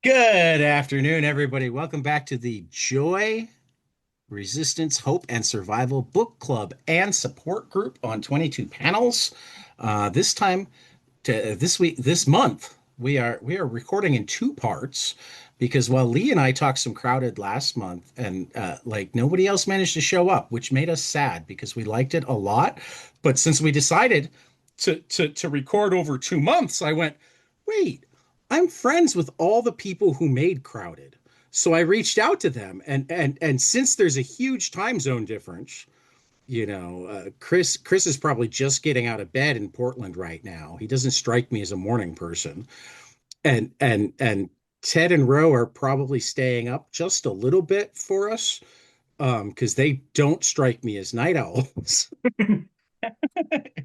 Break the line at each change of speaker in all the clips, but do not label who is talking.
Good afternoon, everybody. Welcome back to the Joy, Resistance, Hope, and Survival Book Club and Support Group on 22 panels. This time, this week, this month, we are recording in two parts because while Lee and I talked some crowded last month, and like nobody else managed to show up, which made us sad because we liked it a lot. But since we decided to record over 2 months, I went, wait. I'm friends with all the people who made Crowded. So I reached out to them and since there's a huge time zone difference, Chris is probably just getting out of bed in Portland right now. He doesn't strike me as a morning person. And Ted and Ro are probably staying up just a little bit for us because they don't strike me as night owls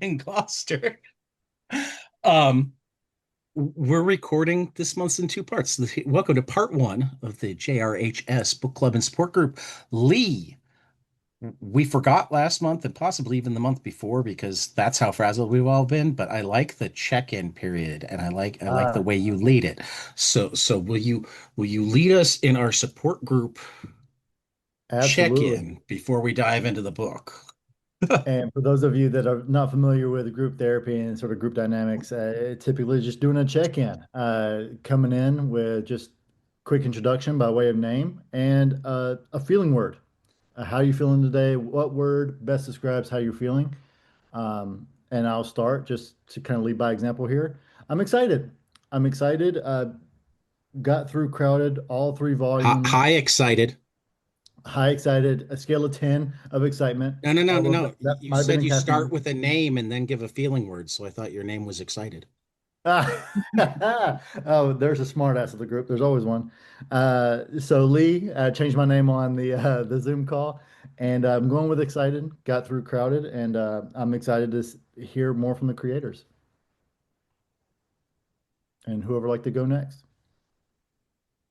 in Gloucester. Um We're recording this month in two parts. Welcome to part one of the JRHS Book Club and Support Group. Lee, we forgot last month and possibly even the month before because that's how frazzled we've all been. But I like the check-in period, and I like the
Uh,
way you lead it. So will you lead us in our support group
Absolutely.
check-in before we dive into the book?
And for those of you that are not familiar with group therapy and sort of group dynamics, typically just doing a check-in, coming in with just quick introduction by way of name and a feeling word. How are you feeling today? What word best describes how you're feeling? And I'll start just to kind of lead by example here. I'm excited. I'm excited. Got through Crowded, all three volumes.
Hi, excited.
High excited, a scale of 10 of excitement,
No, no, no, no,
although
no.
that
You
might have been
said
in
you start
caffeine.
with a name and then give a feeling word, so I thought your name was excited.
Ah, oh, there's a smart ass of the group. There's always one. So Lee, changed my name on the Zoom call, and I'm going with excited. Got through crowded, and I'm excited to hear more from the creators and whoever like to go next.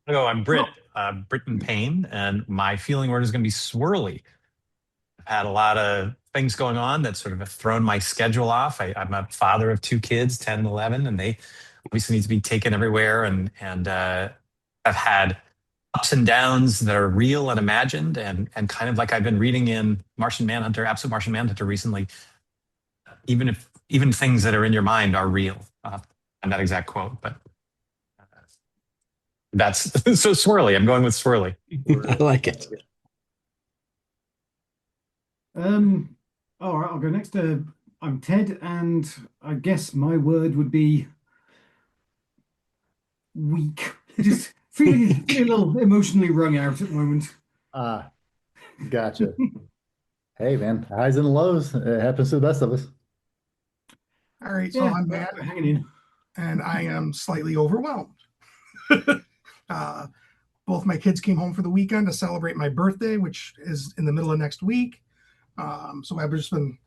Hello, I'm
Oh,
Britton Paine, and my feeling word is going to be swirly. I've had a lot of things going on that sort of have thrown my schedule off. I'm a father of two kids, 10 and 11, and they obviously need to be taken everywhere. And I've had ups and downs that are real and imagined, and kind of like I've been reading in Martian Manhunter, Absolute Martian Manhunter recently. Even things that are in your mind are real. And that exact quote, but that's so swirly. I'm going with swirly.
I like
I
it.
like it.
um, all right, I'll go next. I'm Ted, and I guess my word would be weak. Just feeling a little emotionally wrung out at the moment.
Ah, gotcha. Hey, man, highs and lows. It happens to the best of us.
All right, so
Yeah,
I'm
but
Matt,
we're hanging in.
and I am slightly overwhelmed. uh, both my kids came home for the weekend to celebrate my birthday, which is in the middle of next week. So I've just been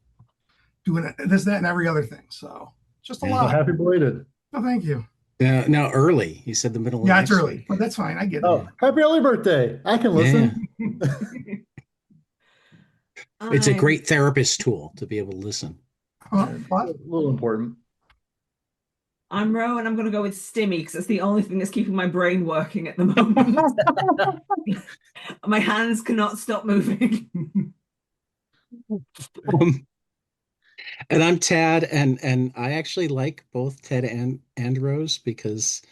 doing this, that, and every other thing. So just a
Yeah.
Well,
lot.
happy belated.
Oh, thank you.
Now early. You said the middle of
Yeah, it's
next
early,
week.
but that's fine. I get it.
Oh, happy early birthday. I can
Yeah.
listen.
It's a
I'm
great therapist tool to be able to listen.
A
But
little important.
I'm Ro, and I'm going to go with Stimmy because it's the only thing that's keeping my brain working at the moment. My hands cannot stop moving.
Um, and I'm Tad, and I actually like both Ted and Rose because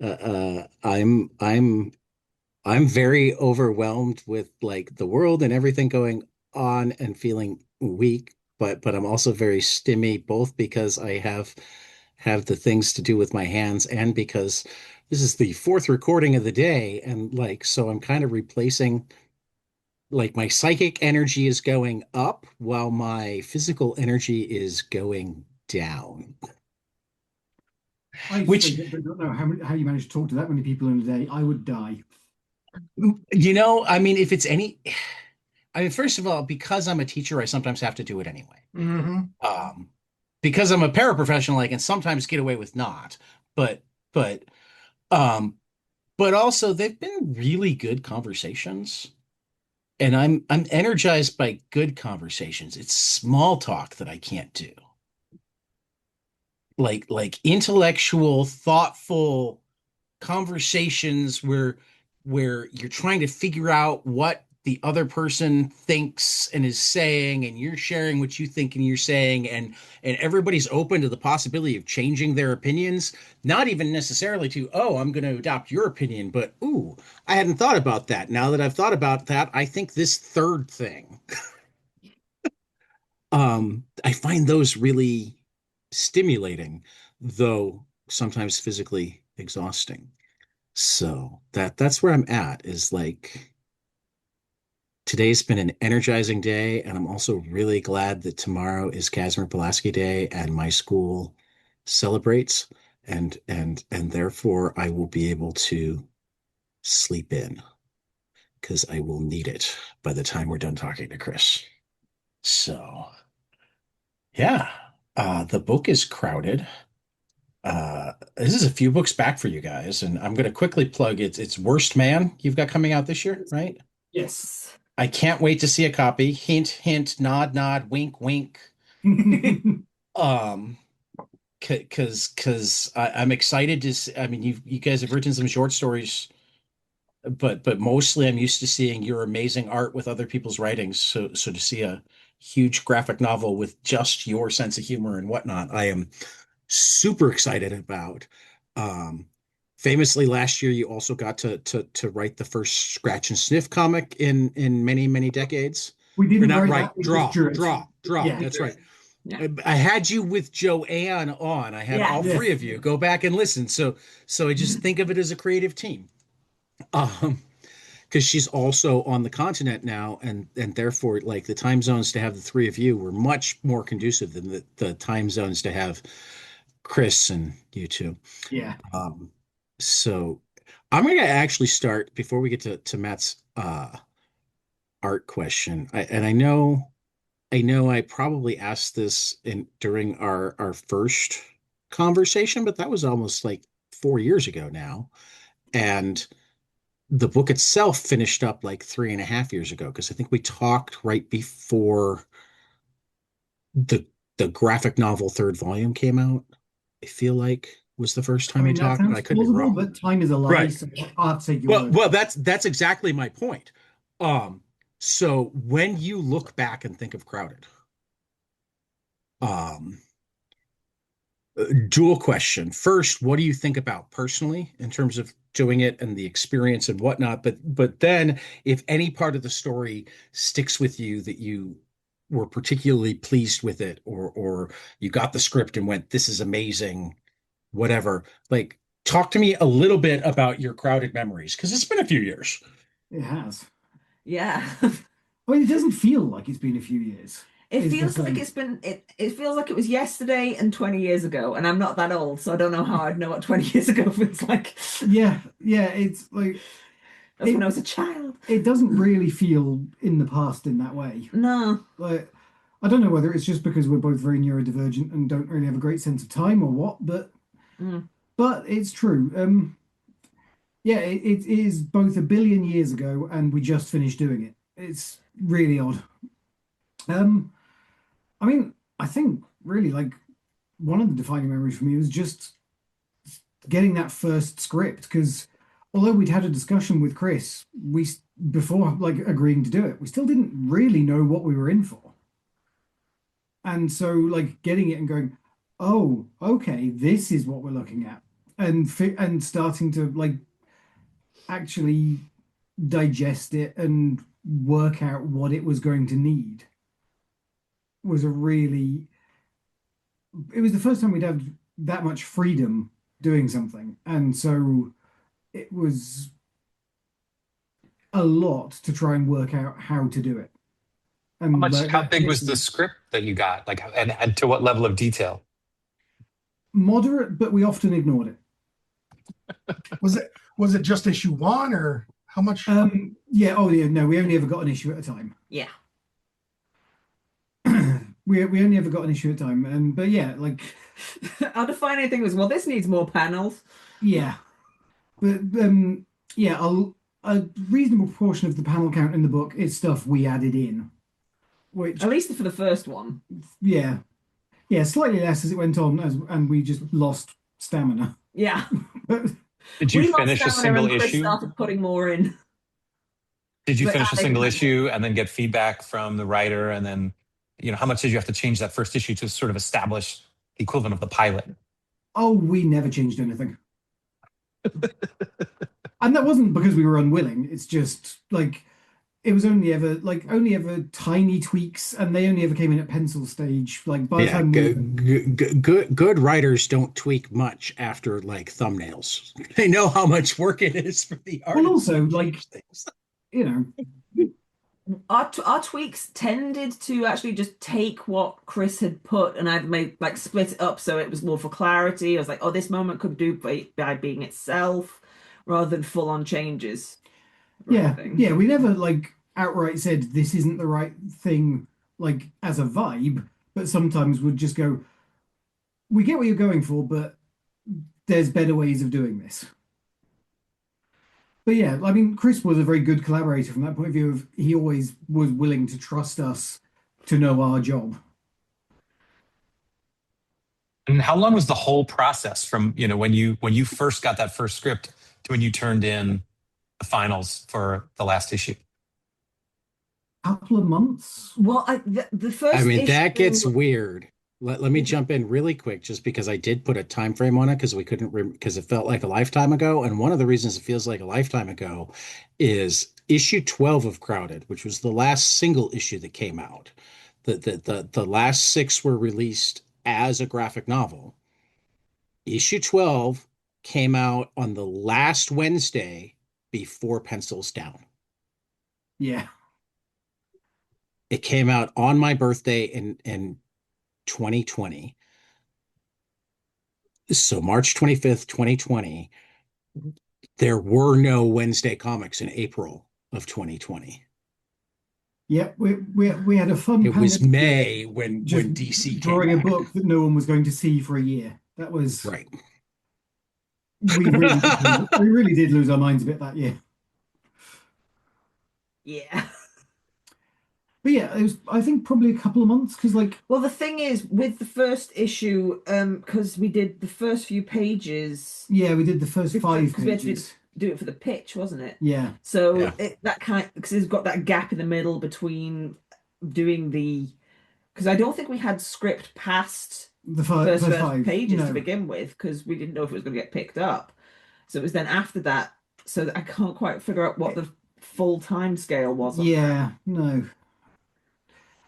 I'm very overwhelmed with like the world and everything going on and feeling weak, but I'm also very stimmy, both because I have the things to do with my hands and because this is the fourth recording of the day, and like so I'm kind of replacing like my psychic energy is going up while my physical energy is going down.
I
Which,
don't know how you manage to talk to that many people in a day. I would die.
I mean, if it's any, I mean, first of all, because I'm a teacher, I sometimes have to do it anyway.
mhm.
Um, because I'm a paraprofessional, I can sometimes get away with not. But but um, but also they've been really good conversations, and I'm energized by good conversations. It's small talk that I can't do. Like intellectual, thoughtful, conversations where you're trying to figure out what the other person thinks and is saying, and you're sharing what you think and you're saying, and everybody's open to the possibility of changing their opinions, not even necessarily to, oh, I'm going to adopt your opinion, but ooh, I hadn't thought about that. Now that I've thought about that, I think this third thing. I find those really stimulating, though sometimes physically exhausting. So that's where I'm at, is like today's been an energizing day, and I'm also really glad that tomorrow is Casimir Pulaski Day and my school celebrates, and therefore I will be able to sleep in because I will need it by the time we're done talking to Chris. So yeah, the book is crowded. This is a few books back for you guys, and I'm going to quickly plug it's Worst Man you've got coming out this year, right?
Yes.
I can't wait to see a copy. Hint, hint, nod, nod, wink, wink. Um, because I'm excited to see, I mean, you guys have written some short stories, but mostly I'm used to seeing your amazing art with other people's writings. So to see a huge graphic novel with just your sense of humor and whatnot, I am super excited about. Um, Famously, last year you also got to write the first scratch and sniff comic in many decades.
We
Or
didn't
not
write
right,
that, we
draw,
just drew it.
draw.
Yeah.
That's right.
Yeah.
I had you with Joanne on. I had
Yeah.
all three of you go back and listen. So I just think of it as a creative team. Because she's also on the continent now, and therefore, like, the time zones to have the three of you were much more conducive than the time zones to have Chris and you two.
Yeah.
So I'm going to actually start before we get to Matt's art question. I know I probably asked this during our first conversation, but that was almost like 4 years ago now. And the book itself finished up like 3.5 years ago, because I think we talked right before the graphic novel third volume came out. I feel like was the first time
I
we
mean, that
talked, but
sounds
I could be
plausible,
wrong.
but time is a lie,
Right.
so I'll take your
Well,
word.
well, that's exactly my point. So when you look back and think of Crowded, um, dual question. First, what do you think about personally in terms of doing it and the experience and whatnot? But then, if any part of the story sticks with you that you were particularly pleased with it, or you got the script and went, "This is amazing," whatever. Like, talk to me a little bit about your Crowded memories, because it's been a few years.
It has.
Yeah.
I mean, it doesn't feel like it's been a few years.
It
Is the
feels like
thing.
it's been it feels like it was yesterday and 20 years ago, and I'm not that old, so I don't know how I'd know what 20 years ago feels like.
Yeah, it's like
That's when I was a child.
it doesn't really feel in the past in that way.
No.
Like, I don't know whether it's just because we're both very neurodivergent and don't really have a great sense of time or what, but it's true. Yeah, it is both a billion years ago and we just finished doing it. It's really odd. I mean, I think really like one of the defining memories for me was just getting that first script, because although we'd had a discussion with Chris, before like agreeing to do it, we still didn't really know what we were in for. And so like getting it and going, oh, okay, this is what we're looking at, and starting to like actually digest it and work out what it was going to need was it was the first time we'd had that much freedom doing something. And so it was a lot to try and work out how to do it. And
How big was the script that you got? Like, and to what level of detail?
Moderate, but we often ignored it.
Was it just issue one, or how much?
Yeah. Oh, yeah. No, we only ever got an issue at a time.
Yeah.
We only ever got an issue at a time, but yeah, like
Our defining thing was, well, this needs more panels.
yeah, but yeah, a reasonable proportion of the panel count in the book is stuff we added in, which
At least for the first one.
yeah, slightly less as it went on, and we just lost stamina.
Yeah.
But
Did you
We lost
finish a
stamina
single
and Chris
issue?
started putting more in.
Did you
But
finish a
adding
single
content.
issue and then get feedback from the writer? And then, how much did you have to change that first issue to sort of establish the equivalent of the pilot?
Oh, we never changed anything. And that wasn't because we were unwilling. It's just like it was only ever tiny tweaks, and they only ever came in at pencil stage. Like by the
Yeah,
time we
good writers don't tweak much after like thumbnails. They know how much work it is for the
well,
artist
also
to
like
change things.
you know,
Our tweaks tended to actually just take what Chris had put and I'd made like split it up so it was more for clarity. I was like, oh, this moment could do by being itself rather than full on changes. or
yeah,
anything.
yeah, we never like outright said this isn't the right thing, like as a vibe, but sometimes would just go, we get what you're going for, but there's better ways of doing this. But yeah, I mean, Chris was a very good collaborator from that point of view of he always was willing to trust us to know our job.
And how long was the whole process from, when you first got that first script to when you turned in the finals for the last issue?
Couple of months.
Well, the first
I mean,
issue,
that gets weird. Let me jump in really quick just because I did put a time frame on it because we couldn't because it felt like a lifetime ago. And one of the reasons it feels like a lifetime ago is issue 12 of Crowded, which was the last single issue that came out. The last 6 were released as a graphic novel. Issue 12 came out on the last Wednesday before Pencils Down.
Yeah.
It came out on my birthday in 2020. So March 25th, 2020. There were no Wednesday comics in April of 2020.
Yeah, we had a fun
It was
pandemic
May when DC
drawing
came
a
back.
book that no one was going to see for a year. That was
Right.
we really did lose our minds a bit that year.
yeah.
But yeah, it was I think probably a couple of months because like
Well, the thing is, with the first issue, because we did the first few pages,
yeah, we did the first 5
because we had to
pages.
do it for the pitch, wasn't it?
Yeah.
So
Yeah.
that kind because it's got that gap in the middle between doing because I don't think we had script past
The
first
first 5
pages
no.
to begin with because we didn't know if it was going to get picked up. So it was then after that. So that I can't quite figure out what the full time scale was.
Yeah, no.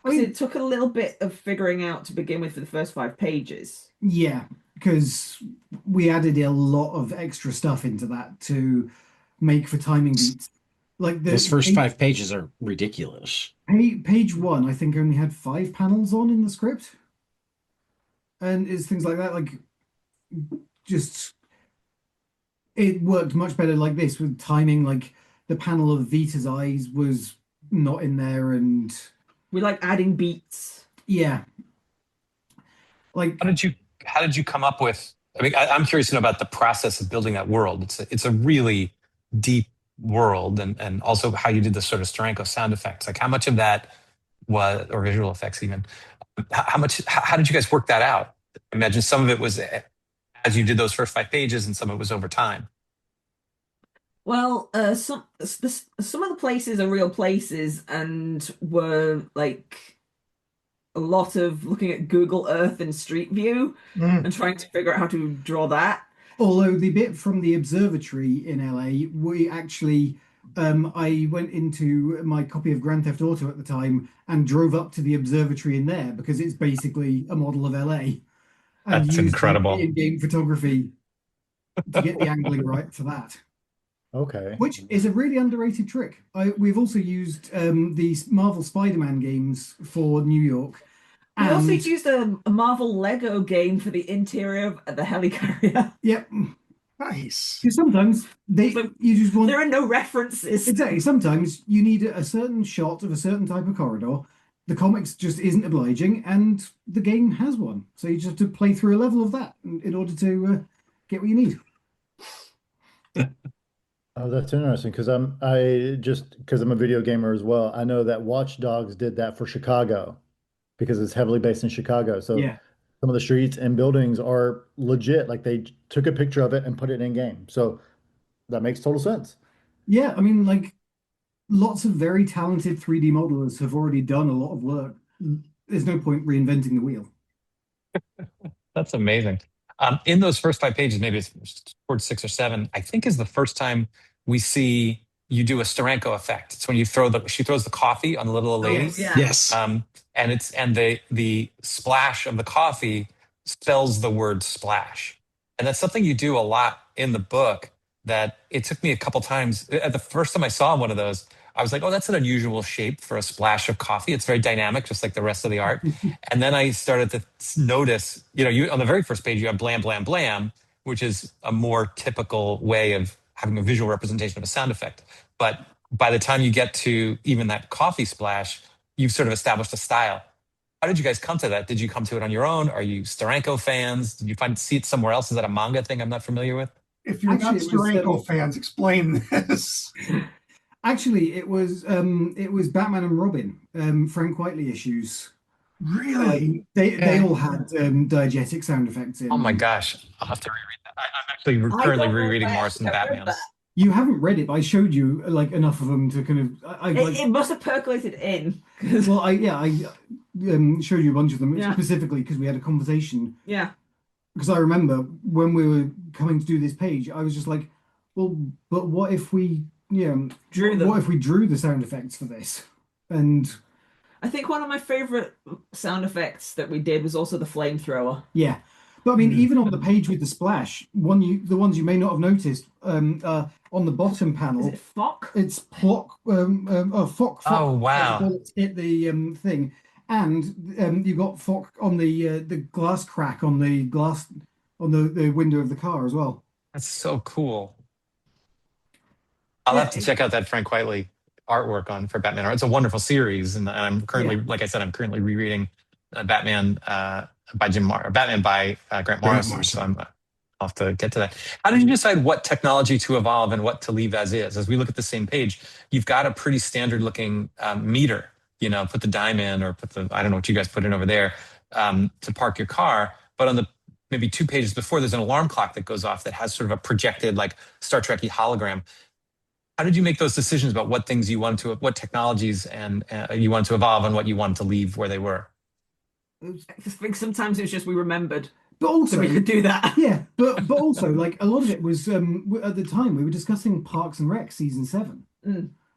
I mean,
it took a little bit of figuring out to begin with for the first 5 pages.
yeah, because we added a lot of extra stuff into that to make for timing beats. Like
Those first 5 pages are ridiculous.
Page 1, I think, only had 5 panels on in the script, and it's things like that. Like, just it worked much better like this with timing. Like the panel of Vita's eyes was not in there, and
we like adding beats.
Yeah. Like
how did you come up with? I mean, I'm curious to know about the process of building that world. It's a really deep world, and also how you did the sort of Steranko sound effects. Like how much of that was, or visual effects even. How did you guys work that out? I imagine some of it was as you did those first 5 pages, and some of it was over time.
Well, some of the places are real places and were like a lot of looking at Google Earth and Street View and trying to figure out how to draw that.
Although the bit from the observatory in LA, we actually, I went into my copy of Grand Theft Auto at the time and drove up to the observatory in there because it's basically a model of LA. And
That's
used
incredible.
In-game photography to get the angling right for that.
Okay.
Which is a really underrated trick. We've also used these Marvel Spider-Man games for New York.
We also used a Marvel Lego game for the interior of the helicarrier.
Yep.
Nice.
Because sometimes you just want.
There are no references.
Exactly. Sometimes you need a certain shot of a certain type of corridor. The comics just isn't obliging, and the game has one. So you just have to play through a level of that in order to get what you need.
Oh, that's interesting because I'm a video gamer as well. I know that Watch Dogs did that for Chicago because it's heavily based in Chicago. So
Yeah.
some of the streets and buildings are legit. Like they took a picture of it and put it in game. So that makes total sense.
Yeah, I mean, like lots of very talented 3D modelers have already done a lot of work. There's no point reinventing the wheel.
That's amazing. In those first 5 pages, maybe it's towards 6 or 7, I think is the first time we see you do a Steranko effect. It's when she throws the coffee on the little old lady.
Yes. Yeah.
Yes.
And the splash of the coffee spells the word splash. And that's something you do a lot in the book that it took me a couple times. At the first time I saw one of those, I was like, oh, that's an unusual shape for a splash of coffee. It's very dynamic, just like the rest of the art. And then I started to notice, you on the very first page, you have blam, blam, blam, which is a more typical way of having a visual representation of a sound effect. But by the time you get to even that coffee splash, you've sort of established a style. How did you guys come to that? Did you come to it on your own? Are you Steranko fans? Did you see it somewhere else? Is that a manga thing I'm not familiar with?
If you're not Steranko fans, explain this.
Actually, it was Batman and Robin, Frank Whiteley issues.
Really?
They all had diegetic sound effects in.
Oh my gosh, I'll have to reread that. I'm actually currently rereading Morrison Batman's.
You haven't read it, but I showed you like enough of them to kind of.
It must have percolated in.
Well, I showed you a bunch of them specifically because we had a conversation.
Yeah.
Because I remember when we were coming to do this page, I was just like, well, but what if we,
drew them?
What if we drew the sound effects for this? And
I think one of my favorite sound effects that we did was also the flamethrower.
Yeah. But I mean, even on the page with the splash, the ones you may not have noticed, on the bottom panel,
is it Fock?
It's Flock. Fock.
Oh wow!
Hit the thing, and you got Fock on the glass crack on the glass on the window of the car as well.
That's so cool. I'll have to check out that Frank Whiteley artwork for Batman art. It's a wonderful series, and I'm currently, like I said, I'm currently rereading Batman by Batman by Grant Morrison. So I'll have to get to that. How did you decide what technology to evolve and what to leave as is? As we look at the same page, you've got a pretty standard looking meter. Put the dime in, or I don't know what you guys put in over there to park your car. But on the maybe 2 pages before, there's an alarm clock that goes off that has sort of a projected like Star Trek-y hologram. How did you make those decisions about what technologies and you want to evolve and what you want to leave where they were?
I think sometimes it was just we remembered,
but also
we could do that.
Yeah, but also like a lot of it was at the time we were discussing Parks and Rec season 7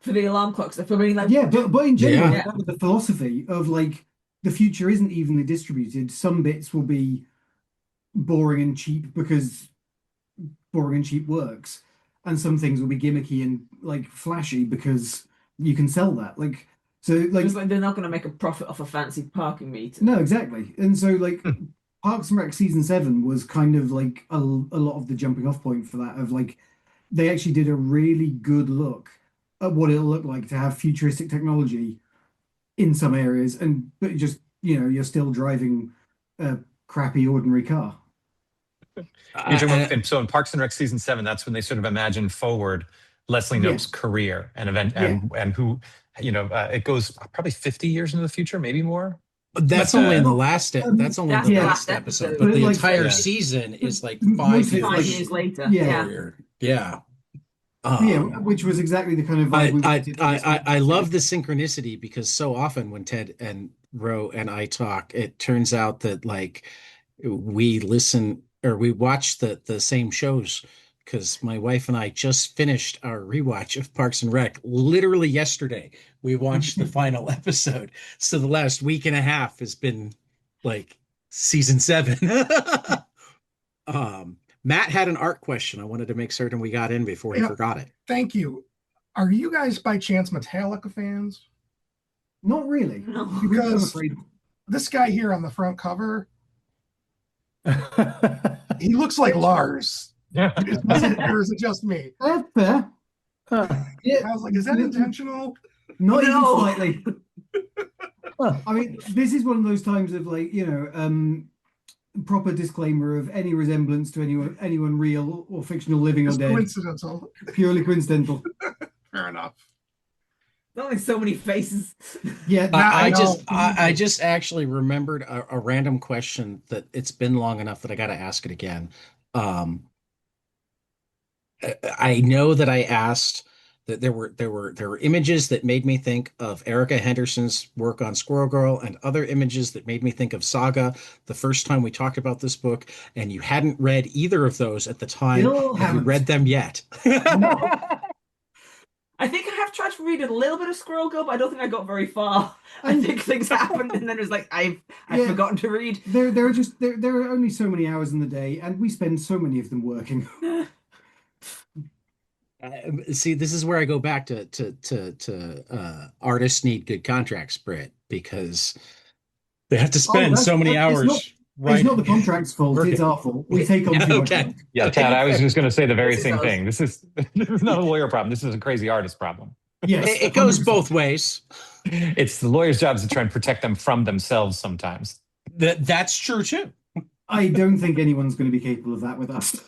for the alarm clock stuff. I mean, like
but in general, the philosophy of like the future isn't evenly distributed. Some bits will be boring and cheap because boring and cheap works, and some things will be gimmicky and like flashy because you can sell that. Like. So, like,
they're not going to make a profit off a fancy parking meter.
No, exactly. And so, like, Parks and Rec season 7 was kind of like a lot of the jumping off point for that. Of like, they actually did a really good look at what it'll look like to have futuristic technology in some areas, but just you're still driving a crappy ordinary car.
So in Parks and Rec season 7, that's when they sort of imagine forward Leslie Knope's career and event and who. It goes probably 50 years into the future, maybe more.
That's only in the last. That's only the last episode, but the entire season is like 5
years later.
Yeah, which was exactly the kind of vibe
I love the synchronicity because so often when Ted and Ro and I talk, it turns out that like we listen or we watch the same shows. Because my wife and I just finished our rewatch of Parks and Rec literally yesterday. We watched the final episode. So the last week and a half has been like season 7. Matt had an art question. I wanted to make certain we got in before he forgot it.
Thank you. Are you guys by chance Metallica fans?
Not really.
No.
Because this guy here on the front cover, he looks like Lars.
Yeah.
Or is it just me?
That's fair.
I was like, is that intentional?
Not even slightly. I mean, this is one of those times of like, proper disclaimer of any resemblance to anyone real or fictional, living or dead.
Coincidental.
Purely coincidental.
Fair enough.
There's only so many faces.
Yeah,
I just actually remembered a random question that it's been long enough that I got to ask it again. I know that I asked that there were images that made me think of Erica Henderson's work on Squirrel Girl and other images that made me think of Saga the first time we talked about this book, and you hadn't read either of those at the time.
Still
Have you
haven't.
read them yet?
No.
I think I have tried to read a little bit of Squirrel Girl, but I don't think I got very far. I
And-
think things happened, and then it was like I've
Yeah.
forgotten to read.
There are only so many hours in the day, and we spend so many of them working.
See, this is where I go back to artists need good contracts, Britt, because they have to spend so many hours.
It's not the contract's fault, it's our fault. We take on too much
Okay.
work.
Yeah, Tad, I was just going to say the very
This is
same
us.
thing. This is not a lawyer problem. This is a crazy artist problem.
Yes,
It goes
100%.
both ways.
It's the lawyer's job to try and protect them from themselves sometimes.
That's true too.
I don't think anyone's going to be capable of that with us.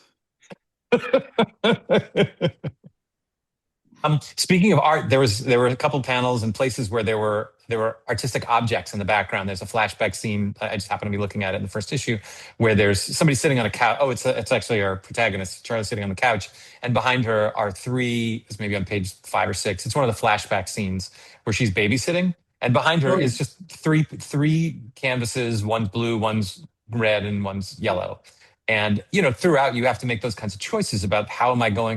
Speaking of art, there were a couple panels and places where there were artistic objects in the background. There's a flashback scene. I just happened to be looking at it in the first issue, where there's somebody sitting on a couch. Oh, it's actually our protagonist, Charlie, sitting on the couch, and behind her are three. It's maybe on page 5 or 6. It's one of the flashback scenes where she's babysitting, and behind her is just three canvases. One's blue, one's red, and one's yellow. And, throughout you have to make those kinds of choices about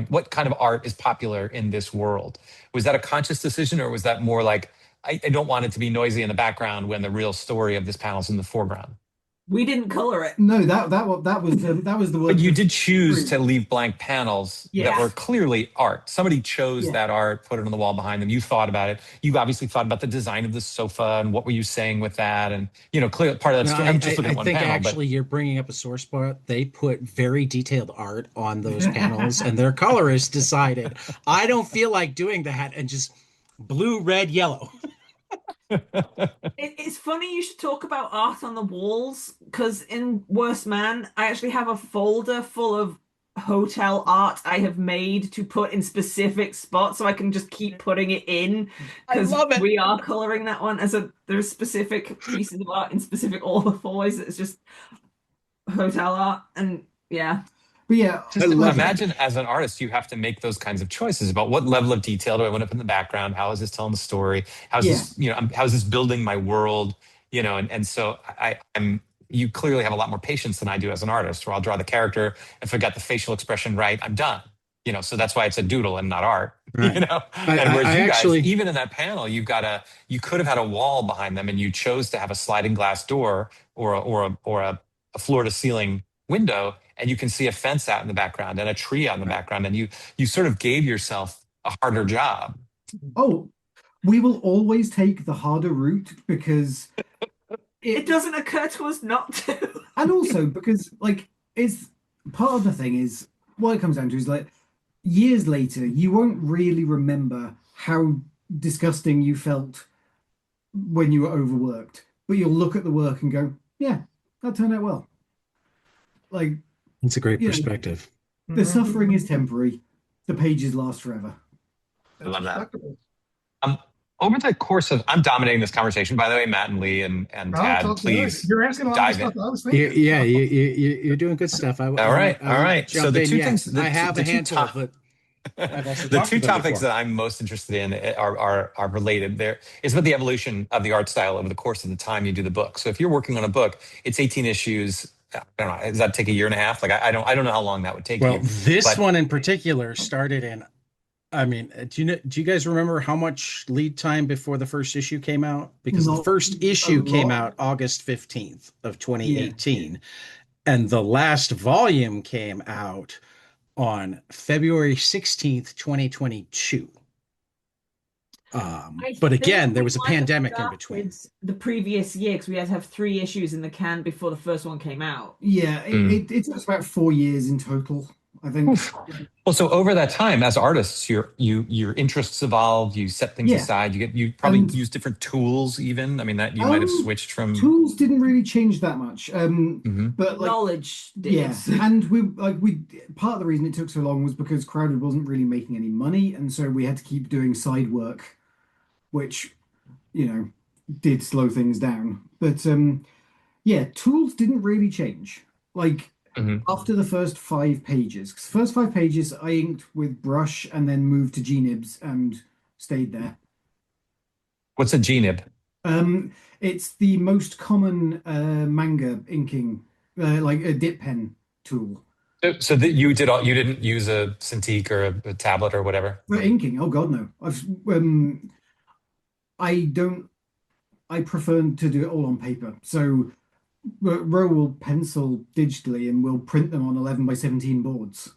what kind of art is popular in this world. Was that a conscious decision, or was that more like, I don't want it to be noisy in the background when the real story of this panel is in the foreground?
We didn't color it.
No, that was the word.
But you did choose to leave blank panels that were clearly art. Somebody chose that art, put it on the wall behind them. You thought about it. You obviously thought about the design of the sofa and what were you saying with that. And, clearly part of that's true. I'm just looking at one
think
panel.
Actually, you're bringing up a sore spot. They put very detailed art on those panels, and their colorist decided, I don't feel like doing that, and just blue, red, yellow.
It's funny you should talk about art on the walls, because in Worst Man, I actually have a folder full of hotel art I have made to put in specific spots, so I can just keep putting it in, because we are coloring that one. There's specific pieces of art in specific all the fours. It's just hotel art, and yeah.
But yeah,
Just imagine as an artist, you have to make those kinds of choices about what level of detail do I want to put in the background? How is this telling the story? How's this, how's this building my world? And so you clearly have a lot more patience than I do as an artist, where I'll draw the character. If I got the facial expression right, I'm done. So that's why it's a doodle and not art.
Right.
And whereas you guys, even in that panel, you could have had a wall behind them, and you chose to have a sliding glass door or a floor to ceiling window, and you can see a fence out in the background and a tree out in the background, and you sort of gave yourself a harder job.
Oh, we will always take the harder route, because
it doesn't occur to us not to.
And also because, it's part of the thing is, what it comes down to is, years later, you won't really remember how disgusting you felt when you were overworked, but you'll look at the work and go, yeah, that turned out well.
It's a great perspective.
The suffering is temporary. The pages last forever.
I love that. Over the course of, I'm dominating this conversation, by the way, Matt and Lee and Tad, please.
You're asking a lot of stuff I was thinking.
You're doing good stuff.
All right. So the two things,
I have a handful, but
the two topics that I'm most interested in are related. There is about the evolution of the art style over the course of the time you do the book. So if you're working on a book, it's 18 issues. I don't know. Does that take a year and a half? I don't know how long that would take.
Well, this one in particular started in. Do you guys remember how much lead time before the first issue came out? Because the first issue came out August 15th of 2018, and the last volume came out on February 16th, 2022. But again, there was a pandemic in between.
The previous year, because we had to have 3 issues in the can before the first one came out.
Yeah, it took about 4 years in total, I think.
Well, so over that time, as artists, your interests evolve. You set things aside. You probably use different tools. Even that you might have switched from.
Tools didn't really change that much, but
knowledge did.
Yeah, and we part of the reason it took so long was because Crowded wasn't really making any money, and so we had to keep doing side work, which did slow things down. But tools didn't really change.
Mhm.
After the first 5 pages. 'Cause the first 5 pages I inked with brush and then moved to G-nibs and stayed there.
What's a GNIB?
It's the most common manga inking, like a dip pen tool.
So that you did all, you didn't use a Cintiq or a tablet or whatever?
For inking, oh God, no. I don't. I prefer to do it all on paper. So Ro will pencil digitally and we'll print them on 11 by 17 boards.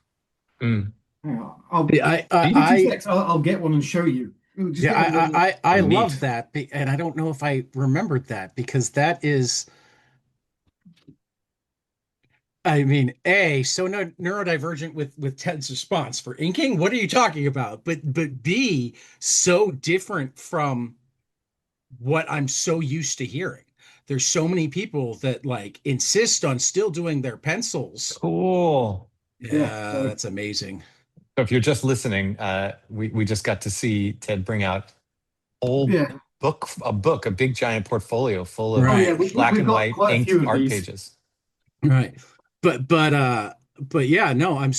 Mm.
Hang on, I'll
I
give me 2
I
secs. I'll get one and show you. Just
yeah,
get one of those.
I
Neat.
love that, and I don't know if I remembered that because that is, I mean, A, so no, neurodivergent with Ted's response for inking. What are you talking about? But B, so different from what I'm so used to hearing. There's so many people that like insist on still doing their pencils.
Cool.
Yeah.
Yeah,
So
that's amazing.
So if you're just listening, we just got to see Ted bring out old
yeah.
a big giant portfolio full of
Oh yeah,
Right.
black
we've
and
got
white
quite a
inked
few of
art
these.
pages.
Right. But yeah, no, I'm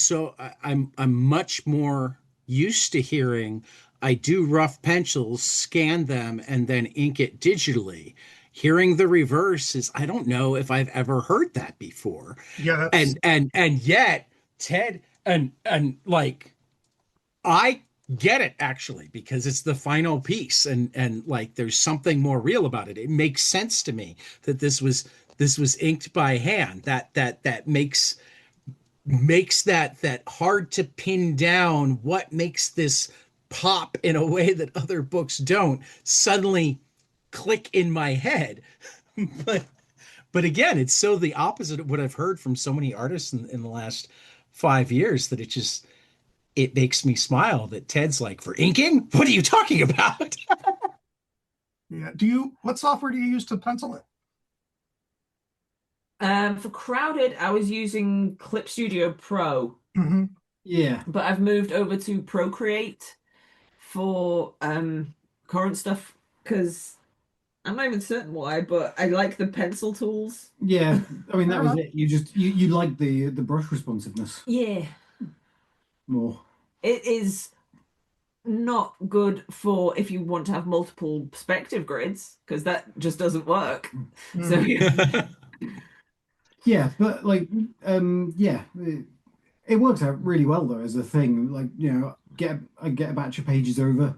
much more used to hearing I do rough pencils, scan them, and then ink it digitally. Hearing the reverse is I don't know if I've ever heard that before.
Yeah, that's
And yet Ted and like I get it actually because it's the final piece and like there's something more real about it. It makes sense to me that this was inked by hand. That makes that hard to pin down what makes this pop in a way that other books don't suddenly click in my head. but but again, it's so the opposite of what I've heard from so many artists in the last 5 years that it makes me smile that Ted's like, for inking? What are you talking about?
yeah. What software do you use to pencil it?
For Crowded, I was using Clip Studio Pro,
Mm-hmm.
Yeah.
but I've moved over to Procreate for current stuff because I'm not even certain why, but I like the pencil tools.
Yeah. I mean
Fair
that was
enough.
it. You like the brush responsiveness
Yeah,
more.
it is not good for if you want to have multiple perspective grids because that just doesn't work. So
Mhm.
Yeah, but like yeah, it works out really well though as a thing. Like, I get a batch of pages over,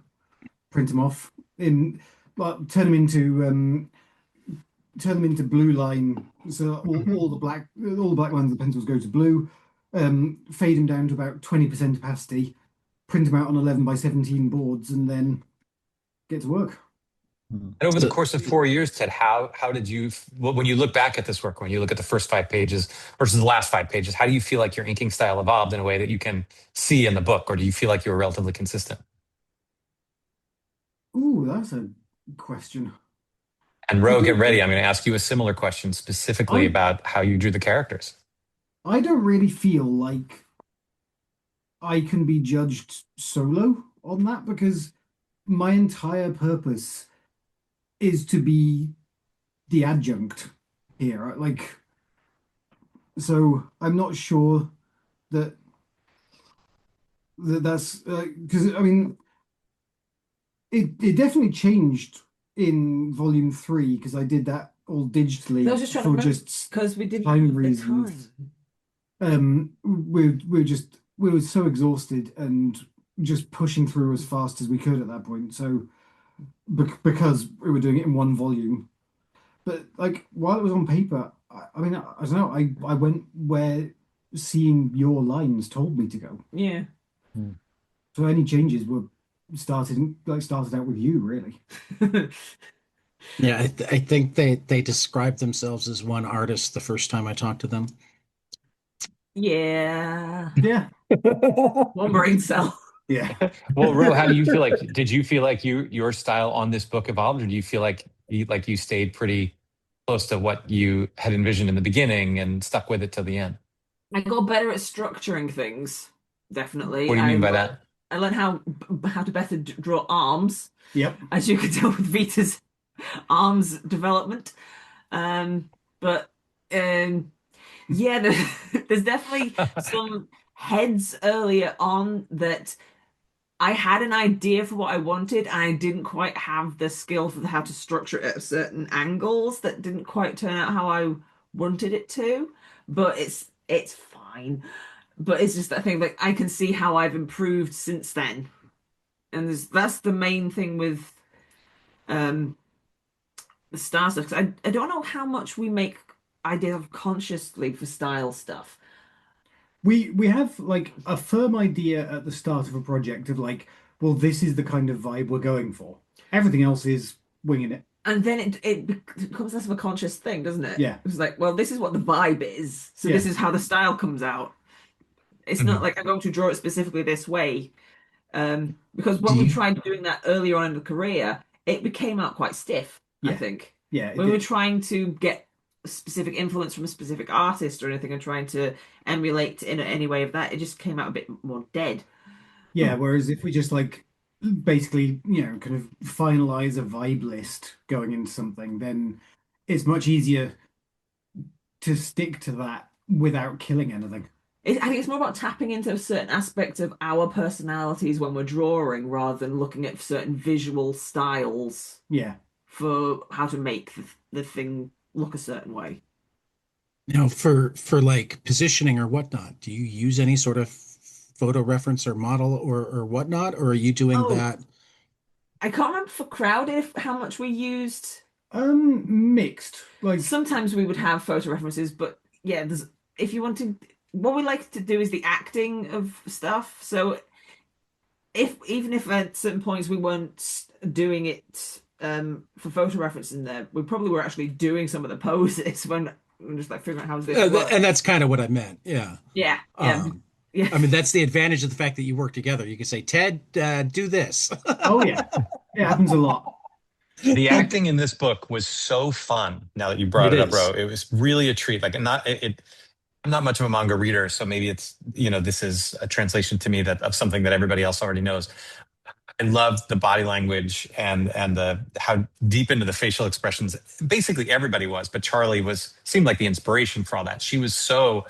print them off in like turn them into blue line. So all the black lines of the pencils go to blue. Fade them down to about 20% opacity, print them out on 11 by 17 boards, and then get to work.
And over the
So,
course of 4 years, Ted, how did you, when you look back at this work, when you look at the first 5 pages versus the last 5 pages, how do you feel like your inking style evolved in a way that you can see in the book, or do you feel like you were relatively consistent?
Ooh, that's a question.
And Ro, get ready. I'm going to ask you a similar question specifically
I
about how you drew the characters.
I don't really feel like I can be judged solo on that because my entire purpose is to be the adjunct here. Like, so I'm not sure that that's because I mean it definitely changed in volume 3 because I did that all digitally
I was just trying to
for
remember
just
because we didn't
time
have the
reasons.
time.
We were so exhausted and just pushing through as fast as we could at that point. So because we were doing it in one volume, but like while it was on paper, I mean, I don't know. I went where seeing your lines told me to go.
Yeah.
So any changes were started out with you, really.
yeah, I think they described themselves as one artist the first time I talked to them.
Yeah.
Yeah.
One brain cell.
Yeah.
Well, Ro, how do you feel like, did you feel like your style on this book evolved, or do you feel like you stayed pretty close to what you had envisioned in the beginning and stuck with it till the end?
I got better at structuring things. Definitely.
What do you mean by that?
I learned how to better draw arms,
Yep.
as you can tell with Vita's arms development. But Yeah, there's definitely some heads earlier on that I had an idea for what I wanted, and I didn't quite have the skill for how to structure it at certain angles that didn't quite turn out how I wanted it to. But it's fine. But it's just that thing, like I can see how I've improved since then. And that's the main thing with um the style stuff. 'Cause I don't know how much we make ideas of consciously for style stuff.
We have like a firm idea at the start of a project of like, well, this is the kind of vibe we're going for. Everything else is winging it.
And then it becomes less of a conscious thing, doesn't it?
Yeah.
It's like, well, this is what the vibe is, so this
Yeah.
is how the style comes out. It's not like I'm going to draw it specifically this way. Because when
Do
we
you,
tried doing that earlier on in the career, it became out quite stiff, I
Yeah.
think.
Yeah.
When we were trying to get a specific influence from a specific artist or anything and trying to emulate in any way of that, it just came out a bit more dead.
Yeah. Whereas if we just like basically, kind of finalize a vibe list going into something, then it's much easier to stick to that without killing anything.
I think it's more about tapping into a certain aspect of our personalities when we're drawing rather than looking at certain visual styles
Yeah.
for how to make the thing look a certain way.
Now, for like positioning or whatnot, do you use any sort of photo reference or model or whatnot, or are you doing
Oh,
that?
I can't remember for Crowded how much we used.
Mixed. Like,
Sometimes we would have photo references, but yeah, if you want to, what we like to do is the acting of stuff. So even if at certain points we weren't doing it for photo reference in there, we probably were actually doing some of the poses when we're just like figuring out how this
And
works.
that's kind of what I meant. Yeah.
Yeah, yeah,
Um,
yeah.
I mean, that's the advantage of the fact that you work together. You can say, Ted, do this.
oh yeah, it happens a lot.
The acting in this book was so fun. Now that you brought
It
it up, Ro,
is.
it was really a treat. Like, I'm not much of a manga reader, so maybe it's this is a translation to me that of something that everybody else already knows. I loved the body language and the how deep into the facial expressions. Basically, everybody was, but Charlie seemed like the inspiration for all that. She was so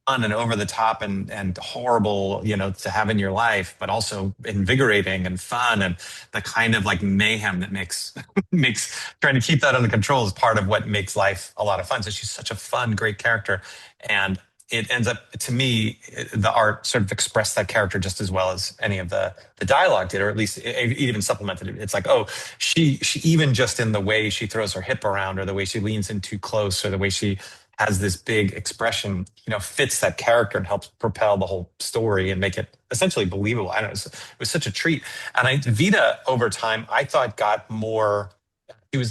fun and over the top and horrible, to have in your life, but also invigorating and fun and the kind of like mayhem that makes makes trying to keep that under control is part of what makes life a lot of fun. So she's such a fun, great character. And it ends up to me, the art sort of expressed that character just as well as any of the dialogue did, or at least it even supplemented it. It's like, oh, she even just in the way she throws her hip around or the way she leans in too close or the way she has this big expression, fits that character and helps propel the whole story and make it essentially believable. I don't know. It was such a treat. And Vita over time, I thought got more.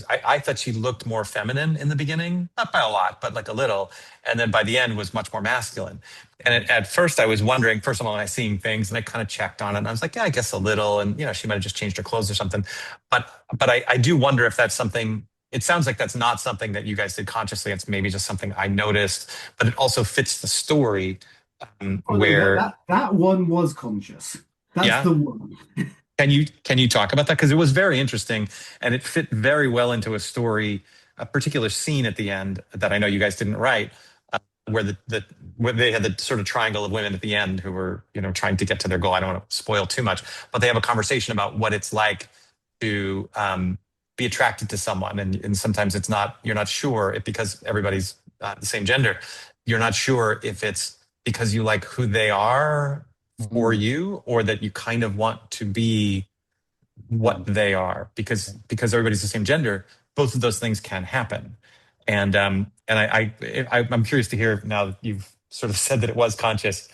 I thought she looked more feminine in the beginning, not by a lot, but like a little. And then by the end was much more masculine. And at first I was wondering, first of all, I was seeing things and I kind of checked on it and I was like, yeah, I guess a little. And, she might have just changed her clothes or something. But I do wonder if that's something, it sounds like that's not something that you guys did consciously. It's maybe just something I noticed, but it also fits the story
Oh no, that,
where,
that that one was conscious. That's
yeah.
the one.
Can you talk about that? Because it was very interesting and it fit very well into a story, a particular scene at the end that I know you guys didn't write, where where they had the sort of triangle of women at the end who were, trying to get to their goal. I don't want to spoil too much, but they have a conversation about what it's like to be attracted to someone, and sometimes you're not sure if because everybody's the same gender, you're not sure if it's because you like who they are for
Mhm.
you or that you kind of want to be what they are because everybody's the same gender. Both of those things can happen, I'm curious to hear now that you've sort of said that it was conscious.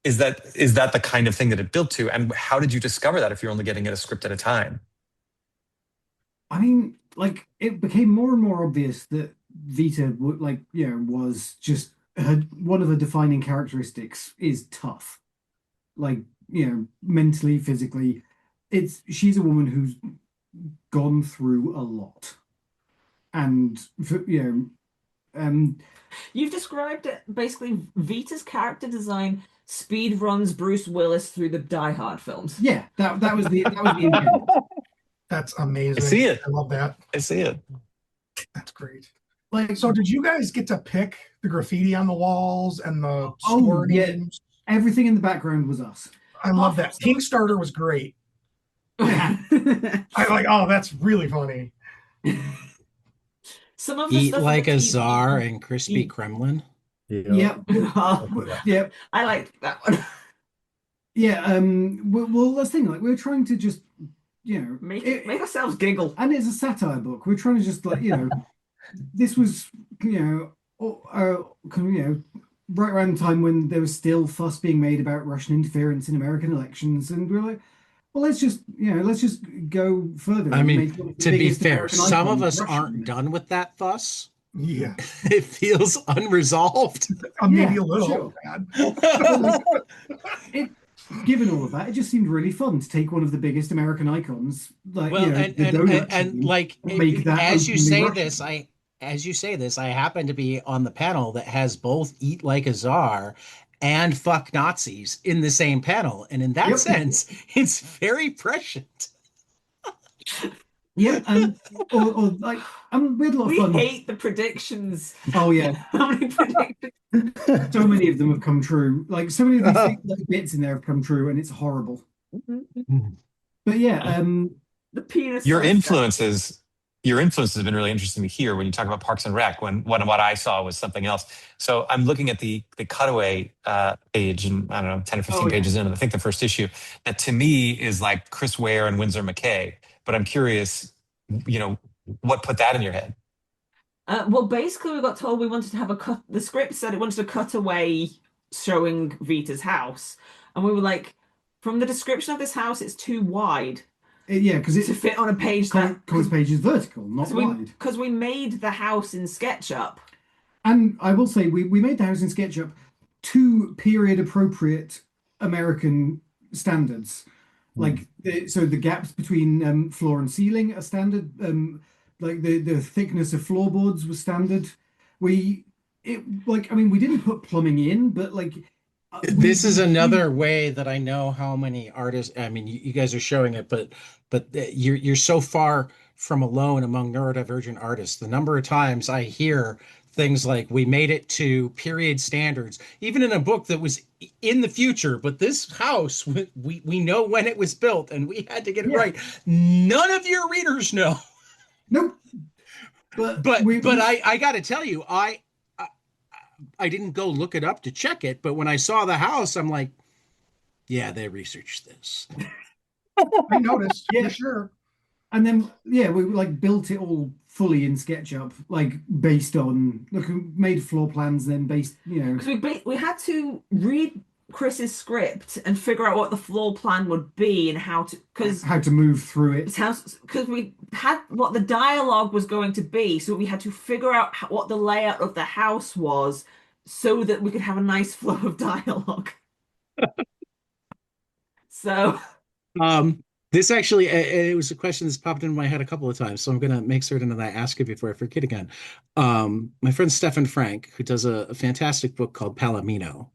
Is that the kind of thing that it built to, and how did you discover that if you're only getting it a script at a time?
I mean, like it became more and more obvious that Vita, was just one of the defining characteristics is tough. Like, mentally, physically, she's a woman who's gone through a lot, and
You've described it basically Vita's character design speed runs Bruce Willis through the Die Hard films.
yeah, that was the intent.
That's amazing.
I see it.
I love that.
I see it.
That's great.
Like,
So did you guys get to pick the graffiti on the walls and the
oh
store
yeah,
names?
everything in the background was us.
I love that. Kickstarter was great.
Yeah.
I like, oh, that's really funny.
Some of the
Eat
stuff in the
like a
TV.
czar and crispy
Mm.
Kremlin.
Yeah.
Yep.
Yeah.
Yep.
I liked that one.
Yeah. Well, that's the thing. Like, we're trying to just,
Make ourselves giggle.
and it's a satire book. We're trying to just this was, right around the time when there was still fuss being made about Russian interference in American elections, and we're like, well, let's just go further
I
and
mean,
make one of the
to be
biggest
fair,
American
some of
icons
us
Russian.
aren't done with that fuss.
Yeah.
It feels unresolved.
Maybe
Yeah,
a little.
sure.
Bad.
Given all of that, it just seemed really fun to take one of the biggest American icons, like
Well,
the donut
and
tree,
like
make that
as you
openly
say
Russian.
this, I happen to be on the panel that has both Eat Like a Czar and Fuck Nazis in the same panel, and in that
Yep.
sense, it's very prescient.
Yeah, or like we had a lot of
We
fun.
hate the predictions.
Oh yeah,
How many predictions?
so many of them have come true. Like so many of these little bits in there have come true, and it's horrible. But yeah,
The penis.
Your
size
influences, your influences have been really interesting to hear when you talk about Parks and Rec. When what I saw was something else. So I'm looking at the cutaway page, and I don't know, 10 or 15
Oh, yeah.
pages in, and I think the first issue that to me is like Chris Ware and Winsor McKay. But I'm curious, what put that in your head?
Well, basically, we got told we wanted to have a cut. The script said it wanted a cutaway showing Vita's house, and we were like, from the description of this house, it's too wide
yeah, because
to
it's
fit on a page.
Comics page is vertical, not wide.
Because we made the house in SketchUp.
And I will say we made the house in SketchUp to period appropriate American standards. Like so the gaps between floor and ceiling are standard. Like the thickness of floorboards was standard. We didn't put plumbing in, but like
This is another way that I know how many artists. I mean, you guys are showing it, but you're so far from alone among neurodivergent artists. The number of times I hear things like "we made it to period standards," even in a book that was in the future. But this house, we know when it was built, and we had to get it right. None of your readers know.
Nope.
But I got to tell you, I didn't go look it up to check it, but when I saw the house, I'm like, yeah, they researched this.
I noticed,
Yeah.
for sure.
And then we like built it all fully in SketchUp, like based on made floor plans, then based,
Because we had to read Chris's script and figure out what the floor plan would be and how
to move through it.
Because we had what the dialogue was going to be, so we had to figure out what the layout of the house was so that we could have a nice flow of dialogue. So
this actually, it was a question that's popped into my head a couple of times, so I'm going to make certain that I ask it before I forget again. My friend Stefan Frank, who does a fantastic book called Palomino,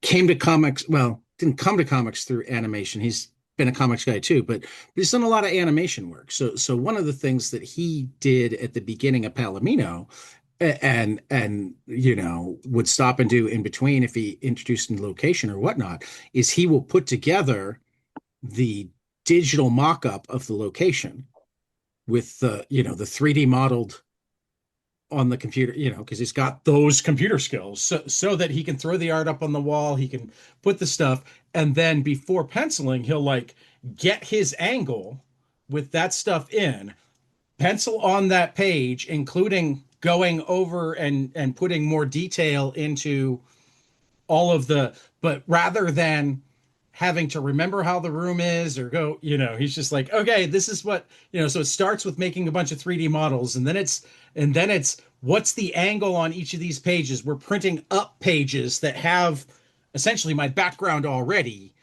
came to comics. Well, didn't come to comics through animation. He's been a comics guy too, but he's done a lot of animation work. So one of the things that he did at the beginning of Palomino, and would stop and do in between if he introduced a new location or whatnot, is he will put together the digital mock-up of the location with the 3D modeled on the computer, because he's got those computer skills, so that he can throw the art up on the wall, he can put the stuff, and then before penciling, he'll like get his angle with that stuff in, pencil on that page, including going over and putting more detail into all of but rather than having to remember how the room is or go, he's just like, okay, this is what, so it starts with making a bunch of 3D models, and then it's what's the angle on each of these pages. We're printing up pages that have essentially my background already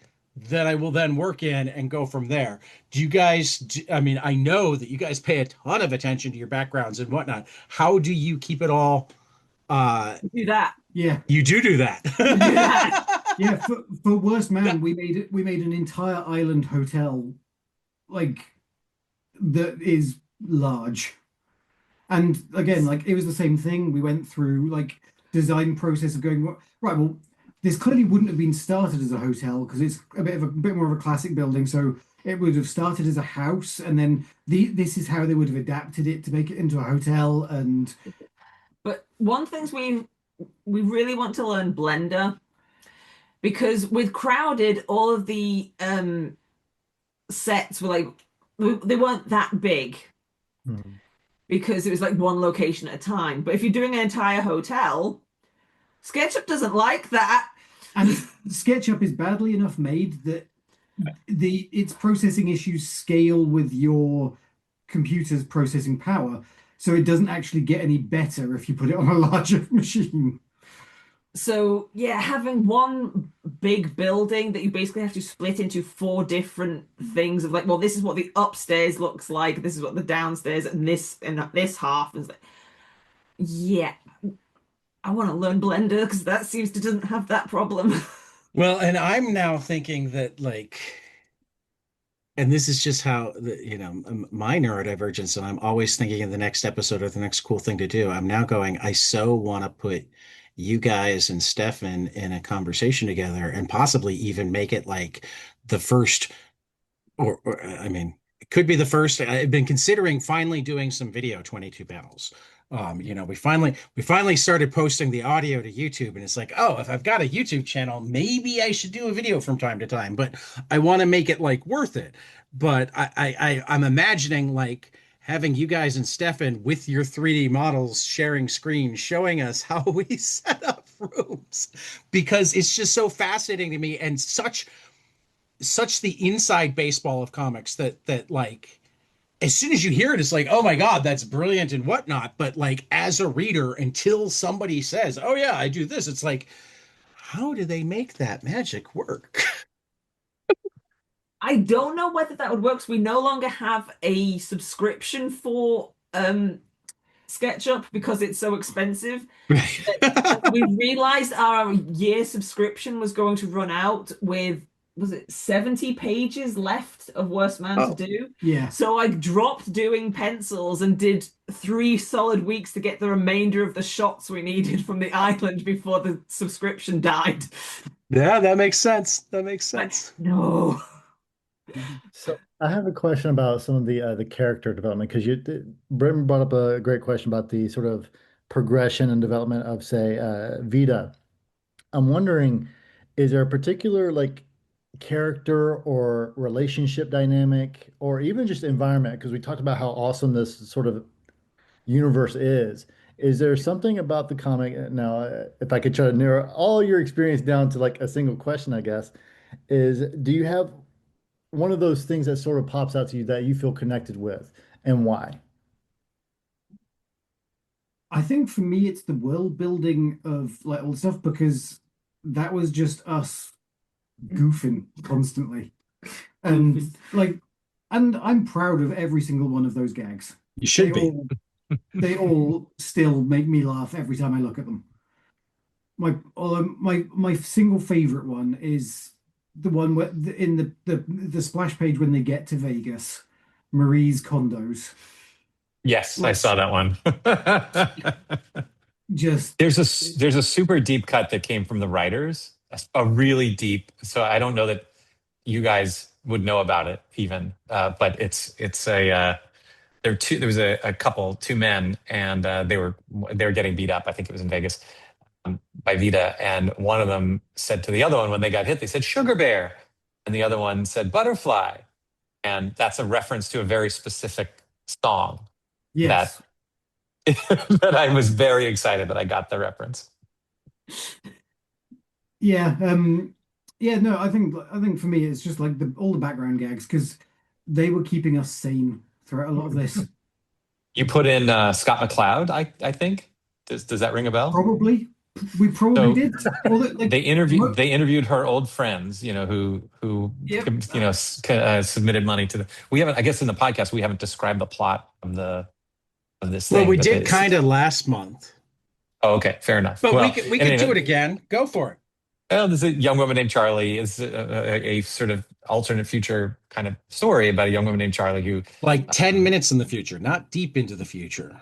that I will then work in and go from there. Do you guys, I know that you guys pay a ton of attention to your backgrounds and whatnot. How do you keep it all?
Do that.
Yeah.
You do that.
Yeah. For Worst Man, we made an entire island hotel, like, that is large. And again, like it was the same thing. We went through like design process of going, right, well, this clearly wouldn't have been started as a hotel because it's a bit more of a classic building. So it would have started as a house, and then this is how they would have adapted it to make it into a hotel. And
But one thing we really want to learn Blender, because with Crowded, all of the sets were like they weren't that big because it was like one location at a time. But if you're doing an entire hotel, SketchUp doesn't like that.
And SketchUp is badly enough made that its processing issues scale with your computer's processing power. So it doesn't actually get any better if you put it on a larger machine.
So yeah, having one big building that you basically have to split into 4 different things of like, well, this is what the upstairs looks like, this is what the downstairs, and this half is like, yeah, I want to learn Blender because that seems to doesn't have that problem.
Well, and I'm now thinking that and this is just how my neurodivergence, and I'm always thinking of the next episode or the next cool thing to do. I'm now going, I so want to put you guys and Stefan in a conversation together and possibly even make it like the first, or I mean, it could be the first. I've been considering finally doing some video 22 panels. We finally started posting the audio to YouTube, and it's like, oh, if I've got a YouTube channel, maybe I should do a video from time to time, but I want to make it like worth it. But I'm imagining like having you guys and Stefan with your 3D models sharing screens, showing us how we set up rooms, because it's just so fascinating to me and such the inside baseball of comics that like as soon as you hear it, it's like, oh my God, that's brilliant and whatnot. But like as a reader, until somebody says, oh yeah, I do this, it's like, how do they make that magic work?
I don't know whether that would work. 'Cause we no longer have a subscription for SketchUp because it's so expensive. We realized our year subscription was going to run out with, was it 70 pages left of Worst Man to do?
Yeah.
So I dropped doing pencils and did 3 solid weeks to get the remainder of the shots we needed from the island before the subscription died.
Yeah, that makes sense. That makes sense.
No.
So I have a question about some of the character development, because Britton brought up a great question about the sort of progression and development of, say, Vita. I'm wondering, is there a particular like character or relationship dynamic, or even just environment? Because we talked about how awesome this sort of universe is. Is there something about the comic now? If I could try to narrow all your experience down to like a single question, I guess, do you have one of those things that sort of pops out to you that you feel connected with, and why?
I think for me, it's the world building of like all the stuff, because that was just us goofing constantly. And like, and I'm proud of every single one of those gags.
You should be.
They all still make me laugh every time I look at them. My single favorite one is the one where in the splash page when they get to Vegas, Marie's condos.
Yes, I saw that one.
Just
there's a super deep cut that came from the writers, a really deep. So I don't know that you guys would know about it even, but it's a there was a couple, 2 men, and they were getting beat up. I think it was in Vegas by Vita, and one of them said to the other one when they got hit, they said sugar bear, and the other one said butterfly, and that's a reference to a very specific song.
yes.
That I was very excited that I got the reference.
Yeah, no, I think for me it's just like all the background gags, because they were keeping us sane throughout a lot of this.
You put in Scott McCloud, I think. Does that ring a bell?
Probably. We probably did.
They interviewed her old friends, who
Yep.
submitted money to the. We haven't, I guess, in the podcast we haven't described the plot of this thing.
Well, we did kind of last month.
Oh, okay, fair enough.
But we could do it again. Go for it.
Well, there's a young woman named Charlie is a sort of alternate future kind of story about a young woman named Charlie who,
Like 10 minutes in the future, not deep into the future.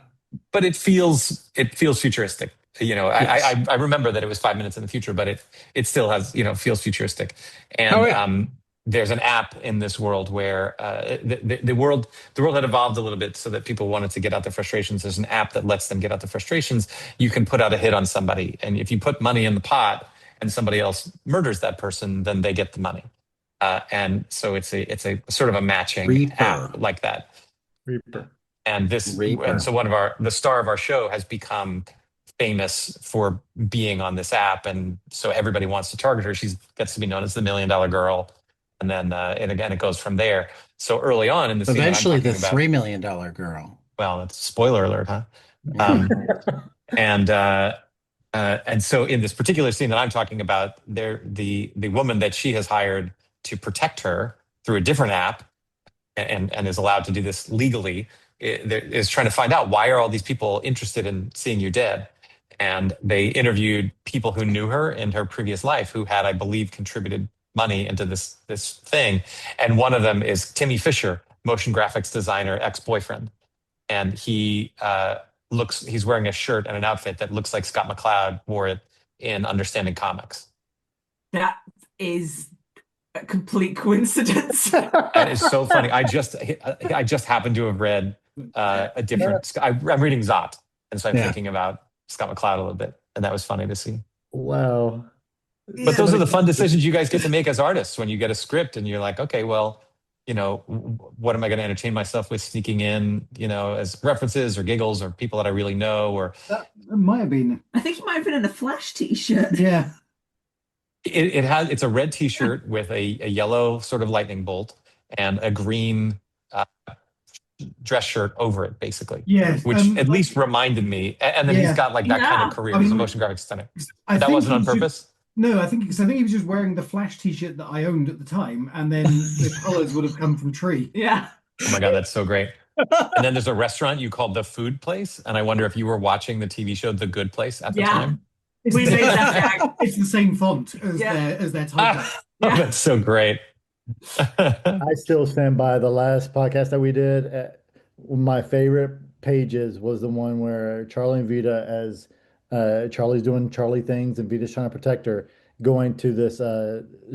but it feels futuristic.
Yes.
I remember that it was 5 minutes in the future, but it still has feels futuristic.
Oh,
And
yeah.
there's an app in this world where the world had evolved a little bit so that people wanted to get out their frustrations. There's an app that lets them get out their frustrations. You can put out a hit on somebody, and if you put money in the pot and somebody else murders that person, then they get the money. And so it's a sort of a matching
Reaper.
app like that.
Reaper.
And
Reaper.
so the star of our show has become famous for being on this app, and so everybody wants to target her. She gets to be known as the $1 Million Girl, and then and again it goes from there. So early on in the scene that I'm
Eventually, the
talking about,
$3 million girl.
well, that's spoiler alert, huh?
Yeah.
And so in this particular scene that I'm talking about, the woman that she has hired to protect her through a different app and is allowed to do this legally is trying to find out, why are all these people interested in seeing you dead? And they interviewed people who knew her in her previous life who had, I believe, contributed money into this thing. And one of them is Timmy Fisher, motion graphics designer, ex-boyfriend. And he's wearing a shirt and an outfit that looks like Scott McCloud wore it in Understanding Comics.
That is a complete coincidence.
That is so funny. I just happened to have read a different. I'm reading Zot, and so I'm thinking about Scott McCloud a little bit, and that was funny to see.
Wow.
But those are the fun decisions you guys get to make as artists when you get a script and you're like, okay, well, what am I going to entertain myself with sneaking in, as references or giggles or people that I really know, or
That might have been.
I think he might have been in a Flash t-shirt.
Yeah.
it's a red t-shirt with a yellow sort of lightning bolt and a green dress shirt over it, basically.
Yeah.
Which at least reminded me. And then he's got like that kind of career as a motion graphics designer. That wasn't on purpose?
No, I think he was just wearing the Flash t-shirt that I owned at the time, and then the colors would have come from Tree.
Yeah.
Oh my God, that's so great. And then there's a restaurant you called The Food Place, and I wonder if you were watching the TV show The Good Place at the time.
It's,
We
the,
made that gag.
it's the same font as their title.
Oh, that's so great.
I still stand by the last podcast that we did. My favorite pages was the one where Charlie and Vita, as Charlie's doing Charlie things and Vita's trying to protect her, going to this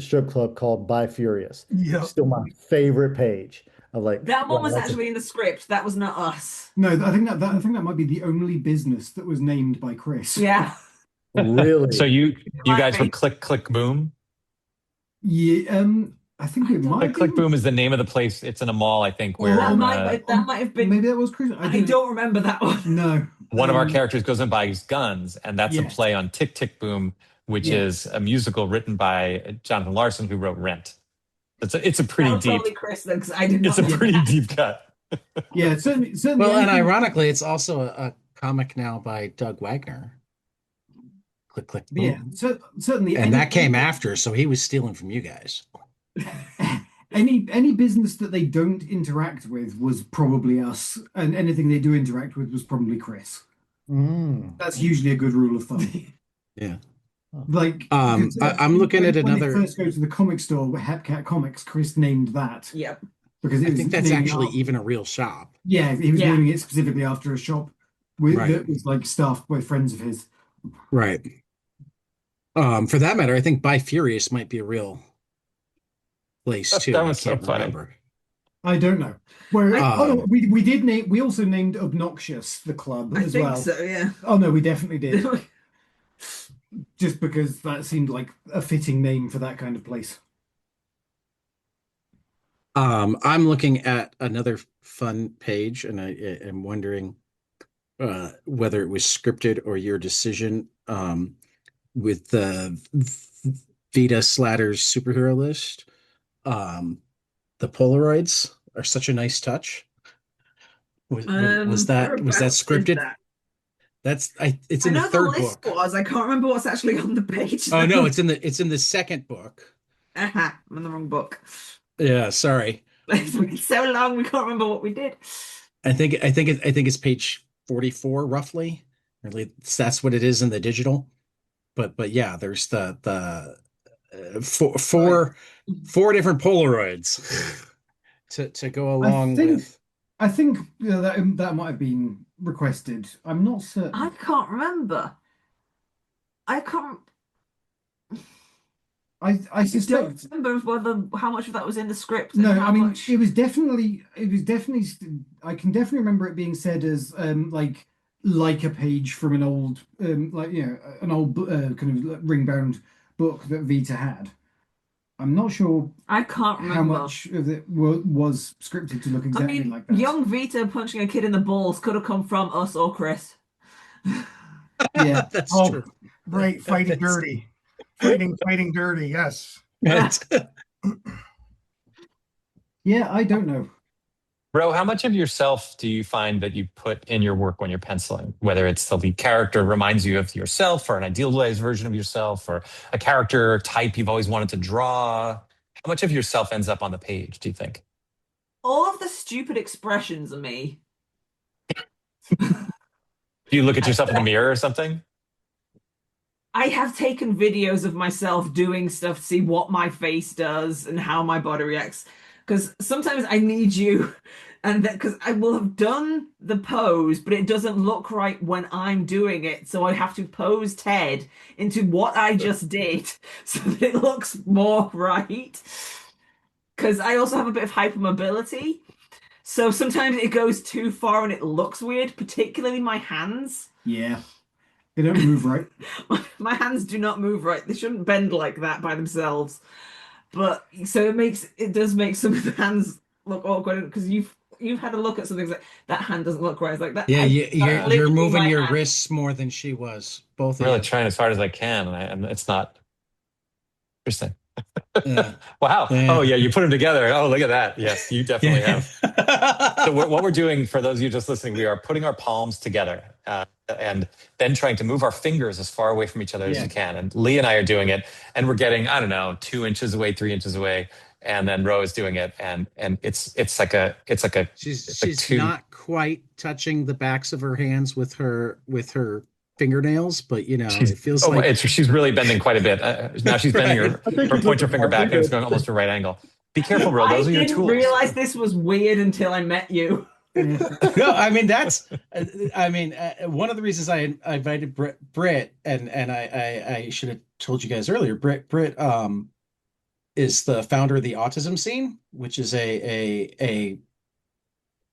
strip club called Bi Furious.
Yep.
Still my favorite page. Of like,
That one was
wow,
actually in the script. That was not us.
No, I think that might be the only business that was named by Chris.
Yeah.
really.
So you guys were Click Click Boom?
Yeah. I think it might.
Click Boom is the name of the place. It's in a mall, I think, where
that might have been.
Maybe that was Chris.
I don't remember that one.
No.
one of our characters goes and buys guns, and that's a
Yes.
play on Tick Tick Boom, which is a musical written by Jonathan Larson, who wrote Rent. It's a pretty deep.
Totally Chris, though, 'cause I did not
It's a
know
pretty
that.
deep cut.
Yeah, certainly.
Well, and
anything-
ironically, it's also a comic now by Doug Wagner. Click, click, boom.
Yeah, certainly.
And that came after, so he was stealing from you guys.
Any business that they don't interact with was probably us, and anything they do interact with was probably Chris. That's usually a good rule of thumb.
Yeah.
Like,
I'm looking at
when
another.
they first go to the comic store with Hepcat Comics, Chris named that
Yep.
because
I think that's
named
actually
after-
even a real shop.
Yeah, he was
Yeah.
naming it specifically after a shop that was like staffed by friends of his.
Right. For that matter, I think Bi Furious might be a real place too.
That was
I
so
can't
funny.
remember.
I don't know. We did name. We also named Obnoxious the club
I
as
think
well.
so, yeah.
Oh no, we definitely did. Just because that seemed like a fitting name for that kind of place.
I'm looking at another fun page, and I am wondering whether it was scripted or your decision. With the Vita Slatter's superhero list, the Polaroids are such a nice touch. Was that scripted? It's in the third book.
I can't remember what's actually on the page.
Oh no, it's in the second book.
I'm in the wrong book.
Yeah, sorry.
It's been so long we can't remember what we did.
I think it's page 44 roughly. Or at least that's what it is in the digital. But yeah, there's the four different Polaroids to go
I
along
think
with.
I think that might have been requested. I'm not certain.
I can't remember. I can't.
I
I don't
suspect.
remember whether how much of that was in the script and
No,
how
I mean
much.
it was definitely I can definitely remember it being said as like a page from an old an old kind of ring bound book that Vita had. I'm not sure
I can't
how
remember.
much of it was scripted to look
I
exactly
mean,
like that.
young Vita punching a kid in the balls could have come from us or Chris.
Yeah.
That's
Oh,
true.
right. Fighting dirty. Fighting dirty. Yes.
Yeah, I don't know.
Bro, how much of yourself do you find that you put in your work when you're penciling? Whether it's the lead character reminds you of yourself, or an idealized version of yourself, or a character type you've always wanted to draw. How much of yourself ends up on the page, do you think?
All of the stupid expressions of me.
Do you look at yourself in the mirror or something?
I have taken videos of myself doing stuff to see what my face does and how my body reacts. Because sometimes I need you, and that because I will have done the pose, but it doesn't look right when I'm doing it. So I have to pose Ted into what I just did so that it looks more right. Because I also have a bit of hypermobility. So sometimes it goes too far and it looks weird, particularly my hands.
Yeah. They don't move right.
My hands do not move right. They shouldn't bend like that by themselves. But so it does make some of the hands look awkward because you've had a look at something like that hand doesn't look right. It's like that.
Yeah,
That's
you're
literally
moving
my
your
hand.
wrists more than she was, both
I'm
of
really
you.
trying as hard as I can, and it's not interesting.
Yeah.
Wow.
Yeah.
Oh, yeah, you put them together. Oh, look at that. Yes, you definitely
Yeah.
have. So what we're doing, for those of you just listening, we are putting our palms together and then trying to move our fingers as far away from each other as
Yeah.
you can. And Lee and I are doing it, and we're getting, I don't know, 2 inches away, 3 inches away, and then Ro is doing it, and it's like
She's
two.
not quite touching the backs of her hands with her fingernails, but it feels like
She's really bending quite a bit. Now she's bending
right.
I think
her
you're
pointer
looking
finger back,
awfully
and it's
good.
going almost to a right angle. Be careful, bro.
I
Those are your
didn't
tools.
realize this was weird until I met you.
Yeah.
No, I mean one of the reasons I invited Britt and I should have told you guys earlier. Britt is the founder of the Autism Scene, which is a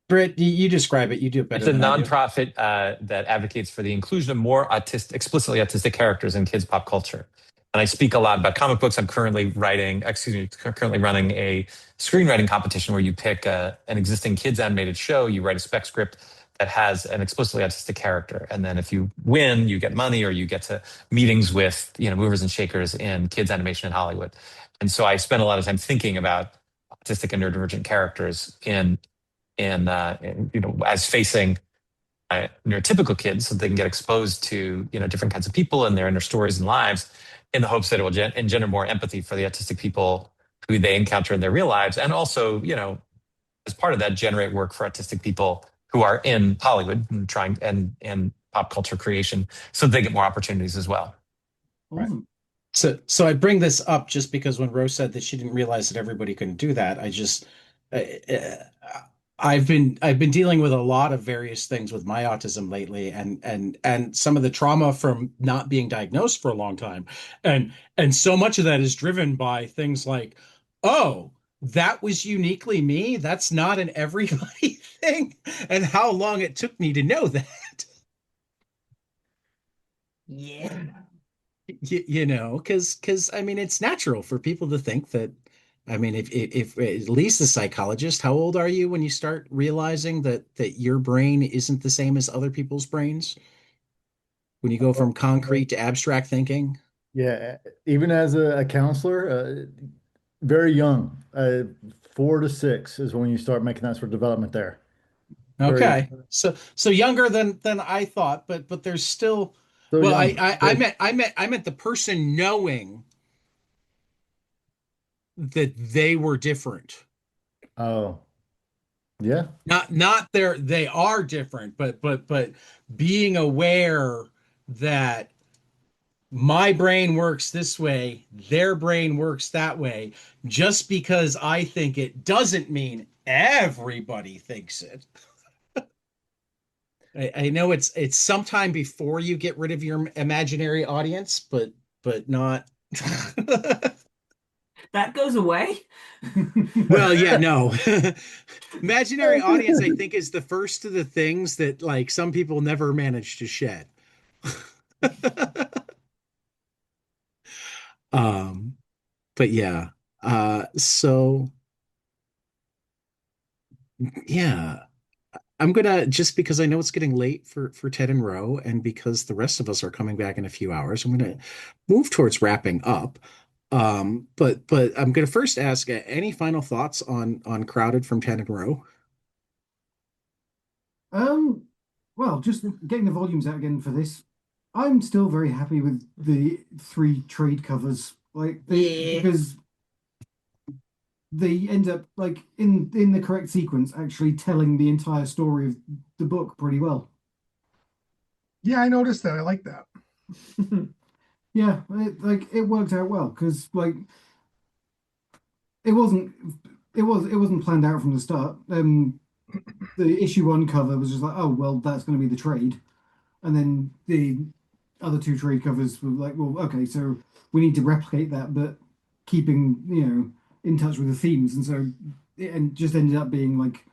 Britt. You describe it. You do it better
It's a
than I do.
nonprofit that advocates for the inclusion of more explicitly autistic characters in kids' pop culture. And I speak a lot about comic books. I'm currently running a screenwriting competition where you pick an existing kids animated show, you write a spec script that has an explicitly autistic character, and then if you win, you get money or you get to meetings with movers and shakers in kids animation in Hollywood. And so I spend a lot of time thinking about autistic and neurodivergent characters as facing neurotypical kids, so they can get exposed to different kinds of people and their inner stories and lives, in the hopes that it will engender more empathy for the autistic people who they encounter in their real lives, and also as part of that, generate work for autistic people who are in Hollywood and trying and pop culture creation, so they get more opportunities as well.
Awesome.
So I bring this up just because when Rose said that she didn't realize that everybody couldn't do that, uh, I've been dealing with a lot of various things with my autism lately, and some of the trauma from not being diagnosed for a long time, and so much of that is driven by things like, oh, that was uniquely me. That's not an everybody thing, and how long it took me to know that.
Yeah.
Because I mean, it's natural for people to think that. I mean, if at least a psychologist, how old are you when you start realizing that your brain isn't the same as other people's brains? When you go from concrete to abstract thinking?
Yeah, even as a counselor, very young, 4 to 6 is when you start making that sort of development there. Very
Okay. So younger than I thought, but there's still
so
well,
young.
I meant the person knowing that they were different.
Oh, yeah.
Not they are different, but being aware that my brain works this way, their brain works that way. Just because I think it doesn't mean everybody thinks it. I know it's sometime before you get rid of your imaginary audience, but not.
That goes away.
Well, yeah, no. Imaginary audience, I think, is the first of the things that like some people never manage to shed. Um, but yeah. So yeah. I'm gonna just because I know it's getting late for Ted and Ro, and because the rest of us are coming back in a few hours, I'm gonna move towards wrapping up. But I'm gonna first ask any final thoughts on Crowded from Ted and Ro.
Um, well, just getting the volumes out again for this. I'm still very happy with the 3 trade covers,
Yeah.
because they end up like in the correct sequence, actually telling the entire story of the book pretty well.
Yeah, I noticed that. I like that.
Yeah, it worked out well because like it wasn't it wasn't planned out from the start. The issue 1 cover was just like, oh well, that's going to be the trade, and then the other 2 trade covers were like, well, okay, so we need to replicate that, but keeping in touch with the themes, and so it just ended up being like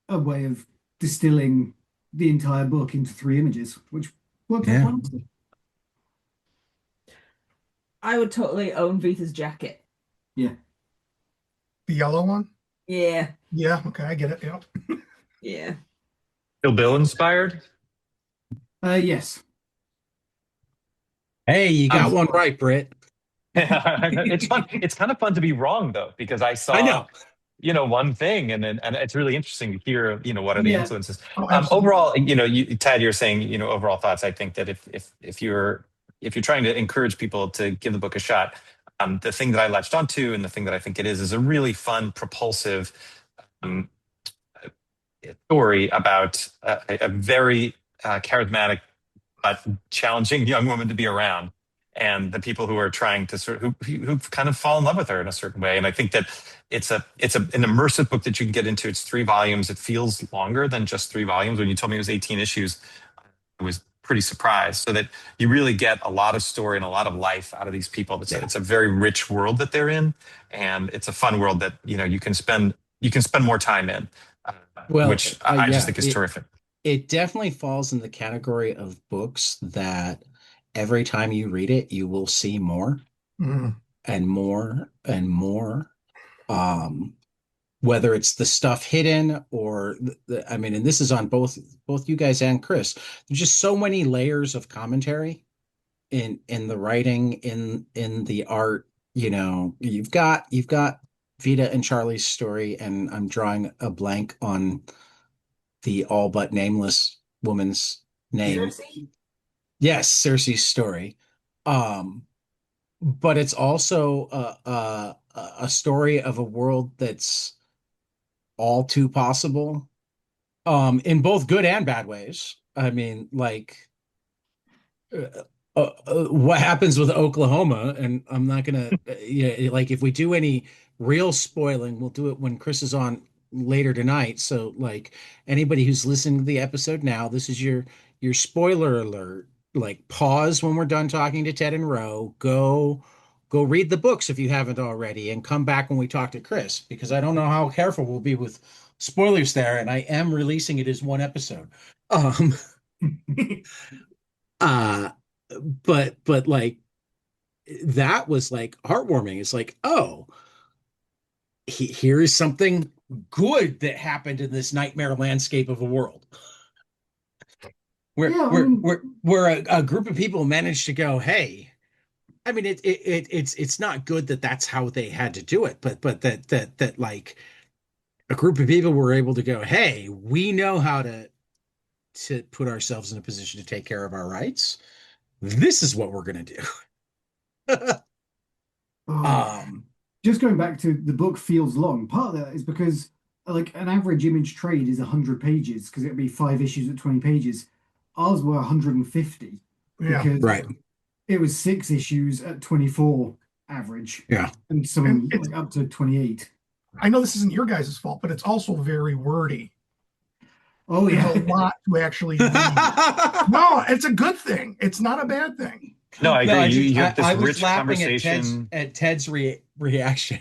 a way of distilling the entire book into 3 images, which worked out
Yeah.
quite nicely.
I would totally own Vita's jacket.
Yeah.
The yellow one?
Yeah.
Yeah, okay, I get it. Yeah.
Yeah.
Kill Bill inspired?
Yes.
Hey, you got one right, Britt.
It's fun. It's kind of fun to be wrong though, because I
I
saw,
know.
one thing, and it's really interesting to hear, what are the
Yeah.
influences.
Oh, absolutely.
Overall, Ted, you're saying, overall thoughts. I think that if you're trying to encourage people to give the book a shot, the thing that I latched onto, and the thing that I think it is a really fun, propulsive um, story about a very charismatic but challenging young woman to be around, and the people who are trying to who kind of fall in love with her in a certain way. And I think that an immersive book that you can get into. It's 3 volumes. It feels longer than just 3 volumes. When you told me it was 18 issues, I was pretty surprised. So that you really get a lot of story and a lot of life out of these people. It's a very rich world that they're in, and it's a fun world that you can spend more time in,
Well,
which I just
yeah,
think is terrific.
it definitely falls in the category of books that every time you read it, you will see more
Mhm.
and more and more. Um, whether it's the stuff hidden or I mean, and this is on both you guys and Chris. There's just so many layers of commentary in the writing, in the art. You've got Vita and Charlie's story, and I'm drawing a blank on the all but nameless woman's name.
Cersei?
Yes, Cersei's story. Um, but it's also a story of a world that's all too possible, in both good and bad ways. I mean, like, what happens with Oklahoma, and I'm not gonna, yeah, like if we do any real spoiling, we'll do it when Chris is on later tonight. So, like, anybody who's listening to the episode now, this is your spoiler alert. Like, pause when we're done talking to Ted and Ro. Go read the books if you haven't already, and come back when we talk to Chris, because I don't know how careful we'll be with spoilers there, and I am releasing it as one episode. Um, uh, but like that was like heartwarming. It's like, oh, here is something good that happened in this nightmare landscape of a world where
Yeah, I
where
mean,
where where a group of people managed to go, hey. I mean, it's not good that that's how they had to do it, but that like a group of people were able to go, hey, we know how to put ourselves in a position to take care of our rights. This is what we're gonna do.
oh,
Um,
just going back to the book feels long. Part of that is because like an average image trade is 100 pages because it'd be 5 issues at 20 pages. Ours were 150
Yeah.
because
right.
it was 6 issues at 24 average,
Yeah.
and some
And it's,
like up to 28.
I know this isn't your guys' fault, but it's also very wordy.
Oh
There's
yeah.
a lot to actually read. No, it's a good thing. It's not a bad thing.
No, I
No,
agree. You have this
I was
rich
laughing
conversation.
at Ted's reaction.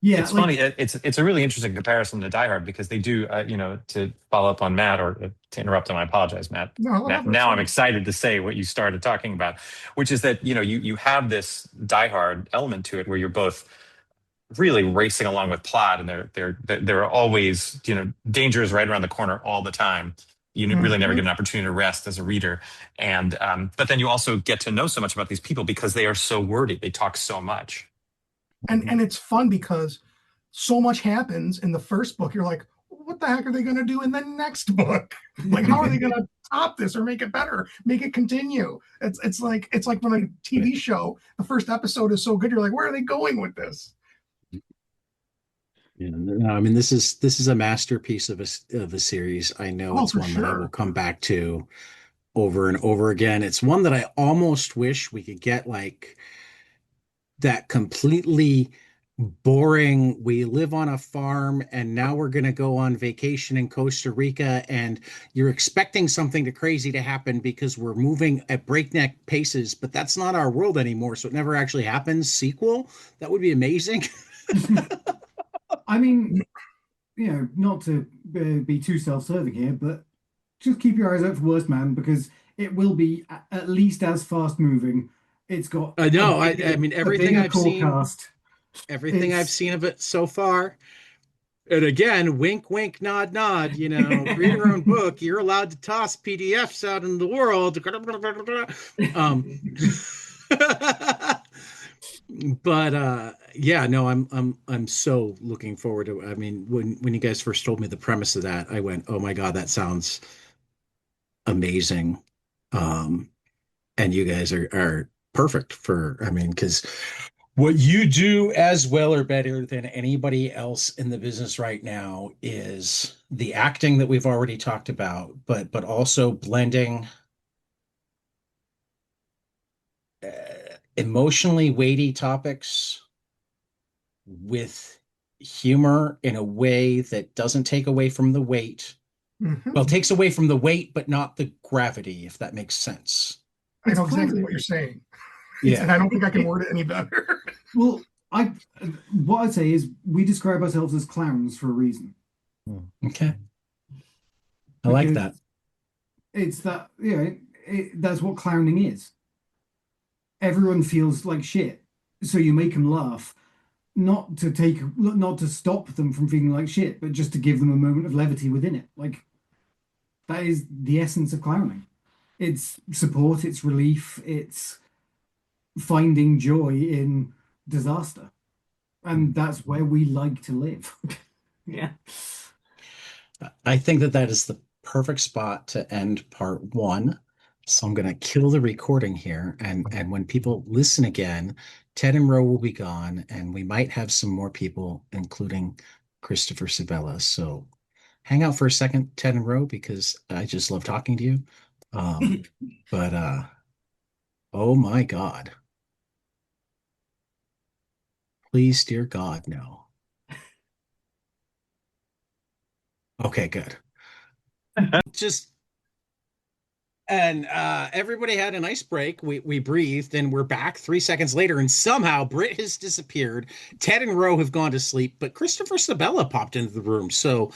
Yeah,
It's
like
funny. It's a really interesting comparison to Die Hard because they do, to follow up on Matt or to interrupt him. I apologize, Matt.
No,
Now I'm excited to say what you started talking about, which is that you have this Die Hard element to it where you're both really racing along with plot, and they're always danger is right around the corner all the time. You really never get an opportunity to rest as a reader, and but then you also get to know so much about these people because they are so wordy. They talk so much.
And it's fun because so much happens in the first book. You're like, what the heck are they going to do in the next book? Like, how are they going to top this or make it better, make it continue? It's like when a TV show, the first episode is so good, you're like, where are they going with this?
Yeah, no, I mean, this is a masterpiece of a series. I know it's
For
one that I will
sure.
come back to over and over again. It's one that I almost wish we could get like that completely boring. We live on a farm and now we're going to go on vacation in Costa Rica, and you're expecting something crazy to happen because we're moving at breakneck paces, but that's not our world anymore. So it never actually happens. Sequel, that would be amazing.
I mean, not to be too self-serving here, but just keep your eyes out for Worst Man, because it will be at least as fast-moving. It's got
I know. I mean,
a
everything
bigger
I've
core
seen,
cast.
everything I've seen of it so far. And again, wink, wink, nod, nod. Read your own book. You're allowed to toss PDFs out in the world. But yeah, no, I'm so looking forward to. I mean, when you guys first told me the premise of that, I went, oh my God, that sounds amazing. Um, and you guys are perfect for. I mean, because what you do as well or better than anybody else in the business right now is the acting that we've already talked about, but also blending uh, emotionally weighty topics with humor in a way that doesn't take away from the weight. Well, it takes away from the weight, but not the gravity, if that makes sense.
I know exactly what you're saying.
Yeah.
And I don't think I can word it any better.
Well, what I'd say is we describe ourselves as clowns for a reason.
Okay. I like that.
It's that, that's what clowning is. Everyone feels like shit, so you make them laugh, not to stop them from feeling like shit, but just to give them a moment of levity within it. Like, that is the essence of clowning. It's support, it's relief, it's finding joy in disaster. And that's where we like to live.
Yeah.
I think that is the perfect spot to end part one. So I'm going to kill the recording here. And when people listen again, Ted and Ro will be gone, and we might have some more people, including Christopher Sebela. So hang out for a second, Ted and Ro, because I just love talking to you. But oh my God. Please, dear God, no. Okay, good. And everybody had an ice break. We breathed, and we're back 3 seconds later, and somehow Britt has disappeared. Ted and Ro have gone to sleep, but Christopher Sebela popped into the room. So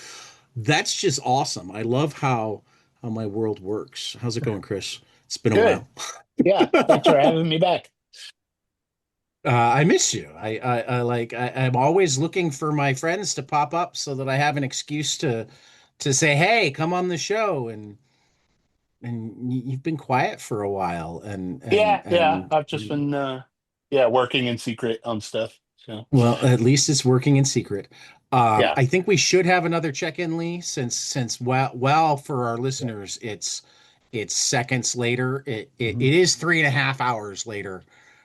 that's just awesome. I love how my world works. How's it going, Chris? It's been a while.
Yeah, thanks for having me back.
I miss you. I'm always looking for my friends to pop up so that I have an excuse to say, hey, come on the show. And you've been quiet for a while.
Yeah, I've just been working in secret on stuff. So
well, at least it's working in secret.
yeah.
I think we should have another check-in, Lee, since well for our listeners, it's seconds later. It is 3.5 hours later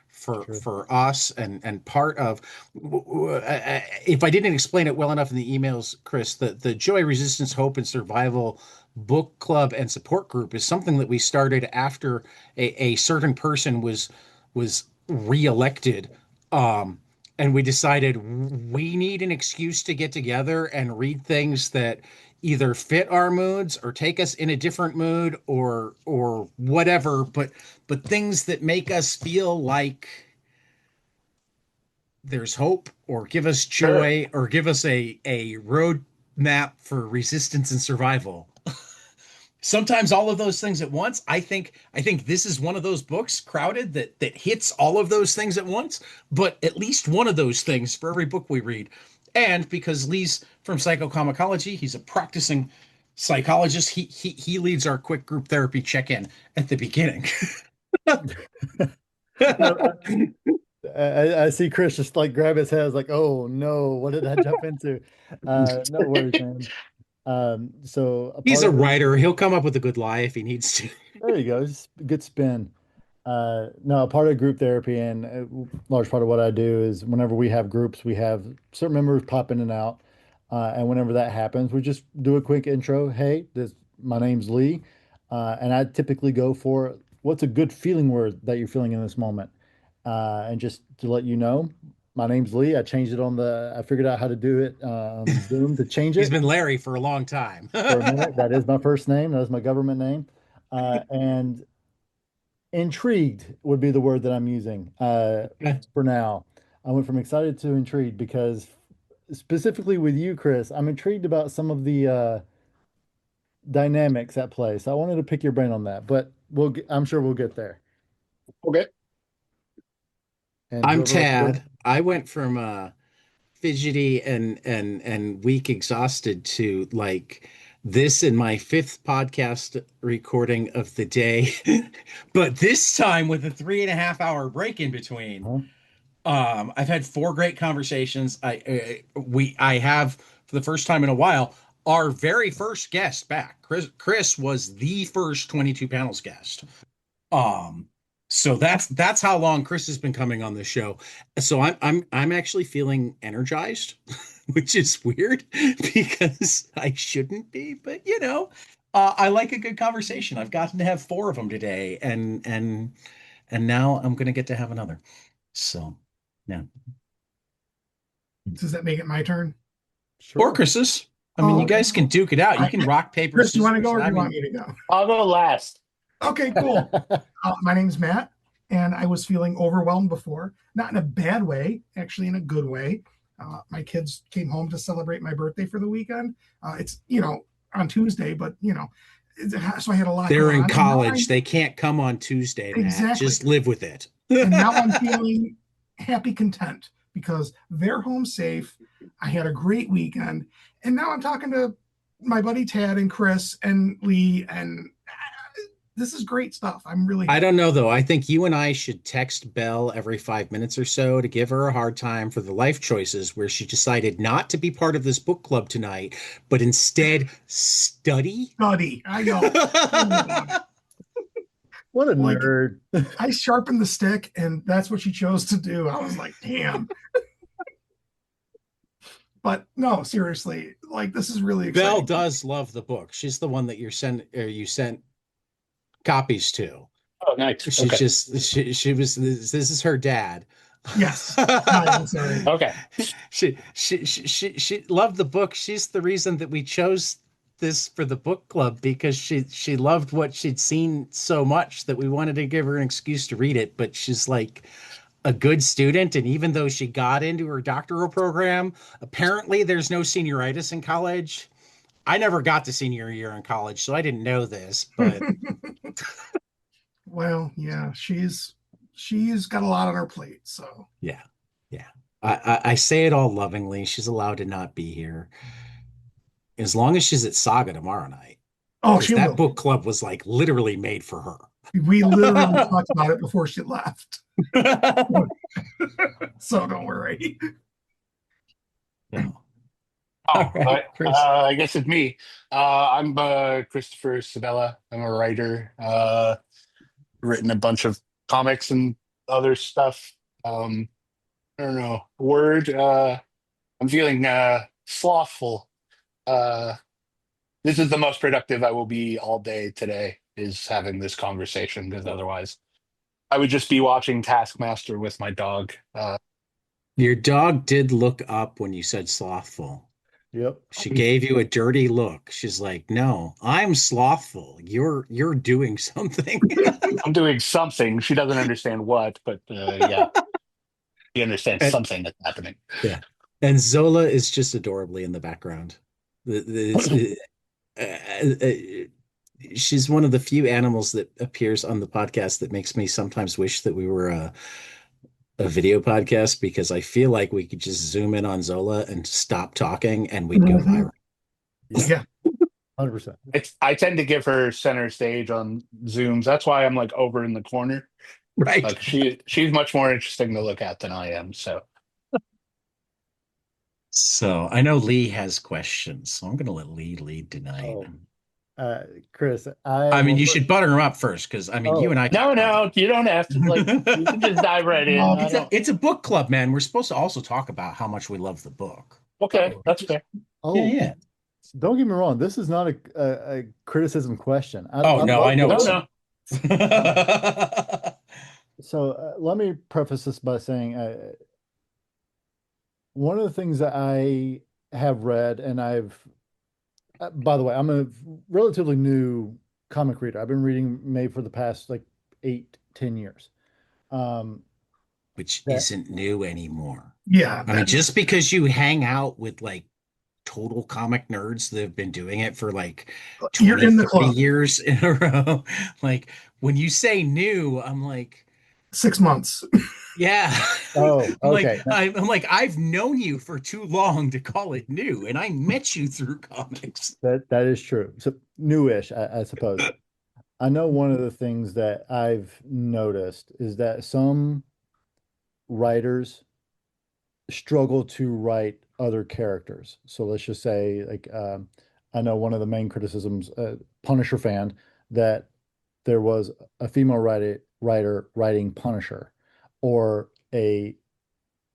for us, and part of if I didn't explain it well enough in the emails, Chris, the joy, resistance, hope, and survival book club and support group is something that we started after a certain person was reelected. And we decided we need an excuse to get together and read things that either fit our moods or take us in a different mood or whatever, but things that make us feel like there's hope or give us
Sure.
joy or give us a road map for resistance and survival. Sometimes all of those things at once. I think this is one of those books, Crowded, that hits all of those things at once, but at least one of those things for every book we read. And because Lee's from Psychocomicology, he's a practicing psychologist. He leads our quick group therapy check-in at the beginning.
I see Chris just like grab his head, like, oh no, what did I jump into? No worries, man. So a
He's
part
a
of
writer. He'll come up with a good lie if he needs to.
there you go, just a good spin. No, a part of group therapy and a large part of what I do is whenever we have groups, we have certain members pop in and out. And whenever that happens, we just do a quick intro. Hey, my name's Lee. And I typically go for what's a good feeling word that you're feeling in this moment. And just to let you know, my name's Lee. I figured out how to do it on Zoom to change
He's
it
been Larry for a long time.
for a minute. That is my first name. That is my government name. And intrigued would be the word that I'm using for now. I went from excited to intrigued because specifically with you, Chris, I'm intrigued about some of the dynamics at play. So I wanted to pick your brain on that, but I'm sure we'll get there.
Okay.
And
I'm
whoever wants to go.
Tad. I went from fidgety and weak, exhausted to like this in my fifth podcast recording of the day, but this time with a 3.5 hour break in between.
Huh?
I've had four great conversations. I have for the first time in a while our very first guest back. Chris was the first 22 panels guest. Um, so that's how long Chris has been coming on the show. So I'm actually feeling energized, which is weird because I shouldn't be, but I like a good conversation. I've gotten to have four of them today, and now I'm gonna get to have another. So yeah.
Does that make it my turn?
Or
Sure.
Chris's. I mean, you guys can duke it out. You can rock, paper,
Chris, you want to
scissors.
go or do
I
you want
mean,
me to go?
I'll go last.
Okay, cool. My name's Matt, and I was feeling overwhelmed before, not in a bad way, actually in a good way. My kids came home to celebrate my birthday for the weekend. It's, on Tuesday, but, so I had a lot
they're
going
in
on.
college. They can't come on Tuesday, Matt.
Exactly.
Just live with it.
And now I'm feeling happy, content because they're home safe. I had a great weekend. And now I'm talking to my buddy Ted and Chris and Lee, and this is great stuff. I'm really
I don't know though. I think you and I should text Belle every 5 minutes or so to give her a hard time for the life choices where she decided not to be part of this book club tonight, but instead study.
study. I know.
What a
Like,
nerd.
I sharpened the stick, and that's what she chose to do. I was like, damn. But no, seriously, like this is really exciting.
Belle does love the book. She's the one that you sent copies to.
Oh, nice.
She's
Okay.
just she was this is her dad.
Yes. I'm sorry.
Okay.
She loved the book. She's the reason that we chose this for the book club because she loved what she'd seen so much that we wanted to give her an excuse to read it. But she's like a good student, and even though she got into her doctoral program, apparently there's no senioritis in college. I never got to senior year in college, so I didn't know this, but
Well, yeah, she's got a lot on her plate, so
yeah. I say it all lovingly. She's allowed to not be here as long as she's at Saga tomorrow night.
oh,
Because
she
that
will.
book club was like literally made for her.
We literally talked about it before she left, so don't worry.
No.
Oh,
All right, Chris.
I guess it's me. I'm Christopher Sebela. I'm a writer. Written a bunch of comics and other stuff. I don't know. Word. I'm feeling slothful. this is the most productive I will be all day today, is having this conversation, because otherwise I would just be watching Taskmaster with my dog.
Your dog did look up when you said slothful.
Yep.
She gave you a dirty look. She's like, "No, I'm slothful. You're doing something."
I'm doing something. She doesn't understand what, but yeah, she understands
And,
something that's happening.
yeah. And Zola is just adorably in the background. She's one of the few animals that appears on the podcast that makes me sometimes wish that we were a video podcast, because I feel like we could just zoom in on Zola and stop talking and we'd go viral.
Yeah.
100%.
I tend to give her center stage on Zooms. That's why I'm like over in the corner.
Right.
Like she's much more interesting to look at than I am.
So I know Lee has questions, so I'm going to let Lee lead tonight.
Chris,
I mean, you should butter him up first, because I mean, you and I.
No, you don't have to. Like, you can just dive right in.
It's a book club, man. We're supposed to also talk about how much we love the book.
Okay, that's fair.
Oh,
Yeah.
Don't get me wrong. This is not a criticism question.
I know.
No.
So let me preface this by saying one of the things that I have read, and by the way, I'm a relatively new comic reader. I've been reading maybe for the past like 8-10 years.
Which isn't new anymore.
Yeah.
I mean, just because you hang out with like total comic nerds that have been doing it for like 20,
you're in the
30
club.
years in a row, like when you say new, I'm like
6 months.
yeah.
Oh, okay.
I'm like, I've known you for too long to call it new, and I met you through comics.
That is true. So newish, I suppose. I know one of the things that I've noticed is that some writers struggle to write other characters. So let's just say, like, I know one of the main criticisms, Punisher fan, that there was a female writer writing Punisher, or a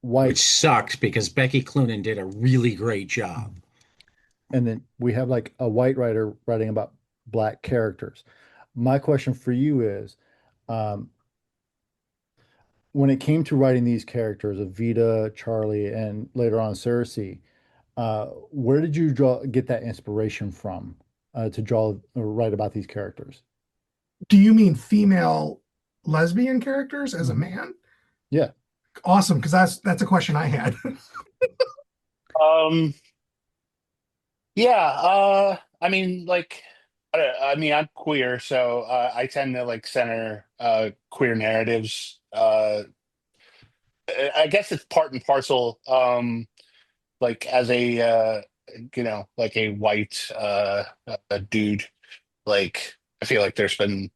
white,
Which sucked, because Becky Cloonan did a really great job.
and then we have like a white writer writing about black characters. My question for you is, when it came to writing these characters of Vita, Charlie, and later on Cersei, where did you get that inspiration from to draw or write about these characters?
Do you mean female lesbian characters as a man?
Yeah.
Awesome, because that's a question I had.
Yeah. I mean, like, I mean, I'm queer, so I tend to like center queer narratives. I guess it's part and parcel. Like as a like a white a dude. Like I feel like there's been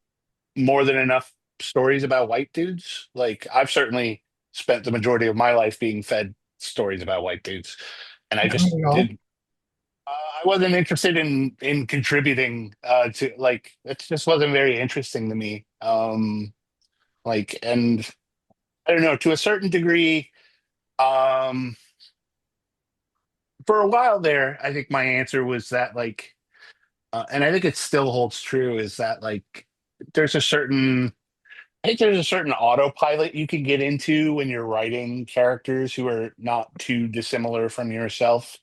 more than enough stories about white dudes. Like I've certainly spent the majority of my life being fed stories about white dudes, and I just did. I wasn't interested in contributing to, like, it just wasn't very interesting to me. Like, and I don't know, to a certain degree, um, for a while there, I think my answer was that, like, and I think it still holds true, is that like there's a certain I think there's a certain autopilot you can get into when you're writing characters who are not too dissimilar from yourself.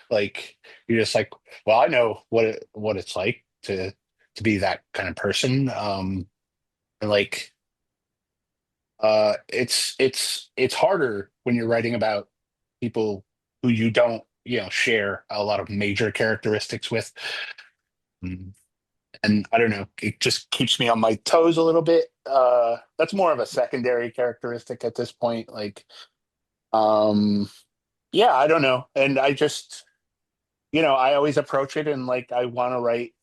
Like you're just like, well, I know what it's like to be that kind of person. And like it's harder when you're writing about people who you don't, share a lot of major characteristics with. Mm. And I don't know, it just keeps me on my toes a little bit. That's more of a secondary characteristic at this point. Like, yeah, I don't know. And I just, I always approach it and like I want to write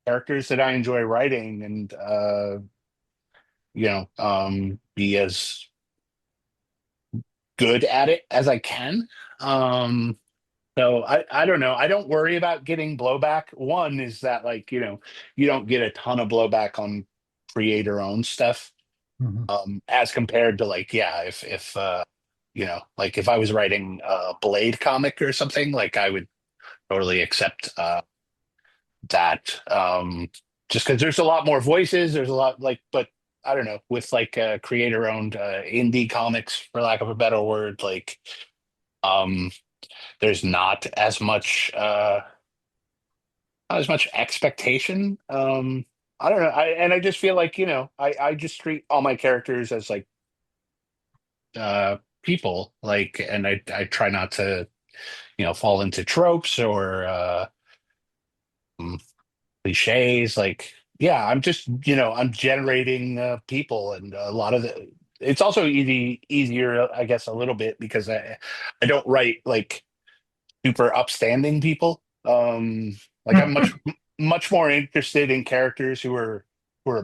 characters that I enjoy writing, and be as good at it as I can. So I don't know. I don't worry about getting blowback. One is that, like, you don't get a ton of blowback on creator owned stuff. As compared to, like, yeah, if like if I was writing a Blade comic or something, like I would totally accept that. Just because there's a lot more voices, there's a lot like, but I don't know, with like creator owned indie comics, for lack of a better word, like um, there's not as much expectation. I don't know. I just feel like, I just treat all my characters as like people, like, and I try not to, fall into tropes or um, cliches. Like, yeah, I'm just, I'm generating people, and a lot of it's also easier, I guess, a little bit because I don't write like super upstanding people. Like I'm much more interested in characters who are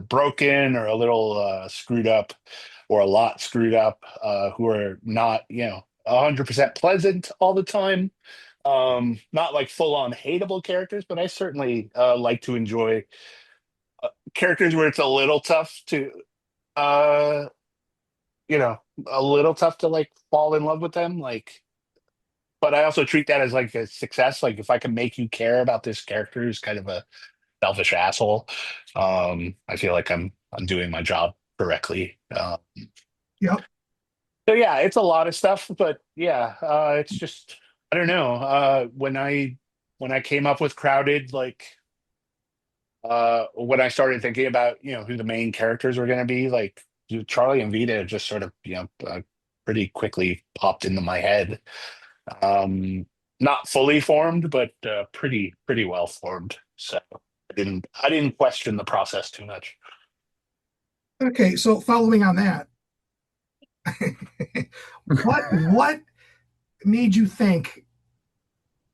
broken or a little screwed up or a lot screwed up, who are not, 100% pleasant all the time. Not like full on hateable characters, but I certainly like to enjoy characters where it's a little tough to, uh, you know, a little tough to like fall in love with them. Like, but I also treat that as like a success. Like if I can make you care about this character who's kind of a selfish asshole, I feel like I'm doing my job correctly.
Yep.
So yeah, it's a lot of stuff, but yeah, it's just I don't know. When I came up with Crowded, like when I started thinking about who the main characters were going to be, like Charlie and Vita just sort of pretty quickly popped into my head. Not fully formed, but pretty well formed. So I didn't question the process too much.
Okay, so following on that, what made you think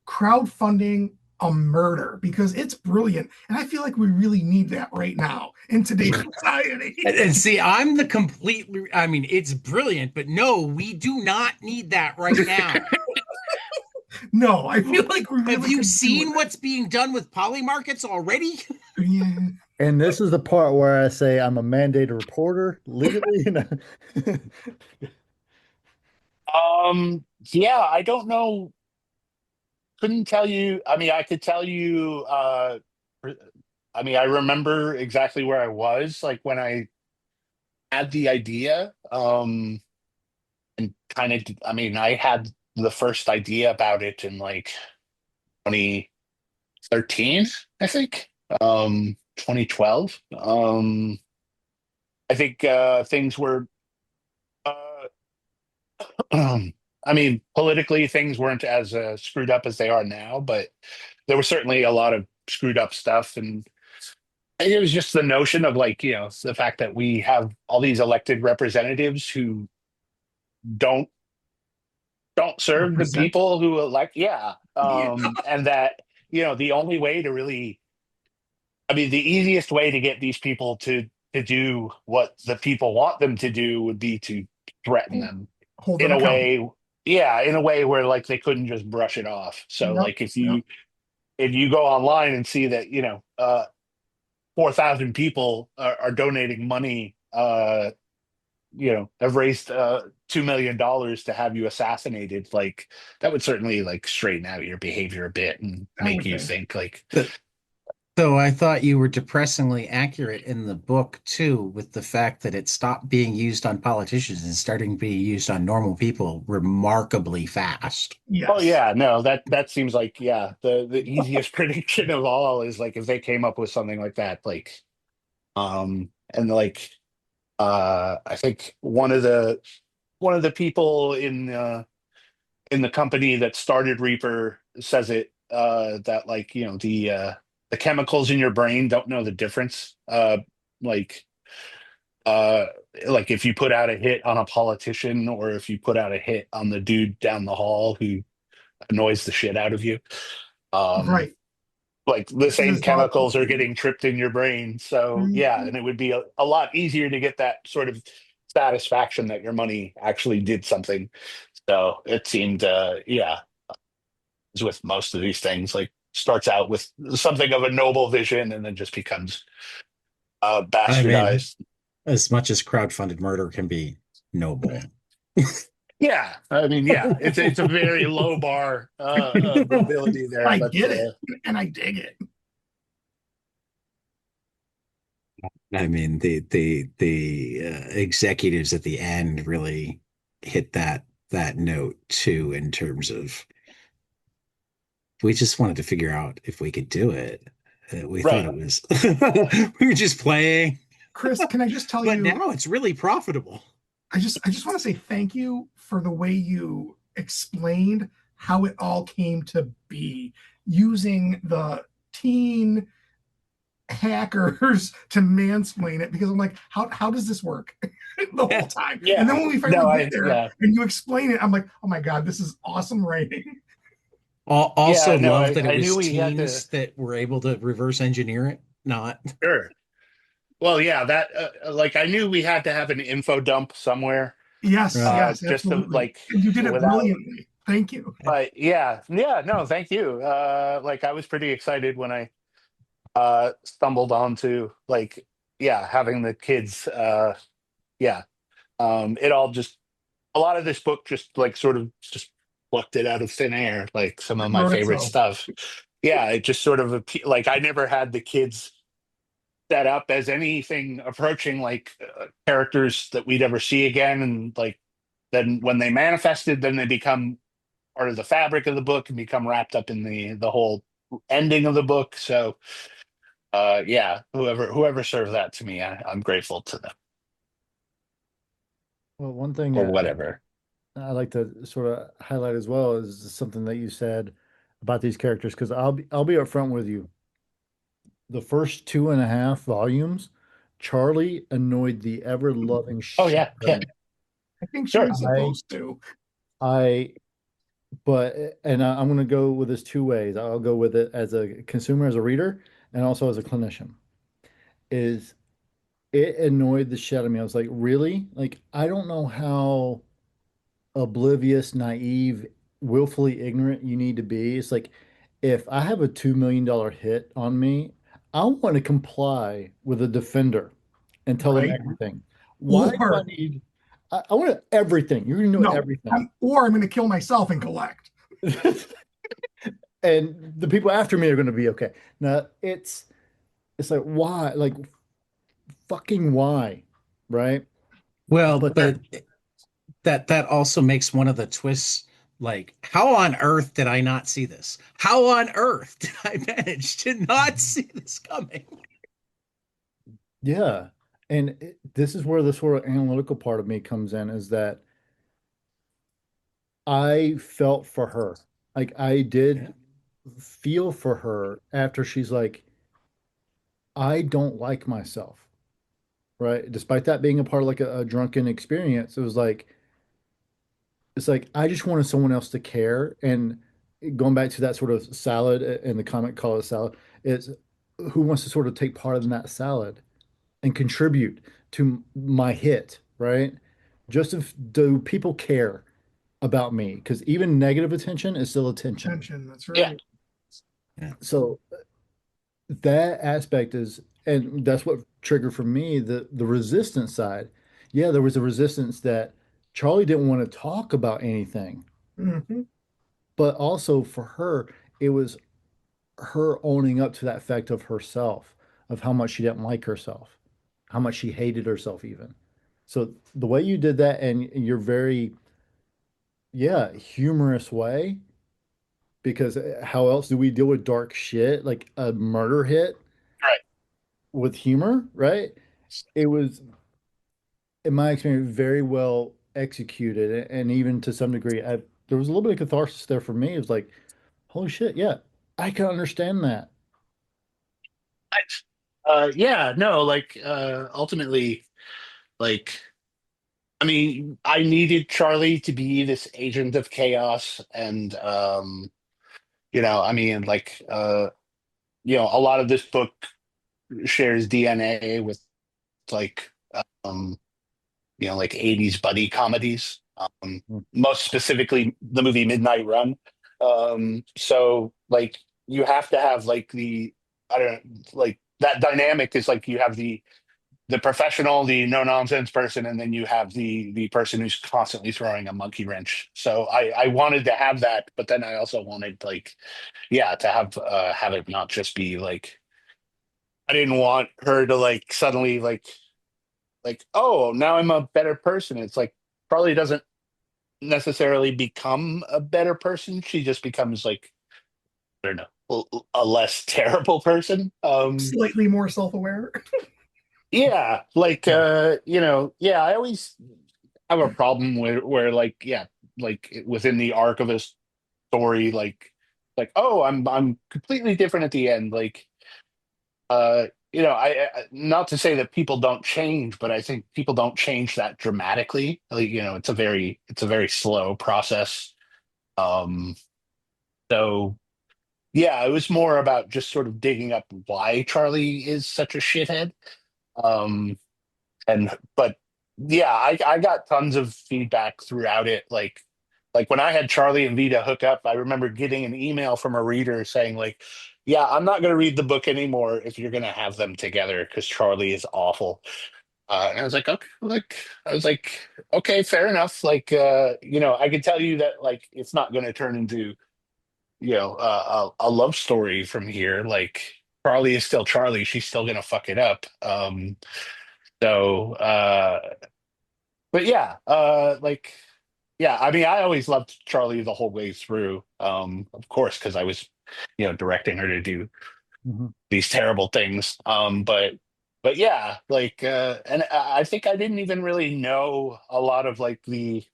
crowdfunding a murder? Because it's brilliant, and I feel like we really need that right now in today's society.
And see, I'm the complete, I mean, it's brilliant, but no, we do not need that right now.
No, I feel like we really
Have you
could do
seen
it.
what's being done with poly markets already?
Yeah.
And this is the part where I say I'm a mandated reporter legally.
Yeah, I don't know. Couldn't tell you. I mean, I could tell you. I mean, I remember exactly where I was, like when I had the idea. And kind of. I mean, I had the first idea about it in like 2013, I think. 2012. I think things were. Uh, I mean, politically, things weren't as screwed up as they are now, but there was certainly a lot of screwed up stuff. And it was just the notion of like, the fact that we have all these elected representatives who don't serve the
Represent.
people who elect. Yeah.
Yeah.
And that, the only way to really, I mean, the easiest way to get these people to do what the people want them to do would be to threaten them
Hold
in
them
a
accountable.
way. Yeah, in a way where like they couldn't just brush it off. So
Yep.
like
Yep.
if you go online and see that 4,000 people are donating money, have raised $2 million to have you assassinated, like that would certainly like straighten out your behavior a bit and
I
make
would
you
think.
think like,
So I thought you were depressingly accurate in the book too, with the fact that it stopped being used on politicians and starting to be used on normal people remarkably fast.
oh
Yes.
yeah, no, that seems like, yeah, the easiest prediction of all is like if they came up with something like that, like and like I think one of the people in the company that started Reaper says it, that like the chemicals in your brain don't know the difference, like uh like if you put out a hit on a politician or if you put out a hit on the dude down the hall who annoys the shit out of you, um
Right.
like the
This
same
is about
chemicals are getting tripped in your brain. So yeah, and it would be a lot easier to get that sort of satisfaction that your money actually did something. So it seemed, yeah, as with most of these things, like starts out with something of a noble vision and then just becomes
I mean,
bastardized.
as much as crowdfunded murder can be noble.
Yeah, I mean, yeah, it's a very low bar of ability there,
I
but
get it, and I dig it.
I mean, the executives at the end really hit that note too, in terms of we just wanted to figure out if we could do it. We thought
right.
it was we were just playing,
Chris, can I just tell
but
you?
now it's really profitable.
I just want to say thank you for the way you explained how it all came to be, using the teen hackers to mansplain it, because I'm like, how does this work the whole time? And then
Yeah,
when we
no,
finally get there
yeah,
and you explain it, I'm like, oh my God, this is awesome writing.
Also
yeah, no,
love that it
I knew
was
we had to.
teens that were able to reverse engineer it, not.
Sure. Well, yeah, that like I knew we had to have an info dump somewhere,
Yes,
Right.
yes,
just to
absolutely.
like
And you did it
without.
brilliantly. Thank you.
But yeah, yeah, no, thank you. Like I was pretty excited when I stumbled onto like yeah having the kids. Yeah, it all just a lot of this book just like sort of just plucked it out of thin air. Like some
It
of my
wrote
favorite
itself.
stuff. Yeah, it just sort of like I never had the kids set up as anything approaching like characters that we'd ever see again, and like then when they manifested, then they become part of the fabric of the book and become wrapped up in the whole ending of the book. So yeah, whoever served that to me, I'm grateful to them
Well, one thing
or whatever.
I like to sort of highlight as well is something that you said about these characters, because I'll be upfront with you. The first 2.5 volumes, Charlie annoyed the ever loving
Oh
shit
yeah,
out of
yeah,
me.
I think she
sure.
was
I
supposed to.
I I'm going to go with this two ways. I'll go with it as a consumer, as a reader, and also as a clinician. Is it annoyed the shit out of me? I was like, really? Like, I don't know how oblivious, naive, willfully ignorant you need to be. It's like, if I have a $2 million hit on me, I want to comply with a defender and tell them
Right.
everything. Why do I
Or
need? I want everything. You're going to know
no,
everything.
or I'm going to kill myself and collect.
And the people after me are going to be okay. Now it's like, why? Like, fucking why? Right?
Well,
But
but that also makes one of the twists, like, how on earth did I not see this? How on earth did I manage to not see this coming?
yeah. And this is where the sort of analytical part of me comes in, is that I felt for her. Like, I
Yeah.
did feel for her after she's like, I don't like myself, right? Despite that being a part of like a drunken experience, it was like, it's like I just wanted someone else to care. And going back to that sort of salad in the comic, call it salad, it's who wants to sort of take part in that salad and contribute to my hit, right? Just if do people care about me? Because even negative attention is still attention.
Attention. That's
Yeah,
right.
Yeah.
So that aspect is, and that's what triggered for me the resistance side. Yeah, there was a resistance that Charlie didn't want to talk about anything,
Hmm.
but also for her, it was her owning up to that fact of herself, of how much she didn't like herself, how much she hated herself even. So the way you did that, and your very, yeah, humorous way, because how else do we deal with dark shit like a murder hit
right.
with humor, right? It was, in my experience, very well executed, and even to some degree, there was a little bit of catharsis there for me. It was like, holy shit, yeah, I can understand that.
Yeah, no, like ultimately, like I mean, I needed Charlie to be this agent of chaos, and I mean, like a lot of this book shares DNA with like um, like 80s buddy comedies, most specifically the movie Midnight Run. So like you have to have like I don't know, like that dynamic is like you have the the professional, the no nonsense person, and then you have the person who's constantly throwing a monkey wrench. So I wanted to have that, but then I also wanted like, yeah, to have it not just be like, I didn't want her to like suddenly like, oh, now I'm a better person. It's like Charlie doesn't necessarily become a better person. She just becomes like, I don't know, a less terrible person.
Slightly more self-aware.
Yeah, like yeah, I always have a problem where like, yeah, like within the arc of a story, like, oh, I'm completely different at the end. Like, not to say that people don't change, but I think people don't change that dramatically. Like, it's a very slow process. Um, so yeah, it was more about just sort of digging up why Charlie is such a shithead. Um, but yeah, I got tons of feedback throughout it. Like when I had Charlie and Vita hook up, I remember getting an email from a reader saying like, yeah, I'm not going to read the book anymore if you're going to have them together because Charlie is awful. And I was like, okay, okay, fair enough. Like, I could tell you that like it's not going to turn into a love story from here. Like, Charlie is still Charlie. She's still going to fuck it up. So, but yeah, like, yeah, I mean, I always loved Charlie the whole way through. Of course, because I was, directing her to do
Mhm.
these terrible things. But yeah, like, and I think I didn't even really know a lot of like like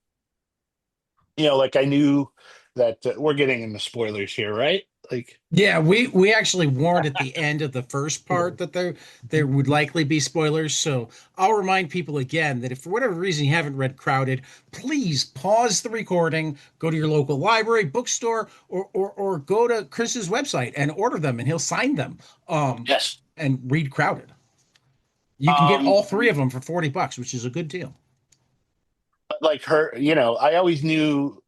I knew that we're getting into spoilers here, right? Like,
Yeah, we actually warned at the end of the first part that there would likely be spoilers. So I'll remind people again that if for whatever reason you haven't read Crowded, please pause the recording, go to your local library, bookstore, or go to Chris's website and order them, and he'll sign them.
yes.
And read Crowded. You can get
Um,
all three of them for $40, which is a good deal.
but like her, I always knew.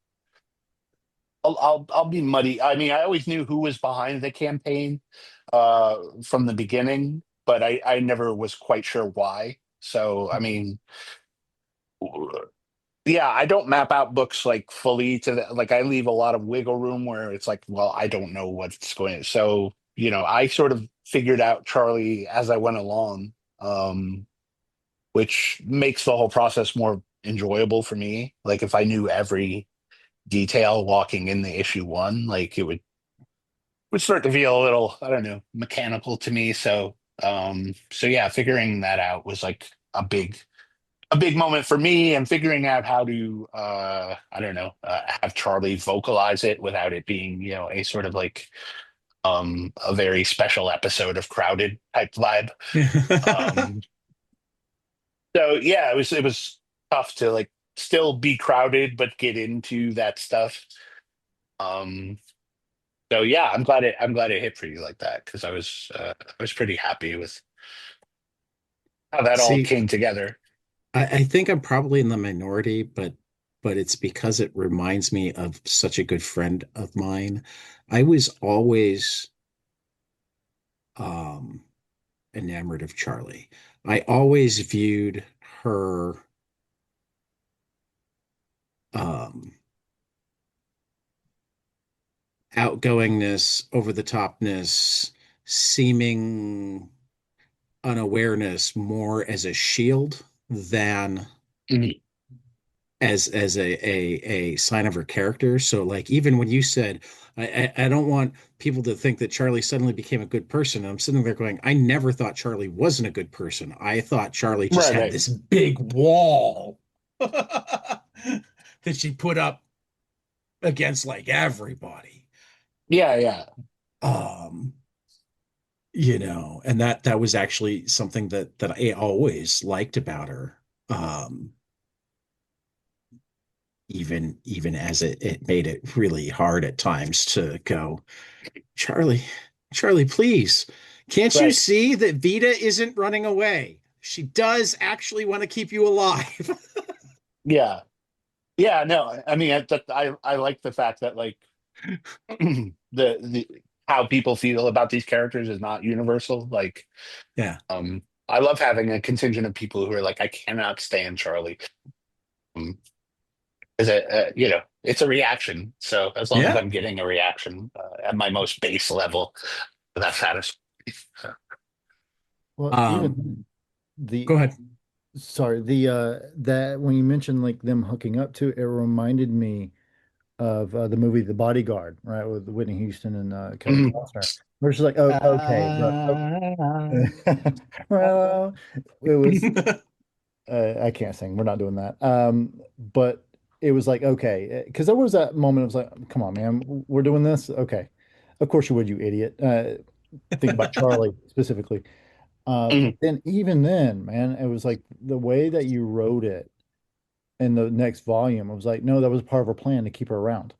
I'll be muddy. I mean, I always knew who was behind the campaign from the beginning, but I never was quite sure why. So, I mean, yeah, I don't map out books like fully to the, like I leave a lot of wiggle room where it's like, well, I don't know what's going to. So, I sort of figured out Charlie as I went along, which makes the whole process more enjoyable for me. Like if I knew every detail walking in the issue one, like it would start to feel a little, I don't know, mechanical to me. So yeah, figuring that out was like a big moment for me, and figuring out how to I don't know, have Charlie vocalize it without it being, a sort of like a very special episode of Crowded type vibe. Um so yeah, it was tough to like still be crowded but get into that stuff. Um So yeah, I'm glad it hit for you like that because I was pretty happy with how that all
See,
came together.
I think I'm probably in the minority, but it's because it reminds me of such a good friend of mine. I was always um enamored of Charlie. I always viewed her um outgoingness, over the topness, seeming unawareness more as a shield than
Mhm.
as a sign of her character. So like even when you said I don't want people to think that Charlie suddenly became a good person, I'm sitting there going, I never thought Charlie wasn't a good person. I thought Charlie just
Right,
had
right.
this big wall that she put up against like everybody.
Yeah, yeah.
Um, and that was actually something that I always liked about her. Um, even as it made it really hard at times to go, Charlie, Charlie, please, can't you
Right.
see that Vita isn't running away? She does actually want to keep you alive.
Yeah. Yeah, no. I mean, I like the fact that like the how people feel about these characters is not universal. Like,
Yeah.
I love having a contingent of people who are like, I cannot stand Charlie. Is it, it's a reaction. So as long as
Yeah.
I'm getting a reaction at my most base level, that's satisfying. So,
Well,
Um,
even the
Go ahead.
sorry, the that when you mentioned like them hooking up to it, it reminded me of the movie The Bodyguard, right, with Whitney Houston and Kevin
mhm.
Costner. We're just like, oh, okay, bro. Well, it was. I can't sing. We're not doing that. But it was like, okay, because there was that moment. I was like, come on, man, we're doing this. Okay, of course you would, you idiot. Think about Charlie specifically. But
Mhm.
then even then, man, it was like the way that you wrote it in the next volume. I was like, no, that was part of her plan to keep her around,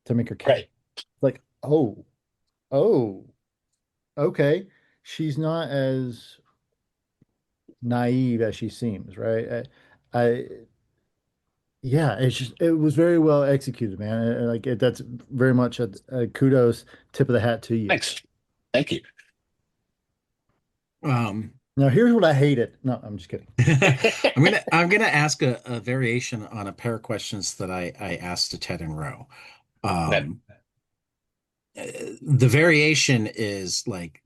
to make her care.
Right.
Like, oh, okay. She's not as naive as she seems, right? I yeah, it's just it was very well executed, man. That's very much a kudos, tip of the hat to you.
Thanks. Thank you.
Um,
Now, here's what I hated. No, I'm just kidding.
I'm gonna ask a variation on a pair of questions that I asked to Ted and Ro.
That
Um, the variation is like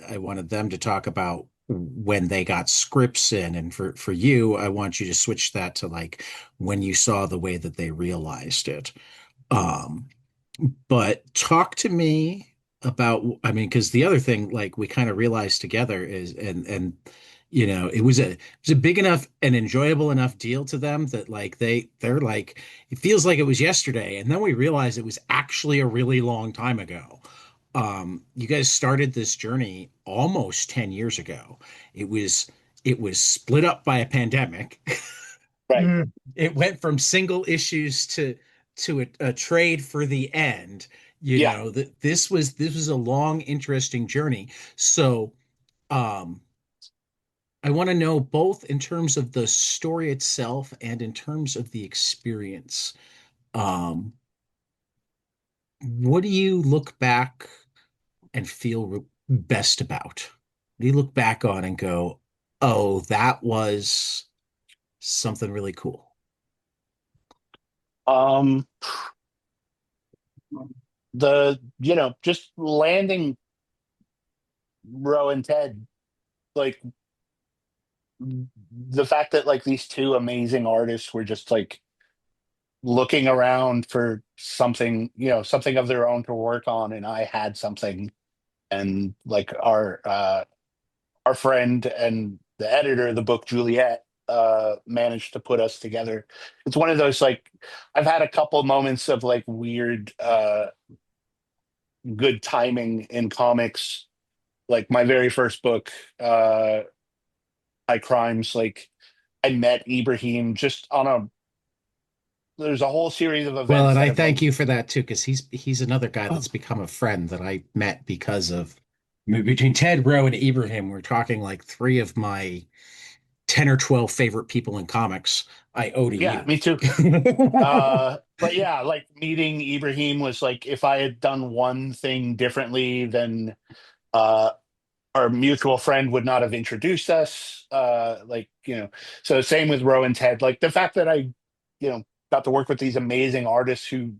I wanted them to talk about when they got scripts in, and for you, I want you to switch that to like when you saw the way that they realized it. Um, but talk to me about, I mean, because the other thing, like we kind of realized together is, and it was a big enough and enjoyable enough deal to them that like they're like, it feels like it was yesterday, and then we realized it was actually a really long time ago. You guys started this journey almost 10 years ago. It was it was split up by a pandemic.
right.
Mm.
It went from single issues to a trade for the end.
Yeah.
That this was a long, interesting journey. So, um, I want to know both in terms of the story itself and in terms of the experience. Um, what do you look back and feel best about? What do you look back on and go, "Oh, that was something really cool."
Um, just landing Ro and Ted, like the fact that like these two amazing artists were just like looking around for something, something of their own to work on, and I had something, and like our friend and the editor of the book, Juliet, managed to put us together. It's one of those like I've had a couple moments of like weird good timing in comics. Like my very first book, High Crimes, like I met Ibrahim just on a there's a whole series of
Well,
events
and
that
I
have like
thank you for that too, because he's another guy
oh,
that's become a friend that I met because of, I mean, between Ted, Ro, and Ibrahim, we're talking like three of my 10 or 12 favorite people in comics I owe to
yeah,
you.
me too. But yeah, like meeting Ibrahim was like if I had done one thing differently, then uh our mutual friend would not have introduced us. So same with Ro and Ted. Like the fact that I, got to work with these amazing artists who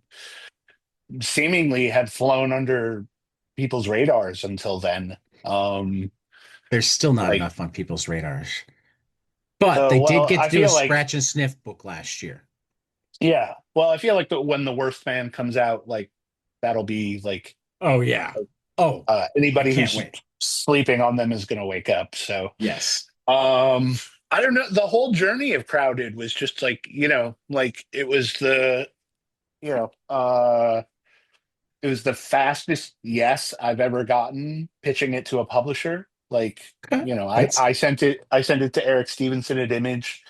seemingly had flown under people's radars until then.
There's still not
Like,
enough on people's radars, but they did
well,
get
I
to do a
feel like,
scratch and sniff book last year.
yeah, well, I feel like that when the worst man comes out, like that'll be like
Oh yeah. Oh, I
anybody
can't
who's
wait.
sleeping on them is going to wake up. So,
Yes.
um, I don't know. The whole journey of Crowded was just like, like it was you know, uh, it was the fastest yes I've ever gotten pitching it to a publisher. Like,
Okay.
I
That's
I sent it to Eric Stevenson at Image,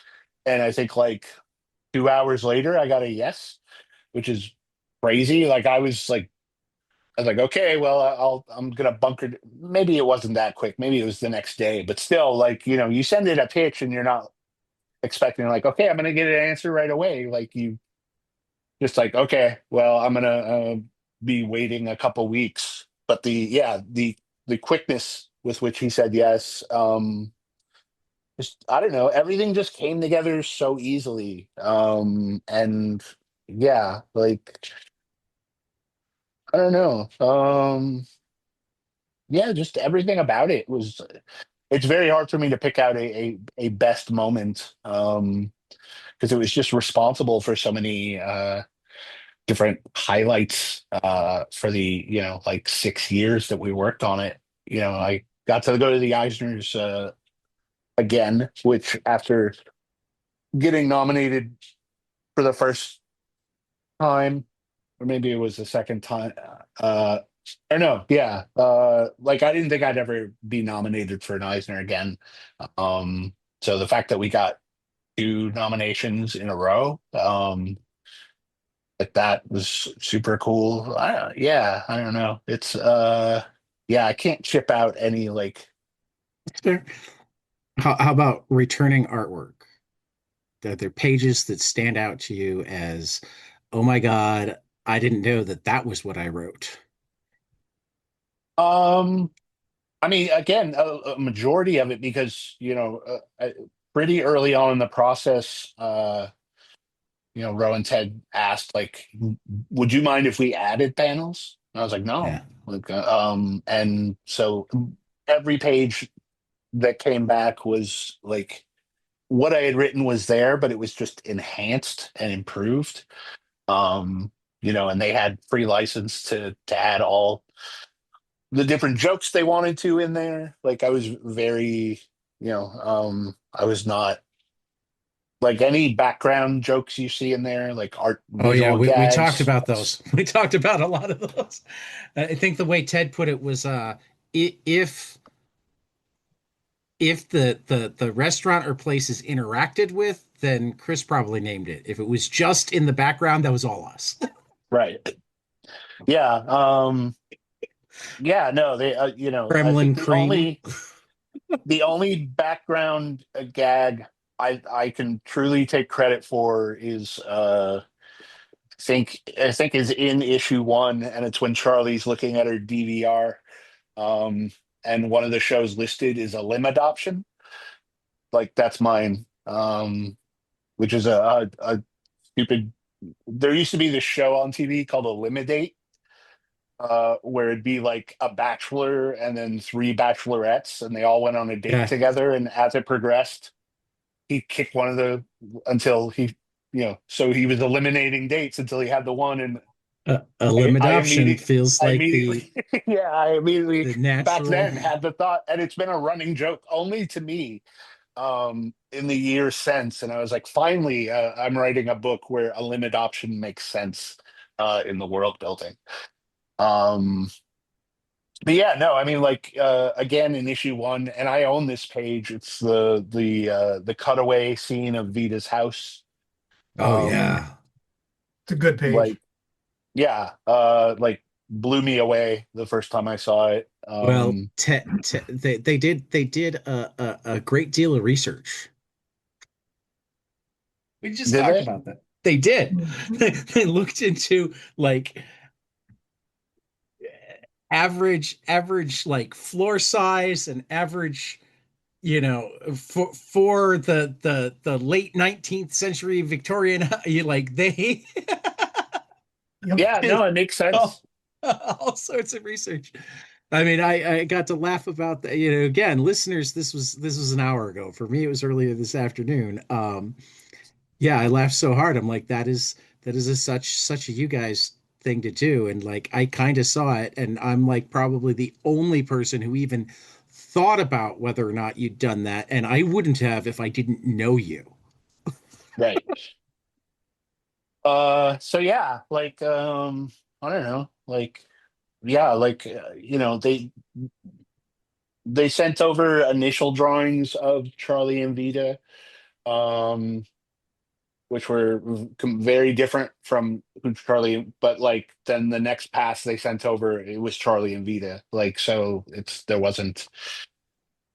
and I think like 2 hours later I got a yes, which is crazy. Like I was like, okay, well, I'm gonna bunker. Maybe it wasn't that quick. Maybe it was the next day, but still, like you send it a pitch and you're not expecting like, okay, I'm gonna get an answer right away. Like you just like, okay, well, I'm gonna be waiting a couple weeks. But the quickness with which he said yes, just I don't know, everything just came together so easily. And yeah, like I don't know. Yeah, just everything about it was it's very hard for me to pick out a best moment. Because it was just responsible for so many different highlights for the, like 6 years that we worked on it. I got to go to the Eisners again, which after getting nominated for the first time, or maybe it was the second time. Or no, yeah. Like I didn't think I'd ever be nominated for an Eisner again. Um, so the fact that we got two nominations in a row, like that was super cool. Yeah, I don't know. It's yeah, I can't chip out any like
Sure. How about returning artwork? Are there pages that stand out to you as, oh my God, I didn't know that that was what I wrote?
um I mean, again, a majority of it because pretty early on in the process, Ro and Ted asked like, "Would you mind if we added panels?" And I was like,
Yeah.
"No." Like, and so every page that came back was like what I had written was there, but it was just enhanced and improved. And they had free license to add all the different jokes they wanted to in there. Like I was very, I was not like any background jokes you see in there, like art
Oh yeah,
visual
we talked
gags.
about those. We talked about a lot of those. I think the way Ted put it was if the restaurant or place is interacted with, then Chris probably named it. If it was just in the background, that was all us.
Right. Yeah. Yeah, no, I
Kremlin
think
cream.
the only background gag I can truly take credit for is I think is in issue one, and it's when Charlie's looking at her DVR, um, and one of the shows listed is a limb adoption. Like that's mine, which is a stupid. There used to be this show on TV called Eliminate, where it'd be like a bachelor and then three bachelorettes, and they all went on a date
Yeah.
together. And as it progressed, he kicked one of the until he, so he was eliminating dates until he had the one. And
A
I,
limb
I
adoption
immediately,
feels
I
like
immediately, yeah, I immediately
the
back
natural.
then had the thought, and it's been a running joke only to me in the years since. And I was like, finally, I'm writing a book where a limb adoption makes sense in the world building. Um, but yeah, no, I mean, like again in issue one, and I own this page. It's the cutaway scene of Vita's house.
Oh
Um,
yeah.
It's a good page.
like yeah, like blew me away the first time I saw it.
Well, they did a great deal of research. We just
Did
talked
they?
about that. They did.
Mhm.
They looked into like average like floor size and average, for the late 19th century Victorian, like they
Yep.
Yeah, no,
did
it makes
all,
sense.
all sorts of research. I mean, I got to laugh about that. Again, listeners, this was an hour ago. For me, it was earlier this afternoon. Yeah, I laughed so hard. I'm like, that is such a you guys thing to do. And like I kind of saw it, and I'm like probably the only person who even thought about whether or not you'd done that. And I wouldn't have if I didn't know you.
Right. So yeah, like I don't know, like yeah, like they sent over initial drawings of Charlie and Vita, um, which were very different from who Charlie, but like then the next pass they sent over, it was Charlie and Vita. Like so, there wasn't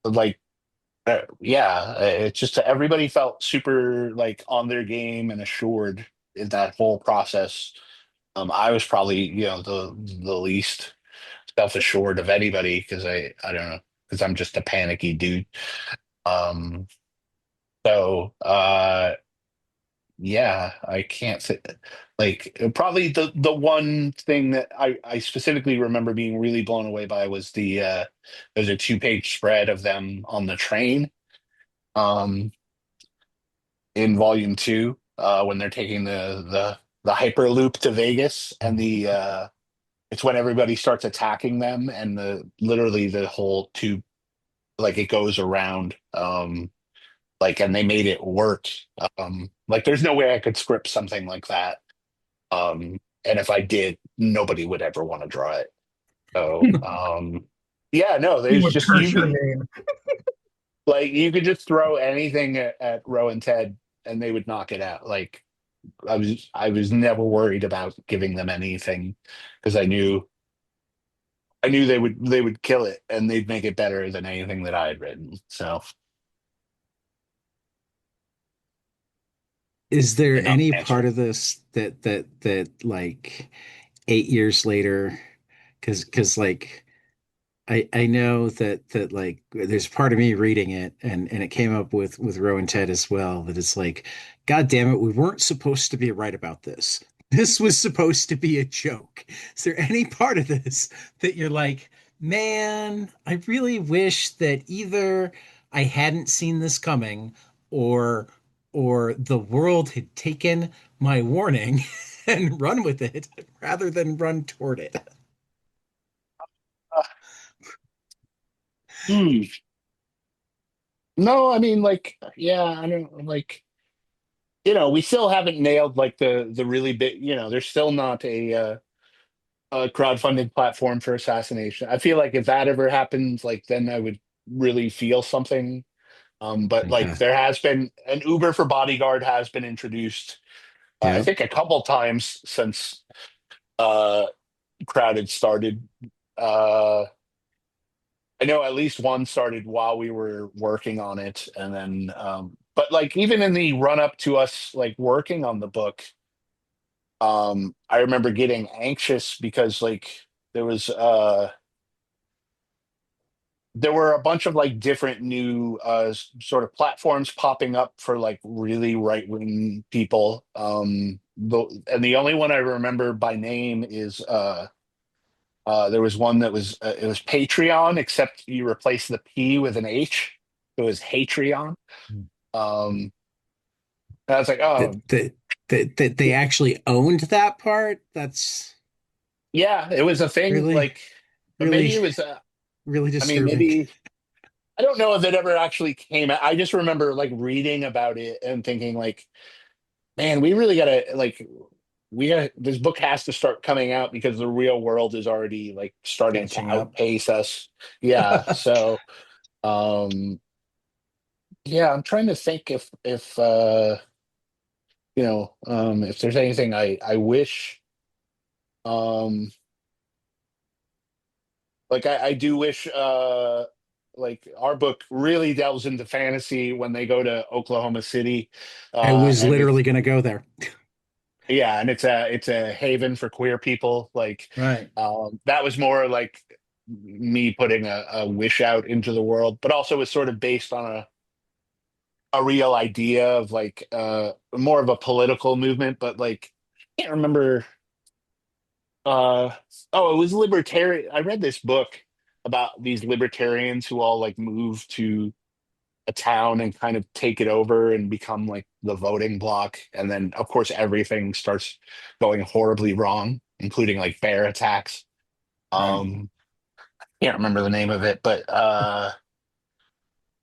like yeah, it's just everybody felt super like on their game and assured in that whole process. I was probably the least self assured of anybody because I don't know because I'm just a panicky dude. Um, So yeah, I can't say like probably the one thing that I specifically remember being really blown away by was there's a 2-page spread of them on the train um in volume 2 when they're taking the hyperloop to Vegas, and the it's when everybody starts attacking them, and literally the whole tube, like, it goes around, like, and they made it work. Like, there's no way I could script something like that. And if I did, nobody would ever want to draw it. So yeah, no,
He
there's
would
just
curse your name.
like, you could just throw anything at Ro and Ted and they would knock it out. Like, I was never worried about giving them anything, because I knew they would kill it, and they'd make it better than anything that I had written. So
Is there
enough
any part
answer.
of this that like 8 years later, because like I know that like there's part of me reading it, and it came up with Ro and Ted as well, that it's like, God damn it, we weren't supposed to be right about this. This was supposed to be a joke. Is there any part of this that you're like, man, I really wish that either I hadn't seen this coming, or or the world had taken my warning and run with it rather than run toward it?
Uh, hmm. No, I mean, like, yeah, I don't like, we still haven't nailed like the really big, there's still not a crowdfunding platform for assassination. I feel like if that ever happens, like, then I would really feel something. But like,
Okay.
there has been an Uber for Bodyguard has been introduced, I
Yeah.
think a couple times since uh Crowded started. Uh I know at least one started while we were working on it, and then but like, even in the run up to us like working on the book, I remember getting anxious because, like, there was there were a bunch of like different new sort of platforms popping up for like really right wing people. And the only one I remember by name is there was one that was it was Patreon, except you replace the P with an H. It was Hatreon. Um, and I was like, oh,
That they actually owned that part. That's
yeah, it was a thing.
really,
Like, but
really,
maybe it was.
really
I mean,
disturbing.
maybe I don't know if it ever actually came out. I just remember like reading about it and thinking like, man, we really gotta like we got this book has to start coming out because the real world is already like starting to
Catching up.
outpace us. Yeah. So um yeah, I'm trying to think if there's anything I wish, um like, I do wish, like, our book really delves into fantasy when they go to Oklahoma City.
I was
And
literally going to go there.
yeah, and it's a haven for queer people. Like,
Right.
that was more like me putting a wish out into the world, but also was sort of based on a real idea of like more of a political movement. But like, I can't remember. Uh, oh, it was libertarian. I read this book about these libertarians who all like move to a town and kind of take it over and become like the voting bloc. And then, of course, everything starts going horribly wrong, including like bear attacks.
Right.
Can't remember the name of it, but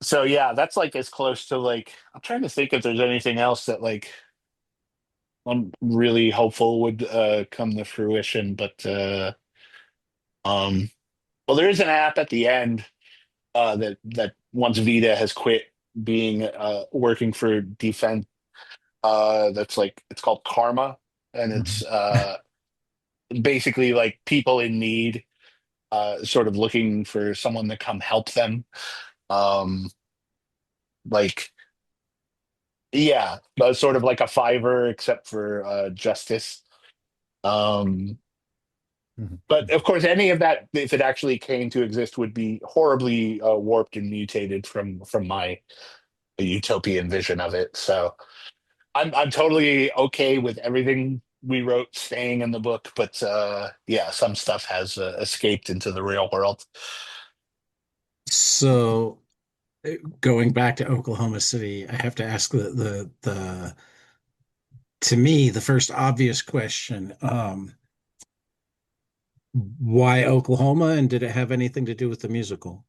so yeah, that's like as close to like, I'm trying to think if there's anything else that like I'm really hopeful would come to fruition, but um well, there is an app at the end that once Vita has quit being working for defense, that's like, it's called Karma, and it's
Mhm.
basically like people in need, sort of looking for someone to come help them. Um, like, yeah, sort of like a Fiverr except for justice. Um, but
Mhm.
of course, any of that, if it actually came to exist, would be horribly warped and mutated from my utopian vision of it. So I'm totally okay with everything we wrote staying in the book, but yeah, some stuff has escaped into the real world.
So going back to Oklahoma City, I have to ask the to me the first obvious question. Why Oklahoma, and did it have anything to do with the musical?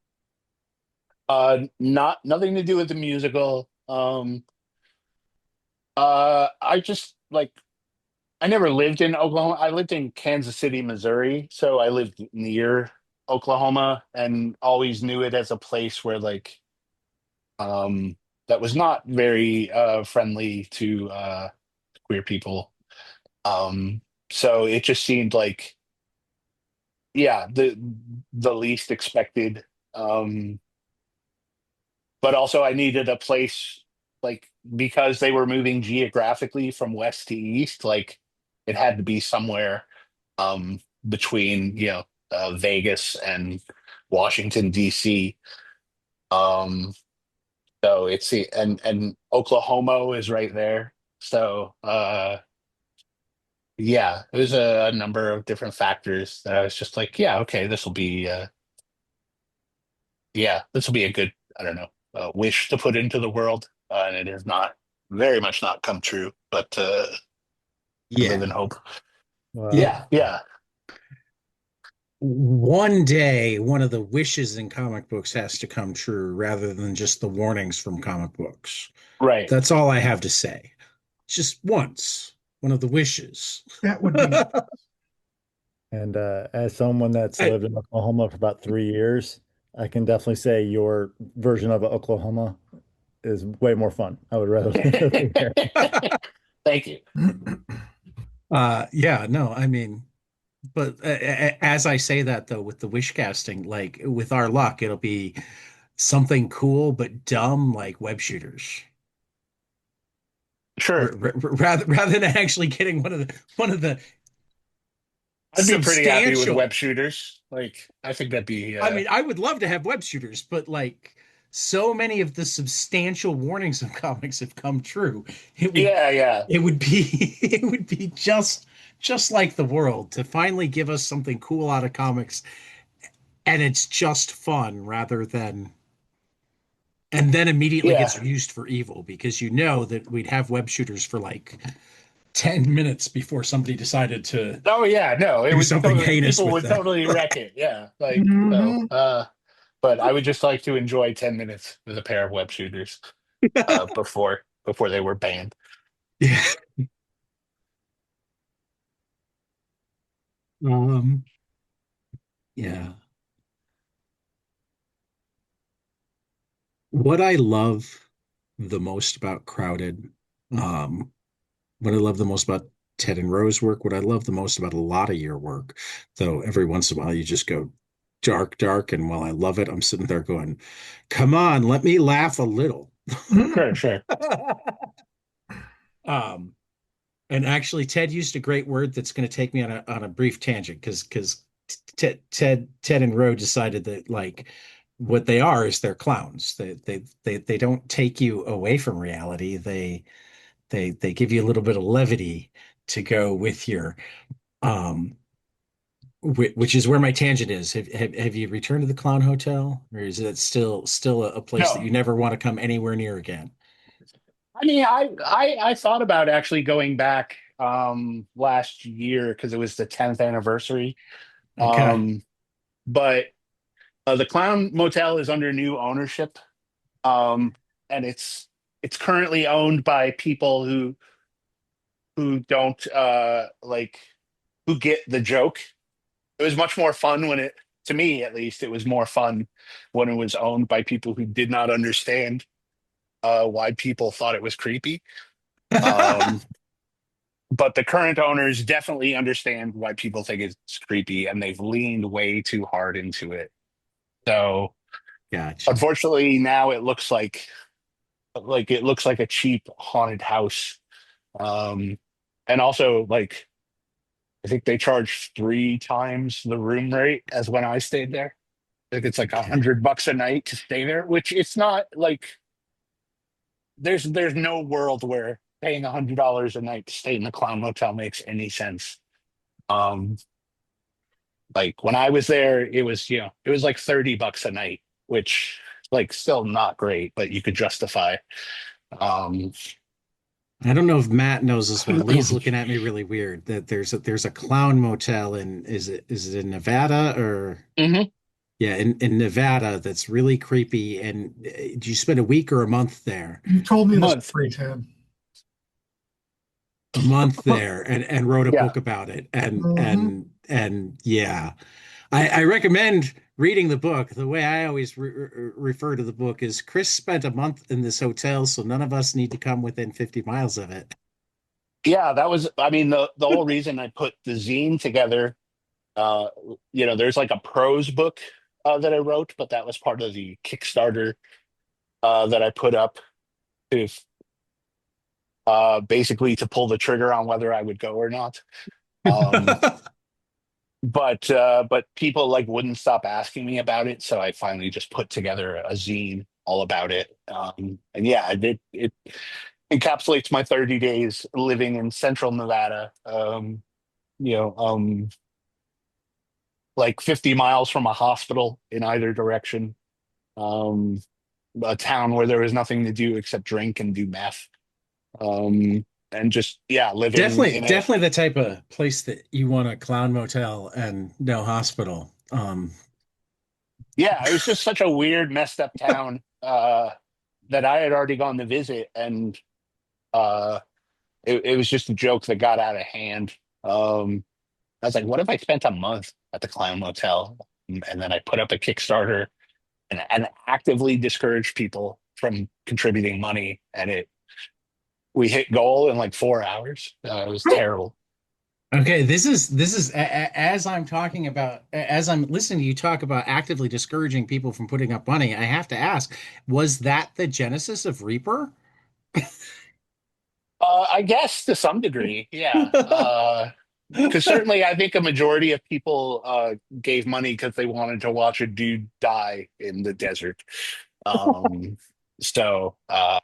Nothing to do with the musical. I just like I never lived in Oklahoma. I lived in Kansas City, Missouri, so I lived near Oklahoma and always knew it as a place where um that was not very friendly to queer people. Um so it just seemed like yeah, the least expected. Um but also I needed a place like because they were moving geographically from west to east, like it had to be somewhere between Vegas and Washington D.C. Um, so it's and Oklahoma is right there. So yeah, there's a number of different factors that I was just like, yeah, okay, this will be yeah, this will be a good I don't know wish to put into the world, and it has not very much not come true, but I live
Yeah,
in hope.
yeah.
Wow.
Yeah,
One day, one of the wishes in comic books has to come true rather than just the warnings from comic books.
right.
That's all I have to say. Just once, one of the wishes.
That would be nice.
And as someone that's
I-
lived in Oklahoma for about 3 years, I can definitely say your version of Oklahoma is way more fun. I would rather live there.
Thank you.
yeah, no, I mean, but as I say that though, with the wish casting, like with our luck, it'll be something cool but dumb, like web shooters.
Sure.
Rather than actually getting one of the
I'd be pretty happy with
substantial.
web shooters. Like, I think that'd be,
I mean, I would love to have web shooters, but like so many of the substantial warnings of comics have come true. It would
yeah, yeah,
it would be it would be just like the world to finally give us something cool out of comics, and it's just fun rather than and then immediately gets
yeah.
used for evil because you know that we'd have web shooters for like 10 minutes before somebody decided to
Oh, yeah, no, it
do
would
something
totally,
heinous
people
with
would
them.
totally wreck it. Yeah. Like, so,
Mhm.
but I would just like to enjoy 10 minutes with a pair of web shooters, before they were banned.
Yeah. Um, yeah. What I love the most about Crowded, um, what I love the most about Ted and Ro's work, what I love the most about a lot of your work, though every once in a while you just go dark, dark, and while I love it, I'm sitting there going, come on, let me laugh a little.
Sure, sure.
Um, and actually, Ted used a great word that's going to take me on a brief tangent because Ted and Ro decided that like what they are is they're clowns. They don't take you away from reality. They give you a little bit of levity to go with your which is where my tangent is. Have you returned to the Clown Hotel, or is it still a place that
No,
you never want to come anywhere near again?
I mean, I thought about actually going back last year because it was the 10th anniversary.
Okay.
Um, but the Clown Motel is under new ownership, um, and it's currently owned by people who don't like who get the joke. It was much more fun when it, to me at least, it was more fun when it was owned by people who did not understand why people thought it was creepy. Um, but the current owners definitely understand why people think it's creepy, and they've leaned way too hard into it. So
Gotcha.
unfortunately, now it looks like it looks like a cheap haunted house. Um, and also like I think they charge 3 times the room rate as when I stayed there. I think it's like
Okay.
$100 a night to stay there, which it's not like there's no world where paying $100 a night to stay in the Clown Motel makes any sense. Um, like when I was there, it was it was like $30 a night, which like still not great, but you could justify. Um,
I don't know if Matt knows this one. Lee's looking at me really weird that there's a clown motel in is it in Nevada or
mhm.
yeah, in Nevada that's really creepy. And do you spend a week or a month there?
You told me this
Month.
story, Ted.
A month there and wrote a
Yeah.
book about it. And
Mhm.
and yeah. I recommend reading the book. The way I always refer to the book is Chris spent a month in this hotel, so none of us need to come within 50 miles of it.
Yeah, that was, I mean, the whole reason I put the zine together, uh, there's like a prose book that I wrote, but that was part of the Kickstarter that I put up to basically to pull the trigger on whether I would go or not. Um, but people like wouldn't stop asking me about it, so I finally just put together a zine all about it. And yeah, it encapsulates my 30 days living in central Nevada. You know, like 50 miles from a hospital in either direction. Um, a town where there was nothing to do except drink and do meth. And just yeah, living
Definitely,
in a
definitely the type of place that you want a clown motel and no hospital.
yeah, it was just such a weird, messed up town that I had already gone to visit, and uh, it was just a joke that got out of hand. I was like, what if I spent a month at the Clown Motel? And then I put up a Kickstarter and actively discouraged people from contributing money. And we hit goal in like 4 hours. It was terrible.
Okay, this is as I'm talking about as I'm listening to you talk about actively discouraging people from putting up money, I have to ask, was that the genesis of Reaper?
I guess to some degree, yeah. Because certainly I think a majority of people gave money because they wanted to watch a dude die in the desert. Um, so, uh,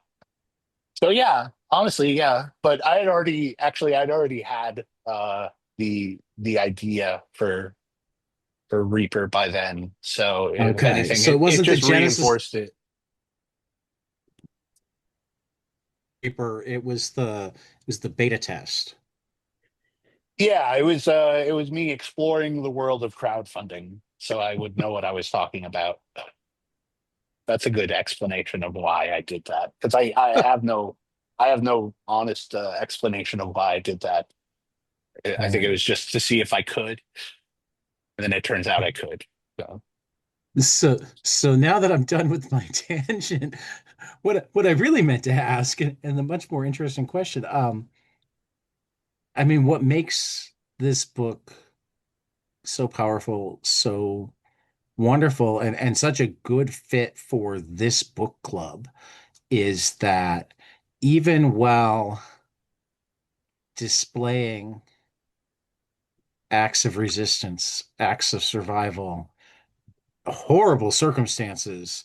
so yeah, honestly, yeah. But I'd already had the idea for Reaper by then. So if
Okay,
anything,
so it
it
wasn't the
just
genesis
reinforced it.
Reaper, it was the beta test.
Yeah, it was me exploring the world of crowdfunding, so I would know what I was talking about. That's a good explanation of why I did that because I have no honest explanation of why I did that. I think it was just to see if I could, and then it turns out I could. So,
So now that I'm done with my tangent, what I really meant to ask, and the much more interesting question, I mean, what makes this book so powerful, so wonderful, and such a good fit for this book club is that even while displaying acts of resistance, acts of survival, horrible circumstances,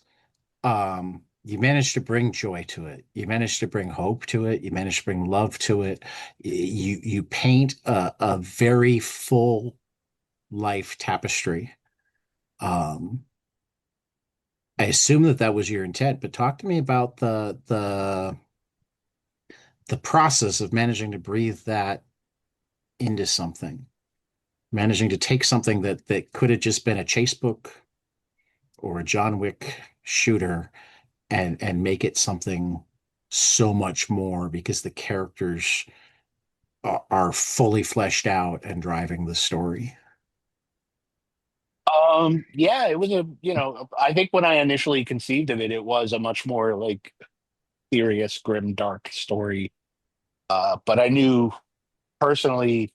you manage to bring joy to it. You manage to bring hope to it. You manage to bring love to it. You paint a very full life tapestry. Um, I assume that was your intent, but talk to me about the process of managing to breathe that into something, managing to take something that could have just been a chase book or a John Wick shooter and make it something so much more because the characters are fully fleshed out and driving the story.
yeah, it was I think when I initially conceived of it, it was a much more like serious, grim, dark story. But I knew personally,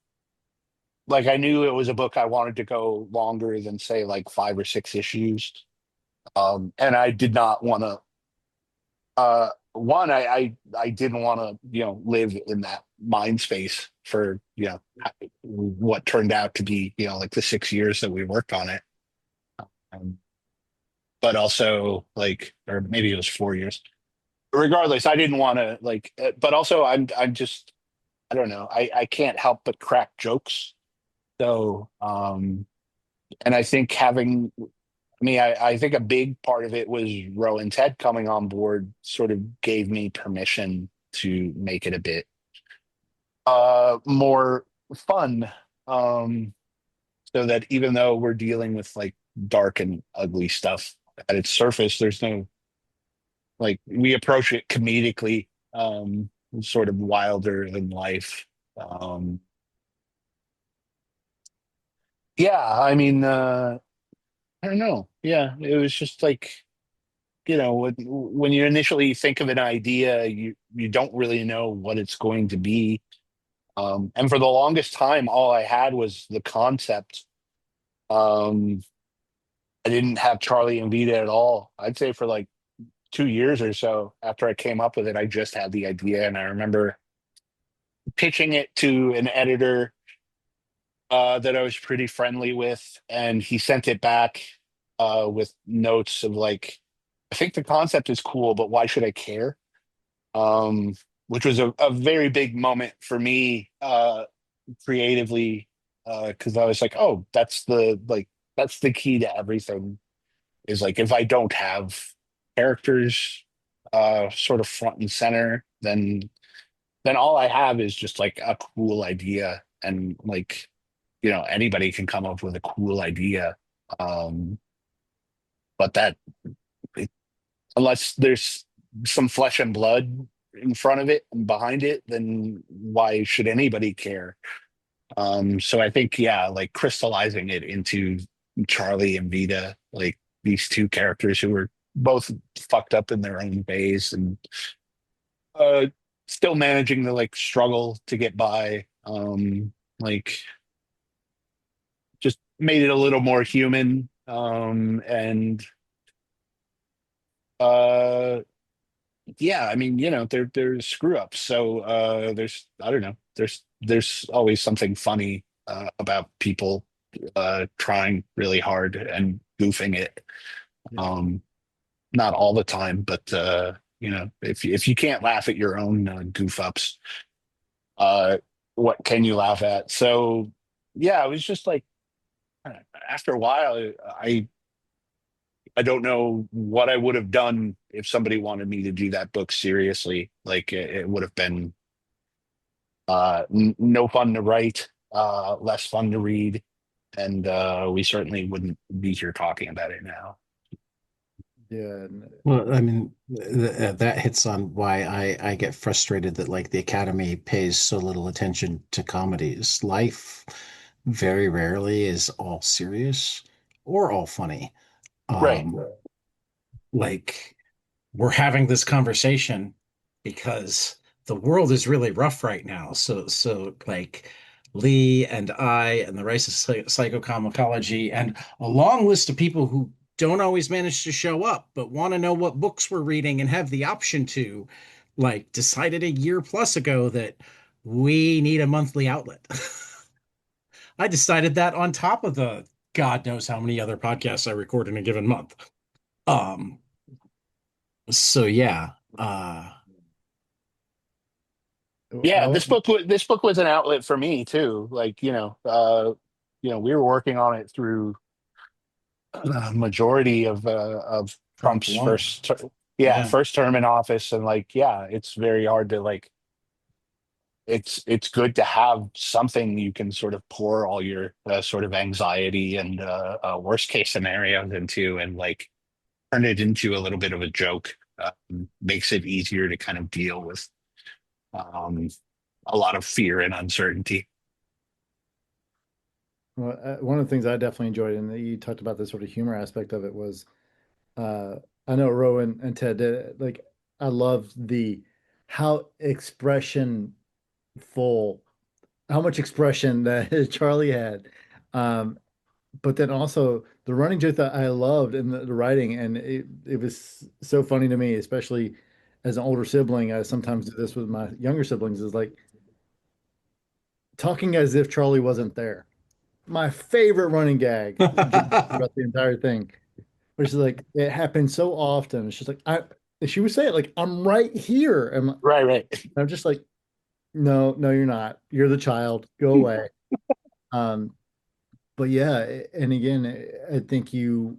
like I knew it was a book I wanted to go longer than say like 5 or 6 issues. And I did not want to. One, I didn't want to live in that mind space for what turned out to be like the 6 years that we worked on it. Um, but also like, or maybe it was 4 years. regardless, I didn't want to like, but also I'm just, I don't know. I can't help but crack jokes. So, and I think having, I mean, I think a big part of it was Ro and Ted coming on board sort of gave me permission to make it a bit more fun. Um, so that even though we're dealing with like dark and ugly stuff at its surface, there's no like we approach it comedically, sort of wilder than life. Um, yeah, I mean, I don't know. Yeah, it was just like, when you initially think of an idea, you don't really know what it's going to be. And for the longest time, all I had was the concept. Um, I didn't have Charlie and Vita at all. I'd say for like 2 years or so after I came up with it, I just had the idea, and I remember pitching it to an editor that I was pretty friendly with, and he sent it back with notes of like, I think the concept is cool, but why should I care? Which was a very big moment for me creatively, because I was like, oh, that's the key to everything is like if I don't have characters sort of front and center, then all I have is just like a cool idea, and like anybody can come up with a cool idea, um, but unless there's some flesh and blood in front of it and behind it, then why should anybody care? So I think, yeah, like crystallizing it into Charlie and Vita, like these two characters who were both fucked up in their own ways and uh, still managing to like struggle to get by. Like just made it a little more human. And uh, yeah, I mean, there's screw ups. So there's I don't know. There's always something funny about people trying really hard and goofing it.
Yeah.
Not all the time, but if you can't laugh at your own goof ups, uh, what can you laugh at? So yeah, it was just like after a while, I don't know what I would have done if somebody wanted me to do that book seriously. Like it would have been no fun to write, less fun to read, and we certainly wouldn't be here talking about it now.
Yeah.
Well, I mean, that hits on why I get frustrated that like the Academy pays so little attention to comedies. Life very rarely is all serious or all funny.
Right.
Um, like we're having this conversation because the world is really rough right now. So like Lee and I and the Rice of Psychocomicology and a long list of people who don't always manage to show up, but want to know what books we're reading and have the option to, like, decided a year plus ago that we need a monthly outlet. I decided that on top of the God knows how many other podcasts I record in a given month. Um, so yeah,
Yeah, this book was an outlet for me too. Like, we were working on it through majority of
Trump
Trump's
one. Yeah.
first term in office, and like, yeah, it's very hard to like. It's good to have something you can sort of pour all your sort of anxiety and worst case scenarios into, and like turn it into a little bit of a joke. Makes it easier to kind of deal with um, a lot of fear and uncertainty.
Well, one of the things I definitely enjoyed, and you talked about the sort of humor aspect of it, was uh, I know Rowan and Ted did, like I loved the how expression full, how much expression that Charlie had. Um, but then also the running joke that I loved in the writing, and it was so funny to me, especially as an older sibling. I sometimes do this with my younger siblings, is like talking as if Charlie wasn't there. My favorite running gag throughout the entire thing, which is like it happens so often. It's just like And she would say it like, I'm right here. And
Right, right.
I'm just like, no, no, you're not. You're the child. Go away. Um, but yeah, and again, I think you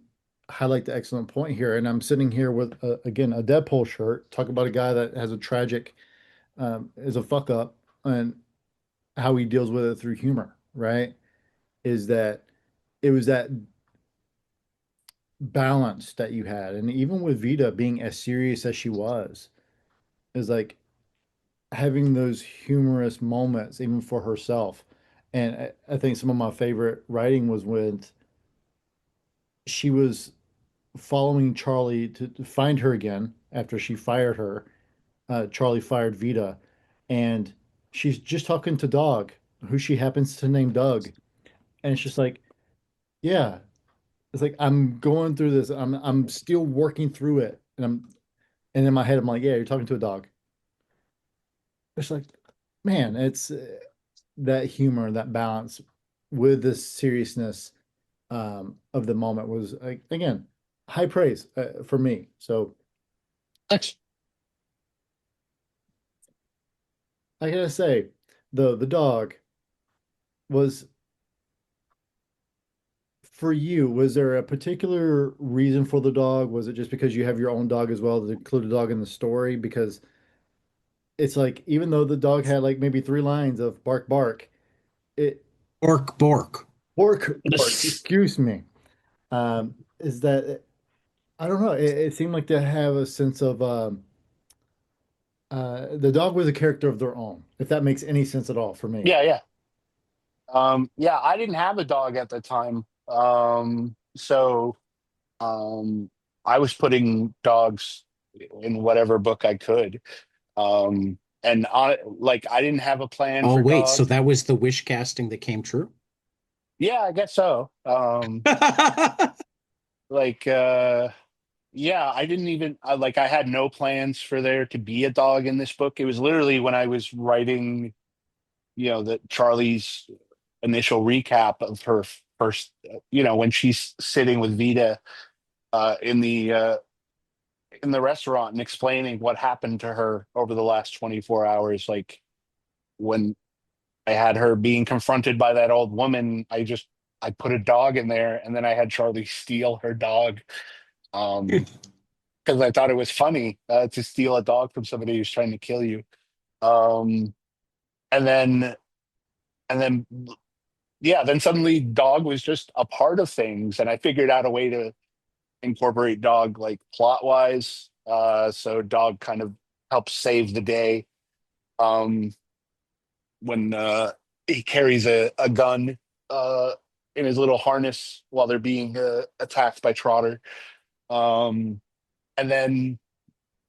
highlight the excellent point here. And I'm sitting here with again a Deadpool shirt. Talk about a guy that has a tragic, is a fuck up, and how he deals with it through humor. Right? Is that it was that balance that you had, and even with Vita being as serious as she was, is like having those humorous moments even for herself. And I think some of my favorite writing was when she was following Charlie to find her again after she fired her. Charlie fired Vita, and she's just talking to Dog, who she happens to name Doug. And it's just like, yeah, it's like I'm going through this. I'm still working through it, and in my head I'm like, yeah, you're talking to a dog. It's like, man, it's that humor, that balance with the seriousness of the moment was again high praise for me. So
Thanks.
I gotta say, the dog was for you. Was there a particular reason for the dog? Was it just because you have your own dog as well to include a dog in the story? Because it's like even though the dog had like maybe three lines of bark bark, it
Bork, bork.
bark, excuse me. Is that I don't know. It seemed like to have a sense of the dog was a character of their own, if that makes any sense at all for me.
Yeah, yeah. Yeah, I didn't have a dog at the time. So um, I was putting dogs in whatever book I could. And like I didn't have a plan
Oh,
for
wait. So
dogs.
that was the wish casting that came true?
Yeah, I guess so. Like yeah, I didn't even like I had no plans for there to be a dog in this book. It was literally when I was writing, the Charlie's initial recap of her first, when she's sitting with Vita in the restaurant and explaining what happened to her over the last 24 hours. Like when I had her being confronted by that old woman, I put a dog in there, and then I had Charlie steal her dog. Because I thought it was funny to steal a dog from somebody who's trying to kill you. Um, and then and then yeah, then suddenly dog was just a part of things, and I figured out a way to incorporate dog like plot wise. So dog kind of helps save the day um, when he carries a gun uh, in his little harness while they're being attacked by Trotter. Um, and then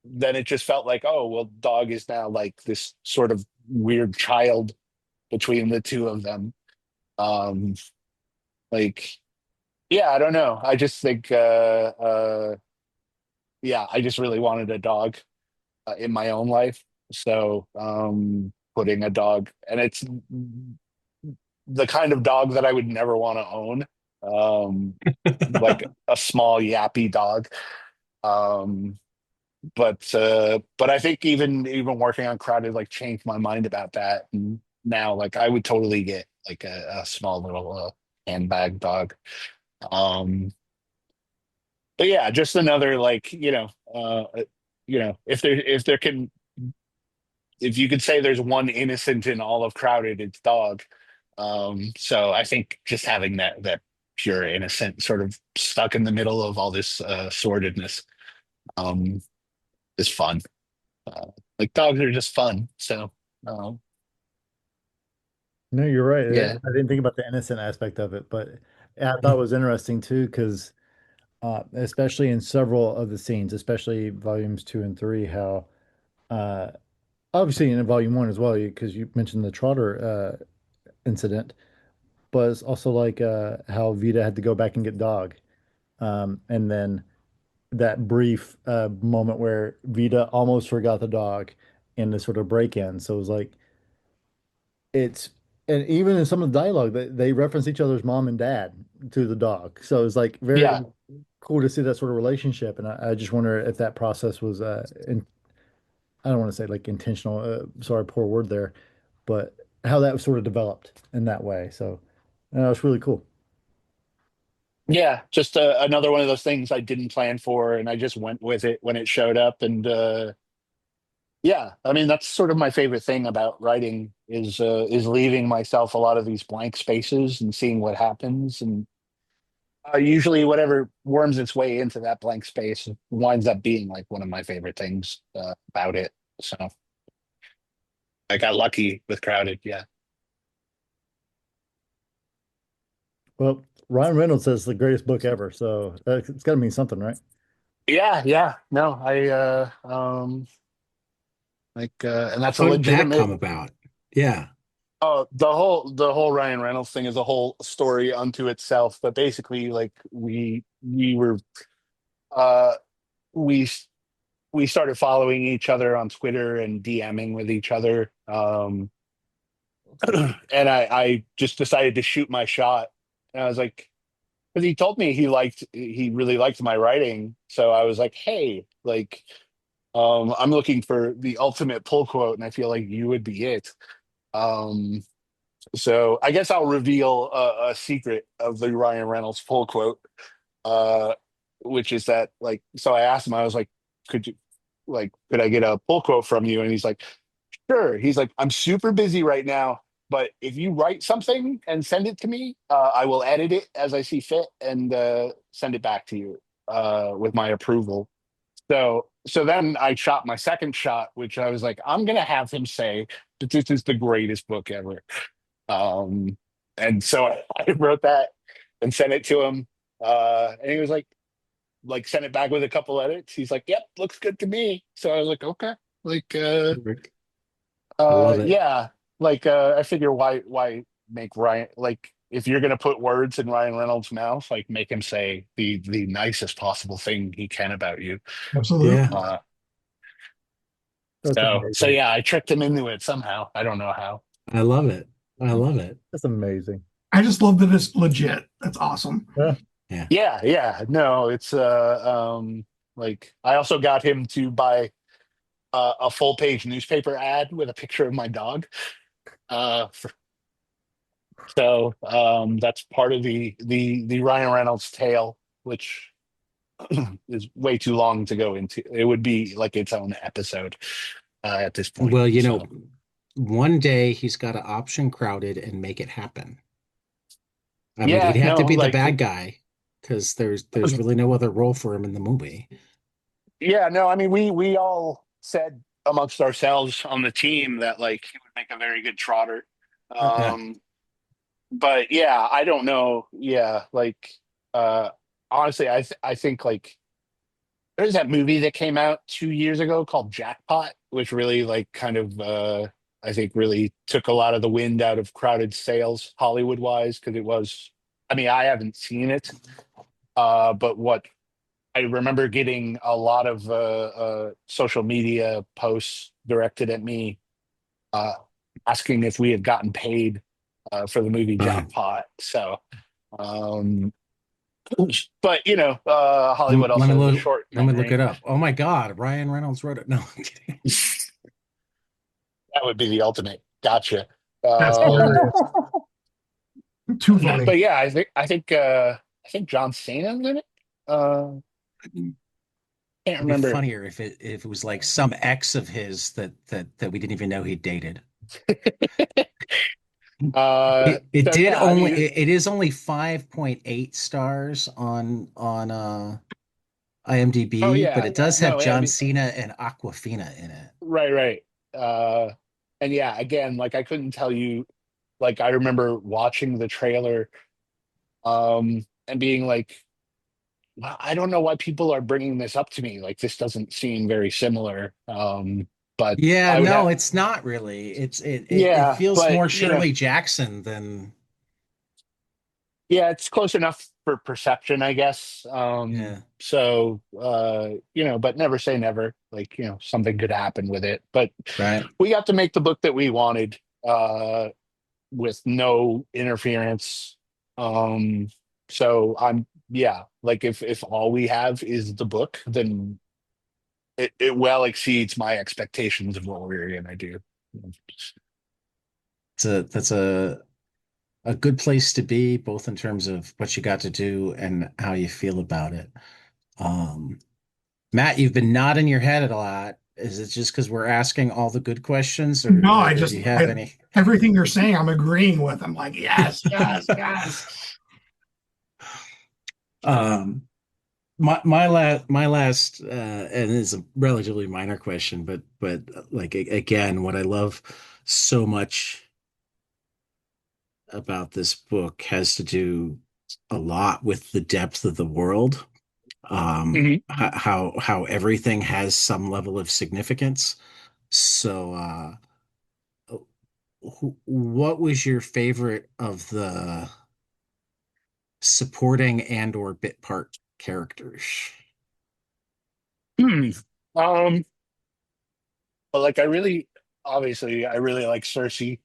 it just felt like, oh well, dog is now like this sort of weird child between the two of them. Um, like yeah, I don't know. I just think yeah, I just really wanted a dog in my own life. So putting a dog, and it's the kind of dog that I would never want to own. Um, like a small yappy dog. Um, but I think even working on Crowded like changed my mind about that. And now like I would totally get like a small little handbag dog. Um, but yeah, just another like if you could say there's one innocent in all of Crowded, it's dog. So I think just having that pure innocent sort of stuck in the middle of all this sordidness um, is fun. Uh, like dogs are just fun. So um,
No, you're right.
yeah,
I didn't think about the innocent aspect of it, but I thought it was interesting too, because especially in several of the scenes, especially volumes two and three, how uh, obviously in volume one as well, because you mentioned the Trotter incident, but it's also like how Vita had to go back and get Dog, and then that brief moment where Vita almost forgot the dog in the sort of break-in. So it was like it's and even in some of the dialogue they reference each other's mom and dad to the dog. So it's like very
yeah,
cool to see that sort of relationship. And I just wonder if that process was, I don't want to say like intentional, sorry, poor word there, but how that was sort of developed in that way. So it's really cool.
Yeah, just another one of those things I didn't plan for, and I just went with it when it showed up. And yeah, I mean that's sort of my favorite thing about writing is leaving myself a lot of these blank spaces and seeing what happens. And usually, whatever worms its way into that blank space winds up being like one of my favorite things about it. So I got lucky with Crowded. Yeah.
Well, Ryan Reynolds says it's the greatest book ever. So it's got to mean something, right?
Yeah, yeah. No, I and that's a
How did that
legitimate.
come about? Yeah.
Oh, the whole Ryan Reynolds thing is a whole story unto itself. But basically, like we were uh we we started following each other on Twitter and DMing with each other. And I just decided to shoot my shot. And I was like, because he told me he really liked my writing. So I was like, hey, like I'm looking for the ultimate pull quote, and I feel like you would be it. Um, so I guess I'll reveal a secret of the Ryan Reynolds pull quote, uh, which is that like. So I asked him, I was like, could I get a pull quote from you? And he's like, sure. He's like, I'm super busy right now, but if you write something and send it to me, I will edit it as I see fit and send it back to you with my approval. So then I shot my second shot, which I was like, I'm gonna have him say that this is the greatest book ever. Um, and so I wrote that and sent it to him, and he was like sent it back with a couple edits. He's like, "Yep, looks good to me." So I was like, "Okay." Like,
I love it.
yeah, like I figure why make Ryan like if you're gonna put words in Ryan Reynolds' mouth, like make him say the nicest possible thing he can about you.
Yeah.
Absolutely.
That's
So
amazing.
yeah, I tricked him into it somehow. I don't know how.
I love it. I love it.
That's amazing.
I just love that it's legit. That's awesome.
Yeah.
Yeah.
Yeah, yeah. No, it's like I also got him to buy a full page newspaper ad with a picture of my dog. For, so that's part of the Ryan Reynolds tale, which is way too long to go into. It would be like its own episode at this point.
Well,
So
one day he's got to option Crowded and make it happen. I mean,
yeah,
he'd have to
no,
be the
like
bad guy because there's really no other role for him in the movie.
yeah, no, I mean we all said amongst ourselves on the team that like he would make a very good Trotter.
Yeah.
Um, but yeah, I don't know. Yeah, like uh honestly, I think like there's that movie that came out 2 years ago called Jackpot, which really like kind of I think really took a lot of the wind out of Crowded sales Hollywood wise because it was. I mean, I haven't seen it, but what I remember getting a lot of social media posts directed at me uh, asking if we had gotten paid for the movie
Oh,
Jackpot. So, um, but Hollywood
let me
also has a
look.
short
Let me look
memory.
it up. Oh my God, Ryan Reynolds wrote it. No, I'm kidding.
That would be the ultimate. Gotcha.
That's
Um,
hilarious. Too funny.
but yeah, I think John Cena's in it. Uh, can't
It'd be
remember.
funnier if it was like some ex of his that we didn't even know he dated. It
So
did
yeah, I
only
mean,
it is only 5.8 stars on
oh
IMDb, but
yeah,
it does have
no, I
John
mean,
Cena and Aquafina in it.
right, right. And yeah, again, like I couldn't tell you. Like I remember watching the trailer, and being like, "Wow, I don't know why people are bringing this up to me. Like this doesn't seem very similar." But
Yeah,
I would
no,
have,
it's not really. It
yeah,
feels
but
more Shirley Jackson than
yeah, it's close enough for perception, I guess.
yeah,
So but never say never. Like, something could happen with it. But
right.
we got to make the book that we wanted, with no interference. Um, so I'm yeah, like if all we have is the book, then it well exceeds my expectations of what we're gonna do.
That's a good place to be, both in terms of what you got to do and how you feel about it. Um, Matt, you've been nodding your head a lot. Is it just because we're asking all the good questions,
No,
or do you have any?
everything you're saying, I'm agreeing with. I'm like, yes, yes, yes.
Um, my last and it's a relatively minor question, but like again, what I love so much about this book has to do a lot with the depth of the world.
Mhm.
How everything has some level of significance. So, what was your favorite of the supporting and or bit part characters?
Hmm. Um, but like obviously I really like Cersei.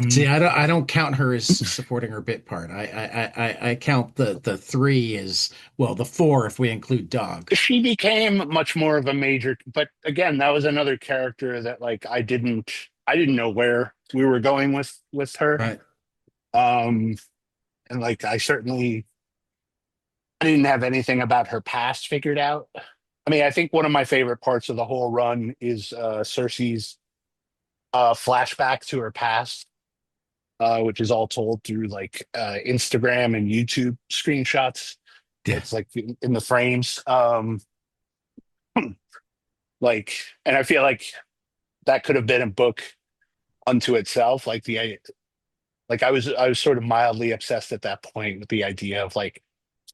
See,
Um,
I don't count her as supporting her bit part. I count the three as, well, the four if we include Dog.
she became much more of a major, but again, that was another character that like I didn't know where we were going with her.
Right.
Um, and like I didn't have anything about her past figured out. I mean, I think one of my favorite parts of the whole run is Cersei's flashback to her past, which is all told through like Instagram and YouTube screenshots.
Yeah.
It's like in the frames. Like, and I feel like that could have been a book unto itself. Like I was sort of mildly obsessed at that point with the idea of like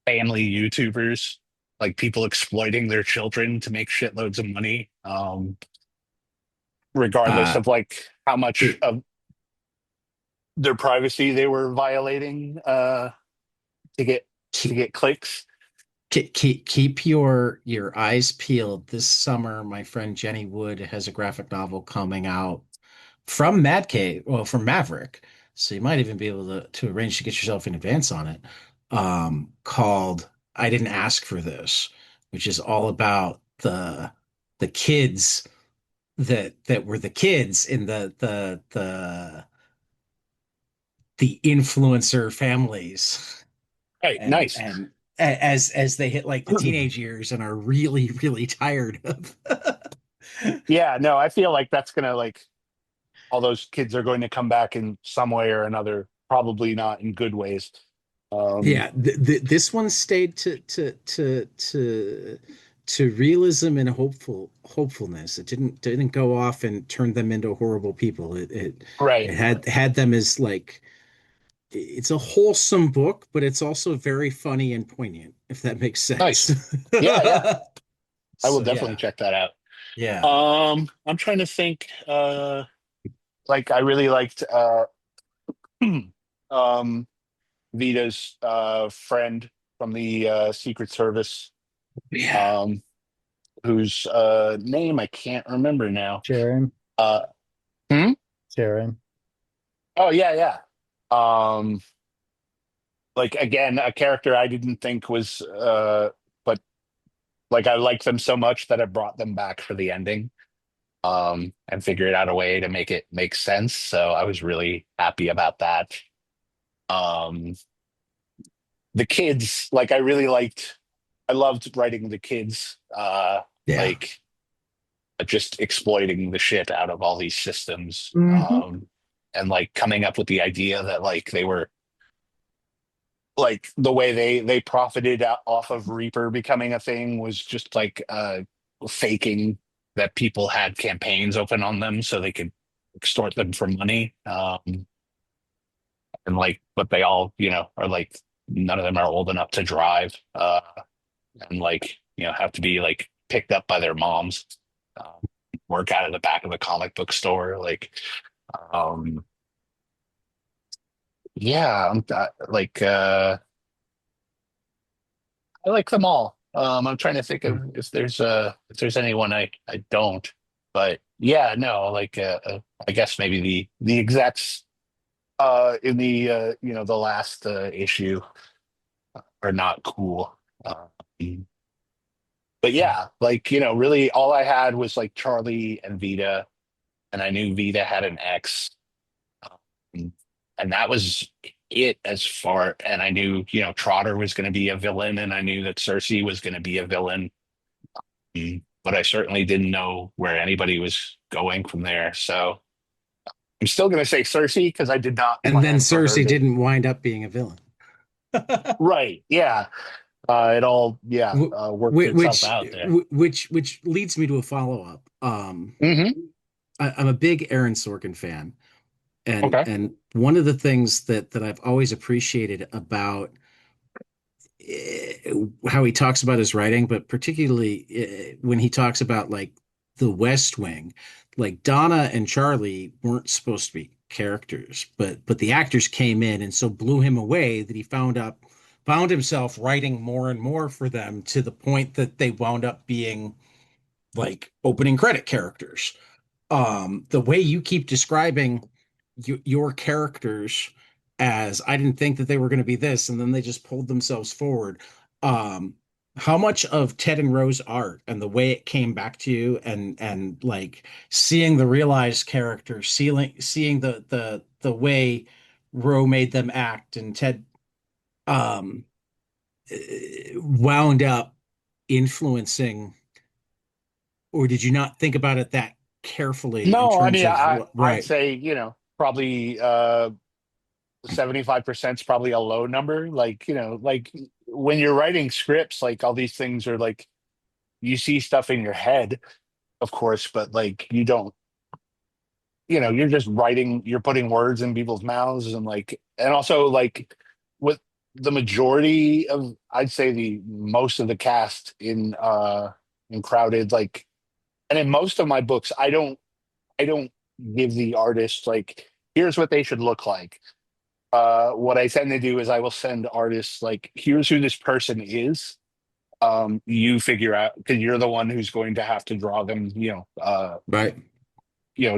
family YouTubers, like people exploiting their children to make shitloads of money, regardless
Uh,
of like how much
it,
of their privacy they were violating to get to
keep,
get clicks.
keep your eyes peeled. This summer, my friend Jenny Wood has a graphic novel coming out from Mad Cave, well, from Maverick. So you might even be able to arrange to get yourself in advance on it. Called "I Didn't Ask for This," which is all about the kids that were the kids in the influencer families,
Right, nice.
and as they hit like the teenage years and are really really tired of.
Yeah, no, I feel like that's gonna like all those kids are going to come back in some way or another, probably not in good ways. Um,
Yeah, this one stayed to realism and hopefulness. It didn't go off and turn them into horrible people. It
right,
had them as like, it's a wholesome book, but it's also very funny and poignant, if that makes
nice.
sense.
Yeah, yeah, I will
So
definitely
yeah,
check that out.
yeah,
I'm trying to think. Like I really liked um Vita's friend from the Secret Service,
yeah.
um, whose name I can't remember now.
Sharon,
Uh, hmm?
Sharon.
Oh yeah, yeah. Um, like again, a character I didn't think was, but like I liked them so much that I brought them back for the ending, and figured out a way to make it make sense. So I was really happy about that. Um, the kids, like I really liked, I loved writing the kids,
Yeah.
like just exploiting the shit out of all these systems,
Hmm.
and like coming up with the idea that like they were like the way they profited off of Reaper becoming a thing was just like faking that people had campaigns open on them so they could extort them for money, and like but they all are like none of them are old enough to drive, and like have to be like picked up by their moms, um, work out of the back of a comic book store, like um yeah, like I like them all. I'm trying to think of if there's anyone I don't, but yeah, no, like I guess maybe the execs in the the last issue, are not cool. But yeah, like, really all I had was like Charlie and Vita, and I knew Vita had an ex. Um, and that was it as far. And I knew, Trotter was going to be a villain, and I knew that Cersei was going to be a villain. But I certainly didn't know where anybody was going from there. So I'm still going to say Cersei because I did not
And then
plan for her
Cersei
to.
didn't wind up being a villain.
Right. Yeah. It all, yeah, worked itself
which
out there.
which leads me to a follow-up.
Hmm.
I'm a big Aaron Sorkin fan,
Okay.
and one of the things that I've always appreciated about how he talks about his writing, but particularly when he talks about like the West Wing, like Donna and Charlie weren't supposed to be characters, but the actors came in and so blew him away that he found himself writing more and more for them to the point that they wound up being like opening credit characters. The way you keep describing your characters as I didn't think that they were going to be this, and then they just pulled themselves forward. Um, how much of Ted and Ro's art and the way it came back to you, and like seeing the realized character, seeing the way Ro made them act, and Ted um, wound up influencing, or did you not think about it that carefully in
No, I
terms
mean,
of what,
I'd
right?
say, probably 75% is probably a low number. Like, like when you're writing scripts, like all these things are like you see stuff in your head, of course, but like you don't, you're just writing, you're putting words in people's mouths, and also like with the majority of, I'd say the most of the cast in Crowded, like, and in most of my books, I don't give the artist like, here's what they should look like. What I tend to do is I will send artists like, here's who this person is. You figure out, because you're the one who's going to have to draw them,
Right.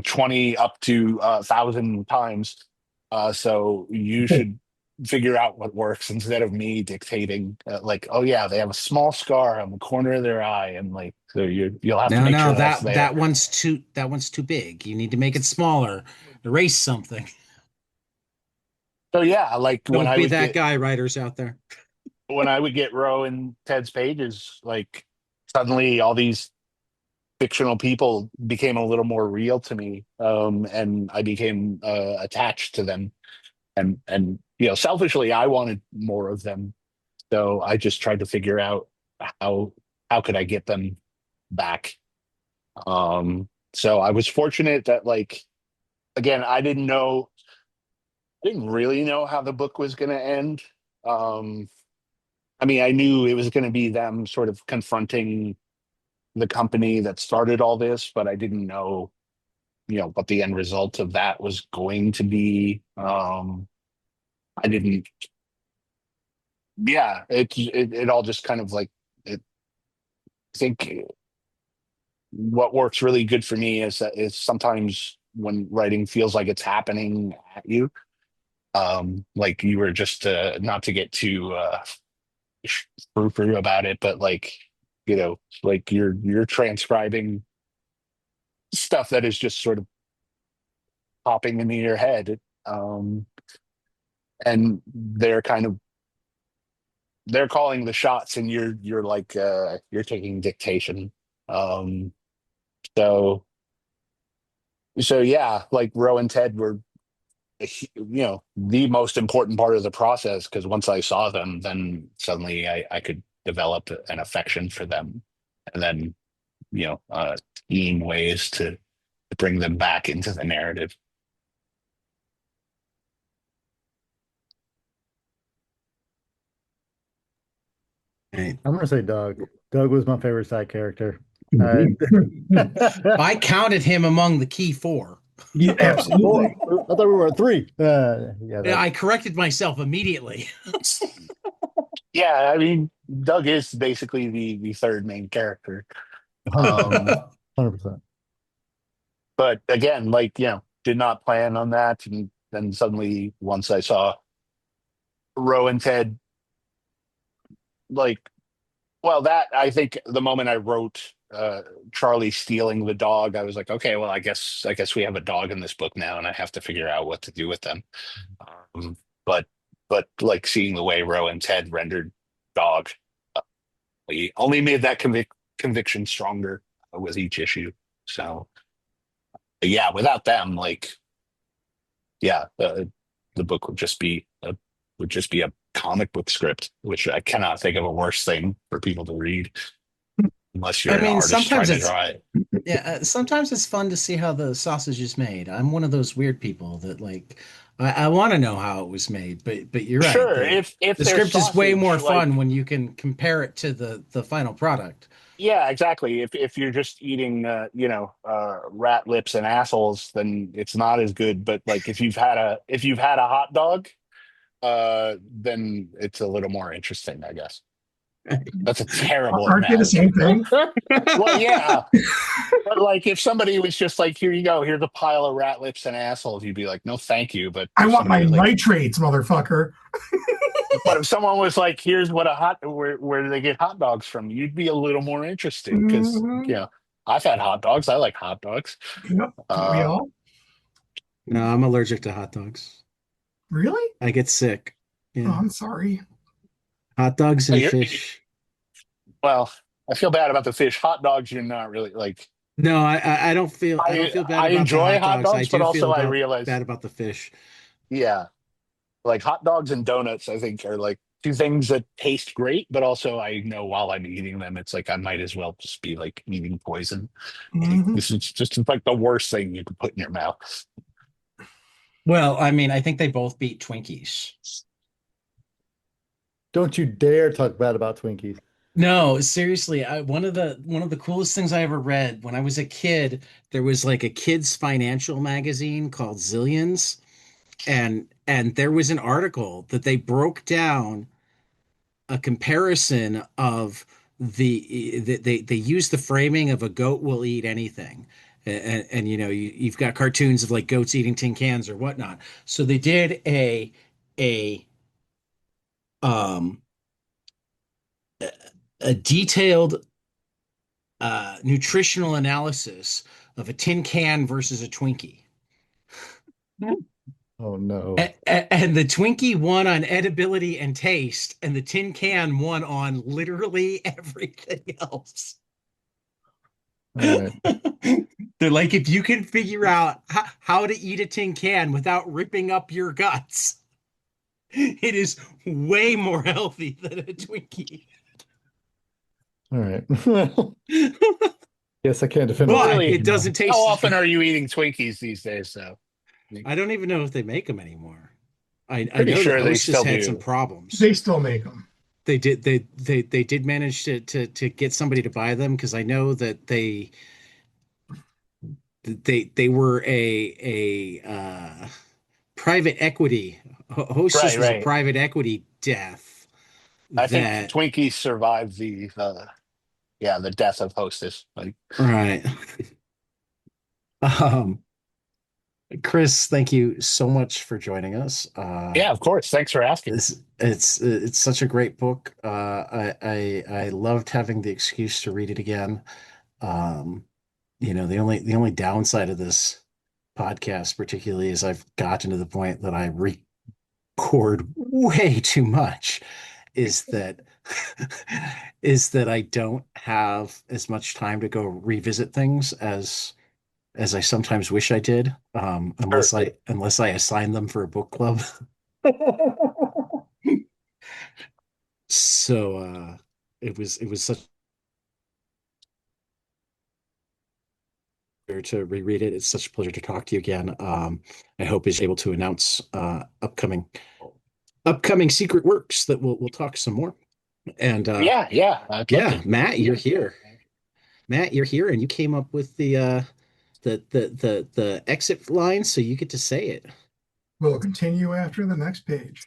20 up to 1,000 times. So you should figure out what works instead of me dictating, like, oh yeah, they have a small scar on the corner of their eye, and like, so you'll have to
No,
make
no,
sure that's
that
there.
that one's too big. You need to make it smaller. Erase something.
So yeah, like
Don't be that guy, writers out there.
when I would get Roe and Ted's pages, like suddenly all these fictional people became a little more real to me, and I became attached to them, and selfishly, I wanted more of them, so I just tried to figure out how how could I get them back. So I was fortunate that, like, again, I didn't really know how the book was going to end. Um, I mean, I knew it was going to be them sort of confronting the company that started all this, but I didn't know, what the end result of that was going to be. I didn't, yeah, it all just kind of like, I think what works really good for me is sometimes when writing feels like it's happening at you, like you were just not to get too frou-frou about it, but like, like you're transcribing stuff that is just sort of popping into your head, and they're calling the shots, and you're like, you're taking dictation. um so yeah, like Ro and Ted were, the most important part of the process, because once I saw them, then suddenly I could develop an affection for them, and then scheme ways to bring them back into the narrative.
Right.
I'm gonna say Doug. Doug was my favorite side character. Uh,
I counted him among the key four.
Yeah,
Four.
absolutely.
I thought we were at three. Yeah,
I corrected myself immediately.
Yeah, I mean, Doug is basically the third main character. Um,
100%.
but again, like, did not plan on that. And then suddenly, once I saw Ro and Ted like, well, that I think the moment I wrote Charlie stealing the dog, I was like, okay, well, I guess we have a dog in this book now, and I have to figure out what to do with them. Um, but but like seeing the way Ro and Ted rendered dog, uh, we only made that conviction stronger with each issue. So yeah, without them, like yeah, the book would just be a comic book script, which I cannot think of a worse thing for people to read unless you're
I
an
mean,
artist trying
sometimes
to
it's
draw it.
yeah, sometimes it's fun to see how the sausage is made. I'm one of those weird people that like I want to know how it was made, but you're right.
Sure,
The
if
the
there's
script is way
sausage,
more fun
like
when you can compare it to the final product.
yeah, exactly. If you're just eating rat lips and assholes, then it's not as good. But like if you've had a hot dog, then it's a little more interesting, I guess. That's a terrible
Aren't they the
analogy.
same thing?
Well, yeah, but like if somebody was just like, "Here you go, here's a pile of rat lips and assholes," you'd be like, "No, thank you." But
I
if
want
somebody
my
was like,
nitrates, motherfucker.
but if someone was like, "Here's where do they get hot dogs from?" You'd be a little more interested because
Mhm.
I've had hot dogs. I like hot dogs.
Yep. Don't we
Uh,
all?
No, I'm allergic to hot dogs.
Really?
I get sick.
Oh,
Yeah,
I'm sorry.
hot dogs and
you're,
fish.
well, I feel bad about the fish. Hot dogs, you're not really like.
No, I don't
I
feel bad
I
about the
enjoy
hot
hot
dogs. I
dogs, but
do
also
feel
I
about
realize,
bad about the fish.
yeah, like hot dogs and donuts, I think are like two things that taste great, but also I know while I'm eating them, it's like I might as well just be like eating poison. Like,
Mhm.
this is just like the worst thing you could put in your mouth.
Well, I mean, I think they both beat Twinkies.
Don't you dare talk bad about Twinkies.
No, seriously, one of the coolest things I ever read when I was a kid, there was like a kids financial magazine called Zillions, and there was an article that they broke down a comparison of they used the framing of a goat will eat anything. And you've got cartoons of like goats eating tin cans or whatnot. So they did a um a detailed nutritional analysis of a tin can versus a Twinkie.
Oh no.
And the Twinkie won on edibility and taste, and the tin can won on literally everything else.
All right.
They're like, if you can figure out how to eat a tin can without ripping up your guts, it is way more healthy than a Twinkie.
All right. Well, yes, I can't defend a
Well,
But
really,
it
Twinkie now.
doesn't
how
taste as
often
good.
are you eating Twinkies these days? So,
I don't even know if they make them anymore. I
pretty
know that
sure they
Hostess
still
had some
do.
problems.
They still make them.
They did manage to get somebody to buy them because I know that they were a private equity. Hostess
Right,
was a
right.
private equity death
I think
that
Twinkies survived the death of Hostess. Like,
right. Um, Chris, thank you so much for joining us.
yeah, of course. Thanks for asking.
It's such a great book. I loved having the excuse to read it again. Um, the only downside of this podcast, particularly, is I've gotten to the point that I record way too much. Is that is that I don't have as much time to go revisit things as I sometimes wish I did,
Sure.
unless I assign them for a book club. So it was such a pleasure to reread it. It's such a pleasure to talk to you again. I hope is able to announce upcoming secret works that we'll talk some more. And
Yeah, yeah. I'd love
yeah,
to.
Matt, you're here. Matt, you're here, and you came up with the exit line, so you get to say it.
We'll continue after the next page.